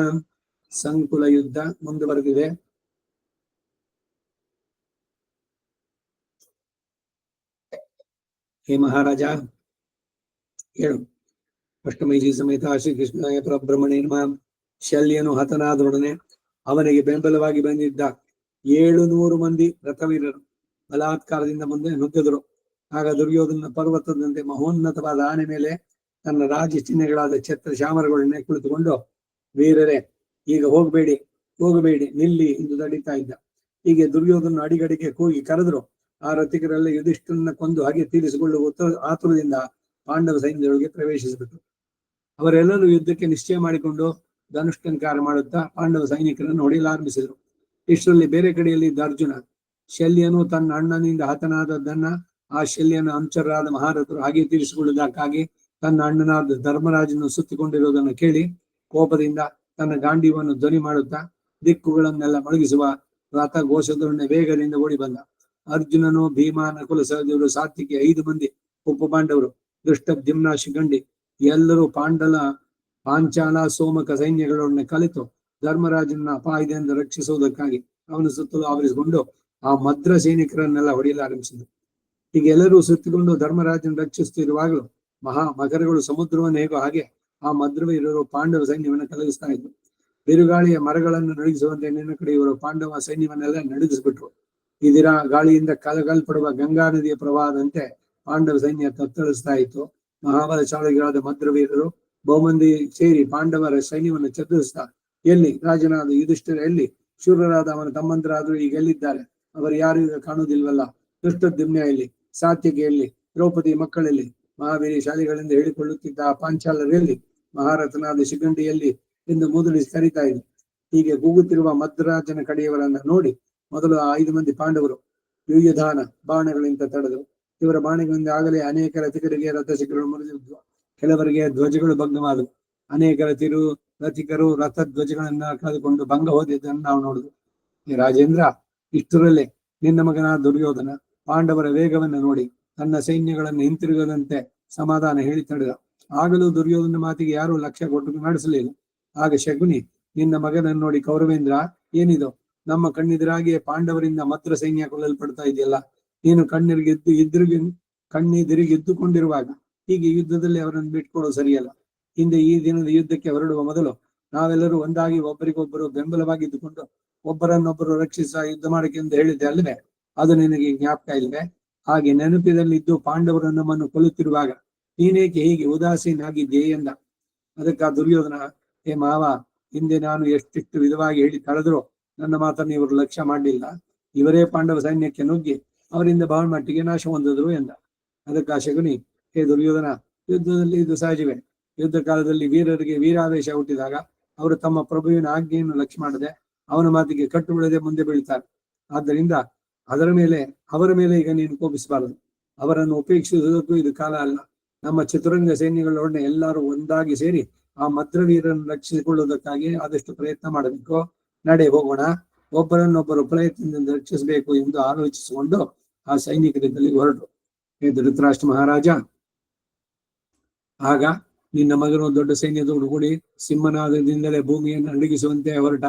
ಸಂಕುಲ ಯುದ್ಧ ಮುಂದುವರೆದಿದೆ. ಹೇ ಮಹಾರಾಜ ಹೇಳು. ಅಷ್ಟಮೈಷಿ ಸಮೇತ ಶ್ರೀ ಕೃಷ್ಣಾಯ ಪರಬ್ರಹ್ಮಣೇ ನಮಃ. ಶಲ್ಯನು ಹತನಾದೊಡನೆ ಅವನಿಗೆ ಬೆಂಬಲವಾಗಿ ಬಂದಿದ್ದ 700 ಮಂದಿ ರಥವೀರರು ಬಲಾತ್ಕಾರದಿಂದ ಮುಂದೆ ನುಗ್ಗಿದರು. ಆಗ ದುರ್ಯೋಧನ ಪರ್ವತದಂತೆ ಮಹೋನ್ನತವಾದ ಆನೆ ಮೇಲೆ ತನ್ನ ರಾಜ ಚಿಹ್ನೆಗಳಾದ ಛತ್ರ ಚಾಮರಗಳನ್ನೇ ಕುಳಿತುಕೊಂಡು, ವೀರರೇ, ಈಗ ಹೋಗಬೇಡಿ, ನಿಲ್ಲಿ ಎಂದು ತಡೀತಾ ಇದ್ದ. ಹೀಗೆ ದುರ್ಯೋಧನ ಅಡಿಗಡಿಗೆ ಕೂಗಿ ಕರೆದ್ರು. ಆ ರಥಿಕರೆಲ್ಲ ಯುಧಿಷ್ಠರನ್ನ ಕೊಂದು ಹಾಗೆ ತೀರಿಸಿಕೊಳ್ಳುವ ಆತುರದಿಂದ ಪಾಂಡವ ಸೈನ್ಯದೊಳಗೆ ಪ್ರವೇಶಿಸಿಬಿಟ್ರು. ಅವರೆಲ್ಲರೂ ಯುದ್ಧಕ್ಕೆ ನಿಶ್ಚಯ ಮಾಡಿಕೊಂಡು ಧನುಷ್ಠಂಕಾರ ಮಾಡುತ್ತಾ ಪಾಂಡವ ಸೈನಿಕರನ್ನು ಹೊಡೆಯಲಾರಂಭಿಸಿದರು. ಇಷ್ಟರಲ್ಲಿ ಬೇರೆ ಕಡೆಯಲ್ಲಿ ಇದ್ದ ಅರ್ಜುನ, ಶಲ್ಯನು ತನ್ನ ಅಣ್ಣನಿಂದ ಹತನಾದದ್ದನ್ನ ಆ ಶಲ್ಯನ ಅಂಚರಾದ ಮಹಾರಥರು ಹಾಗೆ ತೀರಿಸಿಕೊಳ್ಳುವುದಕ್ಕಾಗಿ ತನ್ನ ಅಣ್ಣನಾದ ಧರ್ಮರಾಜನು ಸುತ್ತಿಕೊಂಡಿರುವುದನ್ನು ಕೇಳಿ ಕೋಪದಿಂದ ತನ್ನ ಗಾಂಡೀವನ್ನು ಧ್ವನಿ ಮಾಡುತ್ತಾ ದಿಕ್ಕುಗಳನ್ನೆಲ್ಲ ಮೊಳಗಿಸುವ ರಥ ಘೋಷದೊಡನೆ ವೇಗದಿಂದ ಓಡಿ ಬಂದ. ಅರ್ಜುನನು, ಭೀಮ, ನಕುಲ ಸಹದೇವರು, ಸಾತ್ವಿಕಿ 5 ಮಂದಿ ಉಪಪಾಂಡವರು, ದೃಷ್ಟದ್ಯುಮ್ನ, ಶಿಖಂಡಿ ಎಲ್ಲರೂ ಪಾಂಚಾಲ ಸೋಮಕ ಸೈನ್ಯಗಳೊಡನೆ ಕಲಿತು ಧರ್ಮರಾಜನ ಅಪಾಯದಿಂದ ರಕ್ಷಿಸುವುದಕ್ಕಾಗಿ ಅವನು ಸುತ್ತಲೂ ಆವರಿಸಿಕೊಂಡು ಆ ಮದ್ರ ಸೈನಿಕರನ್ನೆಲ್ಲ ಹೊಡೆಯಲಾರಂಭಿಸಿದರು. ಹೀಗೆಲ್ಲರೂ ಸುತ್ತಿಕೊಂಡು ಧರ್ಮರಾಜನ ರಕ್ಷಿಸುತ್ತಿರುವಾಗಲೂ ಮಕರಗಳು ಸಮುದ್ರವನ್ನು ಹೇಗೋ ಹಾಗೆ ಆ ಮದ್ರವೀರರು ಪಾಂಡವ ಸೈನ್ಯವನ್ನು ಕಲಗಿಸ್ತಾ ಇದ್ರು. ಬಿರುಗಾಳಿಯ ಮರಗಳನ್ನು ನಡುಗಿಸುವಂತೆ ನಿನ್ನ ಕಡೆ ಇವರು ಪಾಂಡವ ಸೈನ್ಯವನ್ನೆಲ್ಲ ನಡುಗಿಸ್ಬಿಟ್ರು. ಇದಿರ ಗಾಳಿಯಿಂದ ಕಲಗಲ್ಪಡುವ ಗಂಗಾ ನದಿಯ ಪ್ರವಾಹದಂತೆ ಪಾಂಡವ ಸೈನ್ಯ ತತ್ತಳಿಸ್ತಾ ಇತ್ತು. ಮಹಾಬಲಶಾಲಿಗಳಾದ ಮದ್ರವೀರರು ಬಹುಮಂದಿ ಸೇರಿ ಪಾಂಡವರ ಸೈನ್ಯವನ್ನು ಚದುರಿಸ್ತಾ, ಎಲ್ಲಿ ರಾಜನಾದ ಯುಧಿಷ್ಠಿರ ಎಲ್ಲಿ, ಶೂರರಾದ ಅವನ ತಮ್ಮಂತರಾದರೂ ಈಗ ಎಲ್ಲಿದ್ದಾರೆ, ಅವರು ಯಾರು ಈಗ ಕಾಣುವುದಿಲ್ವಲ್ಲ, ದೃಷ್ಟದ್ಯುಮ್ನ ಎಲ್ಲಿ, ಸಾತ್ವಿಕ ಎಲ್ಲಿ, ದ್ರೌಪದಿ ಮಕ್ಕಳಲ್ಲಿ, ಮಹಾವೀರಿ ಶಾಲಿಗಳಿಂದ ಹೇಳಿಕೊಳ್ಳುತ್ತಿದ್ದ ಆ ಪಾಂಚಾಲರಲ್ಲಿ, ಮಹಾರಥನಾದ ಶಿಖಂಡಿಯಲ್ಲಿ ಎಂದು ಮೂದಲಿಸಿ ಕರೀತಾ ಇದ್ದರು. ಹೀಗೆ ಕೂಗುತ್ತಿರುವ ಮದ್ರಾಜನ ಕಡೆಯವರನ್ನ ನೋಡಿ ಮೊದಲು ಆ 5 ಮಂದಿ ಪಾಂಡವರು ಯುಯಧಾನ ಬಾಣಗಳಿಂದ ತಡೆದರು. ಇವರ ಬಾಣಗಳಿಂದ ಆಗಲೇ ಅನೇಕ ರಥಿಕರಿಗೆ ರಥಶಿಖರಗಳು ಮುರಿದಿದ್ವು. ಕೆಲವರಿಗೆ ಧ್ವಜಗಳು ಭಗ್ನವಾದವು. ಅನೇಕ ರಥಿಕರು ರಥ ಧ್ವಜಗಳನ್ನ ಕಳೆದುಕೊಂಡು ಭಂಗ ಹೋದಿದ್ದನ್ನು ನಾವು ನೋಡುದು. ರಾಜೇಂದ್ರ, ಇಷ್ಟರಲ್ಲೇ ನಿನ್ನ ಮಗನಾದ ದುರ್ಯೋಧನ ಪಾಂಡವರ ವೇಗವನ್ನು ನೋಡಿ ತನ್ನ ಸೈನ್ಯಗಳನ್ನು ಹಿಂತಿರುಗದಂತೆ ಸಮಾಧಾನ ಹೇಳಿ ತಡೆದ. ಆಗಲೂ ದುರ್ಯೋಧನ ಮಾತಿಗೆ ಯಾರೂ ಲಕ್ಷ್ಯ ಕೊಟ್ಟು ನಡೆಸಲಿಲ್ಲ. ಆಗ ಶಕುನಿ, ನಿನ್ನ ಮಗನನ್ನು ನೋಡಿ, ಕೌರವೇಂದ್ರ, ಏನಿದು, ನಮ್ಮ ಕಣ್ಣಿದಿರಾಗಿಯೇ ಪಾಂಡವರಿಂದ ಮದ್ರ ಸೈನ್ಯ ಕೊಲ್ಲಲ್ಪಡ್ತಾ ಇದೆಯಲ್ಲ, ನೀನು ಕಣ್ಣಿದಿರಿಗೆದ್ದುಕೊಂಡಿರುವಾಗ ಹೀಗೆ ಯುದ್ಧದಲ್ಲಿ ಅವರನ್ನು ಬಿಟ್ಕೊಡೋದು ಸರಿಯಲ್ಲ. ಹಿಂದೆ ಈ ದಿನದ ಯುದ್ಧಕ್ಕೆ ಹೊರಡುವ ಮೊದಲು ನಾವೆಲ್ಲರೂ ಒಂದಾಗಿ ಒಬ್ಬರಿಗೊಬ್ಬರು ಬೆಂಬಲವಾಗಿದ್ದುಕೊಂಡು ಒಬ್ಬರನ್ನೊಬ್ಬರು ರಕ್ಷಿಸ ಯುದ್ಧ ಮಾಡಕ್ಕೆ ಎಂದು ಹೇಳಿದ್ದೆ ಅಲ್ವೇ? ಅದು ನಿನಗೆ ಜ್ಞಾಪಕ ಇಲ್ವೇ? ಹಾಗೆ ನೆನಪಿನಲ್ಲಿದ್ದು ಪಾಂಡವರು ನಮ್ಮನ್ನು ಕೊಲ್ಲುತ್ತಿರುವಾಗ ನೀನೇಕೆ ಹೀಗೆ ಉದಾಸೀನಾಗಿದ್ದೆ ಎಂದ. ಅದಕ್ಕೆ ಆ ದುರ್ಯೋಧನ, ಹೇ ಮಾವ, ಹಿಂದೆ ನಾನು ಎಷ್ಟಿಷ್ಟು ವಿಧವಾಗಿ ಹೇಳಿ ಕಳೆದ್ರು ನನ್ನ ಮಾತನ್ನು ಇವರು ಲಕ್ಷ್ಯ ಮಾಡಲಿಲ್ಲ. ಇವರೇ ಪಾಂಡವ ಸೈನ್ಯಕ್ಕೆ ನುಗ್ಗಿ ಅವರಿಂದ ಬಹಳ ಮಟ್ಟಿಗೆ ನಾಶ ಹೊಂದಿದ್ರು ಎಂದ. ಅದಕ್ಕೆ ಆ ಶಕುನಿ, ಹೇ ದುರ್ಯೋಧನ, ಯುದ್ಧದಲ್ಲಿ ಇದು ಸಹಜವೇ. ಯುದ್ಧ ಕಾಲದಲ್ಲಿ ವೀರರಿಗೆ ವೀರಾವೇಶ ಹುಟ್ಟಿದಾಗ ಅವರು ತಮ್ಮ ಪ್ರಭುವಿನ ಆಜ್ಞೆಯನ್ನು ಲಕ್ಷ್ಯ ಮಾಡದೆ ಅವನ ಮಾತಿಗೆ ಕಟ್ಟು ಬಿಡದೆ ಮುಂದೆ ಬೀಳ್ತಾರೆ. ಆದ್ದರಿಂದ ಅವರ ಮೇಲೆ ಈಗ ನೀನು ಕೋಪಿಸಬಾರದು. ಅವರನ್ನು ಉಪೇಕ್ಷಿಸುವುದಕ್ಕೂ ಇದು ಕಾಲ ಅಲ್ಲ. ನಮ್ಮ ಚತುರಂಗ ಸೈನ್ಯಗಳೊಡನೆ ಎಲ್ಲರೂ ಒಂದಾಗಿ ಸೇರಿ ಆ ಮದ್ರವೀರನ್ನು ರಕ್ಷಿಸಿಕೊಳ್ಳುವುದಕ್ಕಾಗಿ ಆದಷ್ಟು ಪ್ರಯತ್ನ ಮಾಡಬೇಕು. ನಡೆ, ಹೋಗೋಣ, ಒಬ್ಬರನ್ನೊಬ್ಬರು ಪ್ರಯತ್ನದಿಂದ ರಕ್ಷಿಸಬೇಕು ಎಂದು ಆಲೋಚಿಸಿಕೊಂಡು ಆ ಸೈನಿಕರಿದ್ದಲ್ಲಿ ಹೊರಟು. ಹೇ ಧೃತರಾಷ್ಟ್ರ ಮಹಾರಾಜ, ಆಗ ನಿನ್ನ ಮಗನು ದೊಡ್ಡ ಸೈನ್ಯದೊಡಗೂಡಿ ಸಿಂಹನಾದದಿಂದಲೇ ಭೂಮಿಯನ್ನು ನಡುಗಿಸುವಂತೆ ಹೊರಟ.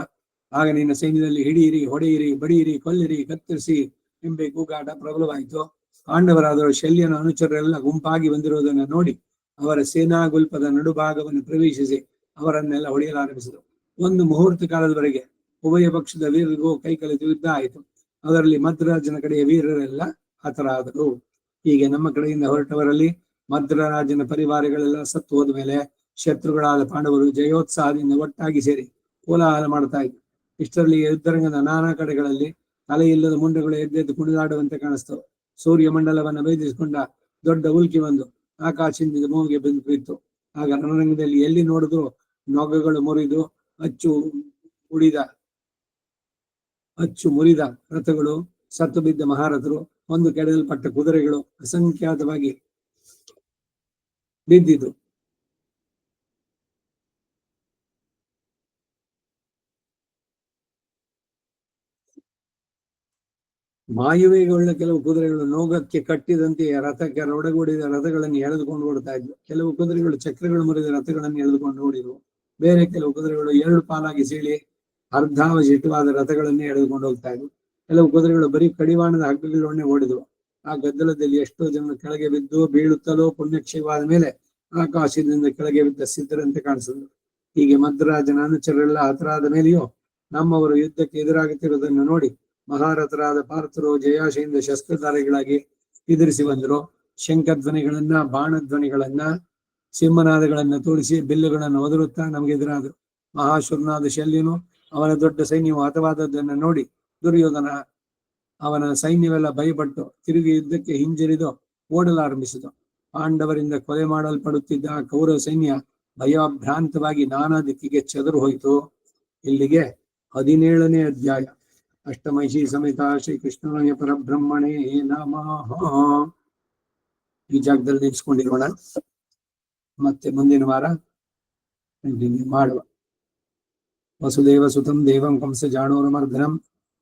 ಆಗ ನಿನ್ನ ಸೈನ್ಯದಲ್ಲಿ ಹಿಡಿಯಿರಿ, ಹೊಡೆಯಿರಿ, ಬಡಿಯಿರಿ, ಕೊಲ್ಲಿರಿ, ಕತ್ತರಿಸಿ ಎಂಬ ಕೂಗಾಟ ಪ್ರಬಲವಾಯಿತು. ಪಾಂಡವರಾದವರು ಶಲ್ಯನ ಅನುಚರರೆಲ್ಲ ಗುಂಪಾಗಿ ಬಂದಿರುವುದನ್ನು ನೋಡಿ ಅವರ ಸೇನಾಗುಲ್ಪದ ನಡುಭಾಗವನ್ನು ಪ್ರವೇಶಿಸಿ ಅವರನ್ನೆಲ್ಲ ಹೊಡೆಯಲಾರಂಭಿಸಿದರು. ಒಂದು ಮುಹೂರ್ತ ಕಾಲದವರೆಗೆ ಉಭಯ ಪಕ್ಷದ ವೀರರಿಗೂ ಕೈಕಲಿತು ಯುದ್ಧ ಆಯಿತು. ಅದರಲ್ಲಿ ಮದ್ರಾಜನ ಕಡೆಯ ವೀರರೆಲ್ಲ ಹತರಾದರು. ಹೀಗೆ ನಮ್ಮ ಕಡೆಯಿಂದ ಹೊರಟವರಲ್ಲಿ ಮದ್ರರಾಜನ ಪರಿವಾರಗಳೆಲ್ಲ ಸತ್ತು ಹೋದ ಮೇಲೆ ಶತ್ರುಗಳಾದ ಪಾಂಡವರು ಜಯೋತ್ಸಾಹದಿಂದ ಒಟ್ಟಾಗಿ ಸೇರಿ ಕೋಲಾಹಲ ಮಾಡ್ತಾ ಇದ್ರು. ಇಷ್ಟರಲ್ಲಿ ಯುದ್ಧರಂಗದ ನಾನಾ ಕಡೆಗಳಲ್ಲಿ ತಲೆ ಇಲ್ಲದ ಮುಂಡಗಳು ಎದ್ದೆದ್ದು ಕುಣಿದಾಡುವಂತೆ ಕಾಣಿಸ್ತವೆ. ಸೂರ್ಯಮಂಡಲವನ್ನು ಭೇದಿಸಿಕೊಂಡ ದೊಡ್ಡ ಉಲ್ಕಿ ಬಂದು ಆಕಾಶದಿಂದ ಭೂಮಿಗೆ ಬಂದು ಬಿತ್ತು. ಆಗ ರಣರಂಗದಲ್ಲಿ ಎಲ್ಲಿ ನೋಡಿದ್ರು ನೊಗಗಳು ಮುರಿದು ಅಚ್ಚು ಮುರಿದ ರಥಗಳು, ಸತ್ತು ಬಿದ್ದ ಮಹಾರಥರು, ಒಂದು ಕೆಡಲ್ಪಟ್ಟ ಕುದುರೆಗಳು ಅಸಂಖ್ಯಾತವಾಗಿ ಬಿದ್ದಿದ್ದು. ವಾಯುವೇಗವುಳ್ಳ ಕೆಲವು ಕುದುರೆಗಳು ನೋಗಕ್ಕೆ ಕಟ್ಟಿದಂತೆಯೇ ರಥಕ್ಕೆ ಒಡಗೂಡಿದ ರಥಗಳನ್ನು ಎಳೆದುಕೊಂಡು ಓಡ್ತಾ ಇದ್ವು. ಕೆಲವು ಕುದುರೆಗಳು ಚಕ್ರಗಳು ಮುರಿದ ರಥಗಳನ್ನು ಎಳೆದುಕೊಂಡು ಓಡಿದವು. ಬೇರೆ ಕೆಲವು ಕುದುರೆಗಳು 2 ಪಾಲಾಗಿ ಸೀಳಿ ಅರ್ಧಾವಶಿಷ್ಟವಾದ ರಥಗಳನ್ನೇ ಎಳೆದುಕೊಂಡು ಹೋಗ್ತಾ ಇದ್ವು. ಕೆಲವು ಕುದುರೆಗಳು ಬರೀ ಕಡಿವಾಣದ ಹಗ್ಗಗಳನ್ನೇ ಓಡಿದವು. ಆ ಗದ್ದಲದಲ್ಲಿ ಎಷ್ಟೋ ಜನ ಕೆಳಗೆ ಬಿದ್ದು ಬೀಳುತ್ತಲೋ ಪುಣ್ಯಕ್ಷಯವಾದ ಮೇಲೆ ಆಕಾಶದಿಂದ ಕೆಳಗೆ ಬಿದ್ದ ಸಿದ್ಧರಂತೆ ಕಾಣಿಸಿದ್ರು. ಹೀಗೆ ಮದ್ರಾಜನ ಅನುಚರರೆಲ್ಲ ಹತರಾದ ಮೇಲೆಯೂ ನಮ್ಮವರು ಯುದ್ಧಕ್ಕೆ ಎದುರಾಗುತ್ತಿರುವುದನ್ನು ನೋಡಿ ಮಹಾರಥರಾದ ಪಾರ್ಥರು ಜಯಾಶೆಯಿಂದ ಶಸ್ತ್ರಧಾರಿಗಳಾಗಿ ಎದುರಿಸಿ ಬಂದರು. ಶಂಖಧ್ವನಿಗಳನ್ನ, ಬಾಣಧ್ವನಿಗಳನ್ನ, ಸಿಂಹನಾದಗಳನ್ನ ತೋರಿಸಿ ಬಿಲ್ಲುಗಳನ್ನು ಒದರುತ್ತಾ ನಮಗೆ ಎದುರಾದರು. ಮಹಾಶೂರನಾದ ಶಲ್ಯನು ಅವನ ದೊಡ್ಡ ಸೈನ್ಯವು ಹತವಾದದ್ದನ್ನು ನೋಡಿ ದುರ್ಯೋಧನ ಅವನ ಸೈನ್ಯವೆಲ್ಲ ಭಯಪಟ್ಟು ತಿರುಗಿ ಯುದ್ಧಕ್ಕೆ ಹಿಂಜರಿದು ಓಡಲಾರಂಭಿಸಿತು. ಪಾಂಡವರಿಂದ ಕೊಲೆ ಮಾಡಲ್ಪಡುತ್ತಿದ್ದ ಕೌರವ ಸೈನ್ಯ ಭಯಭ್ರಾಂತವಾಗಿ ನಾನಾ ದಿಕ್ಕಿಗೆ ಚದುರು ಹೋಯಿತು. ಇಲ್ಲಿಗೆ 17ನೇ ಅಧ್ಯಾಯ. ಅಷ್ಟಮೈಷಿ ಸಮೇತ ಶ್ರೀ ಕೃಷ್ಣರಾಯ ಪರಬ್ರಹ್ಮಣೇ ನಮಃ. ಈ ಜಾಗದಲ್ಲಿ ನಿಲ್ಸ್ಕೊಂಡಿರೋಣ. ಮತ್ತೆ ಮುಂದಿನ ವಾರ ಕಂಟಿನ್ಯೂ ಮಾಡುವ. ವಸುದೇವ ಸುತಂ ದೇವಂ ಕಂಸ ಜಾಣೋರಮರ್ಧನಂ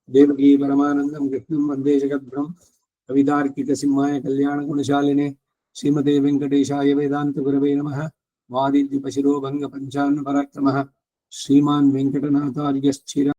ದೇವಕೀ ಪರಮಾನಂದಂ ಕೃಷ್ಣಂ ವಂದೇ ಜಗದ್ಗುರುಂ ಕವಿತಾರ್ಕಿಕ ಸಿಂಹಾಯ ಕಲ್ಯಾಣ ಗುಣಶಾಲಿನೇ ಶ್ರೀಮತೆ ವೆಂಕಟೇಶಾಯ ವೇದಾಂತ ಗುರವೇ ನಮಃ. ವಾದಿದ್ಯ ಪಶಿರೋ ಭಂಗ ಪಂಚಾನ್ನ ಪರಾಕ್ರಮಃ ಶ್ರೀಮಾನ್ ವೆಂಕಟನಾಥಾರ್ಯ ಸ್ಥಿರ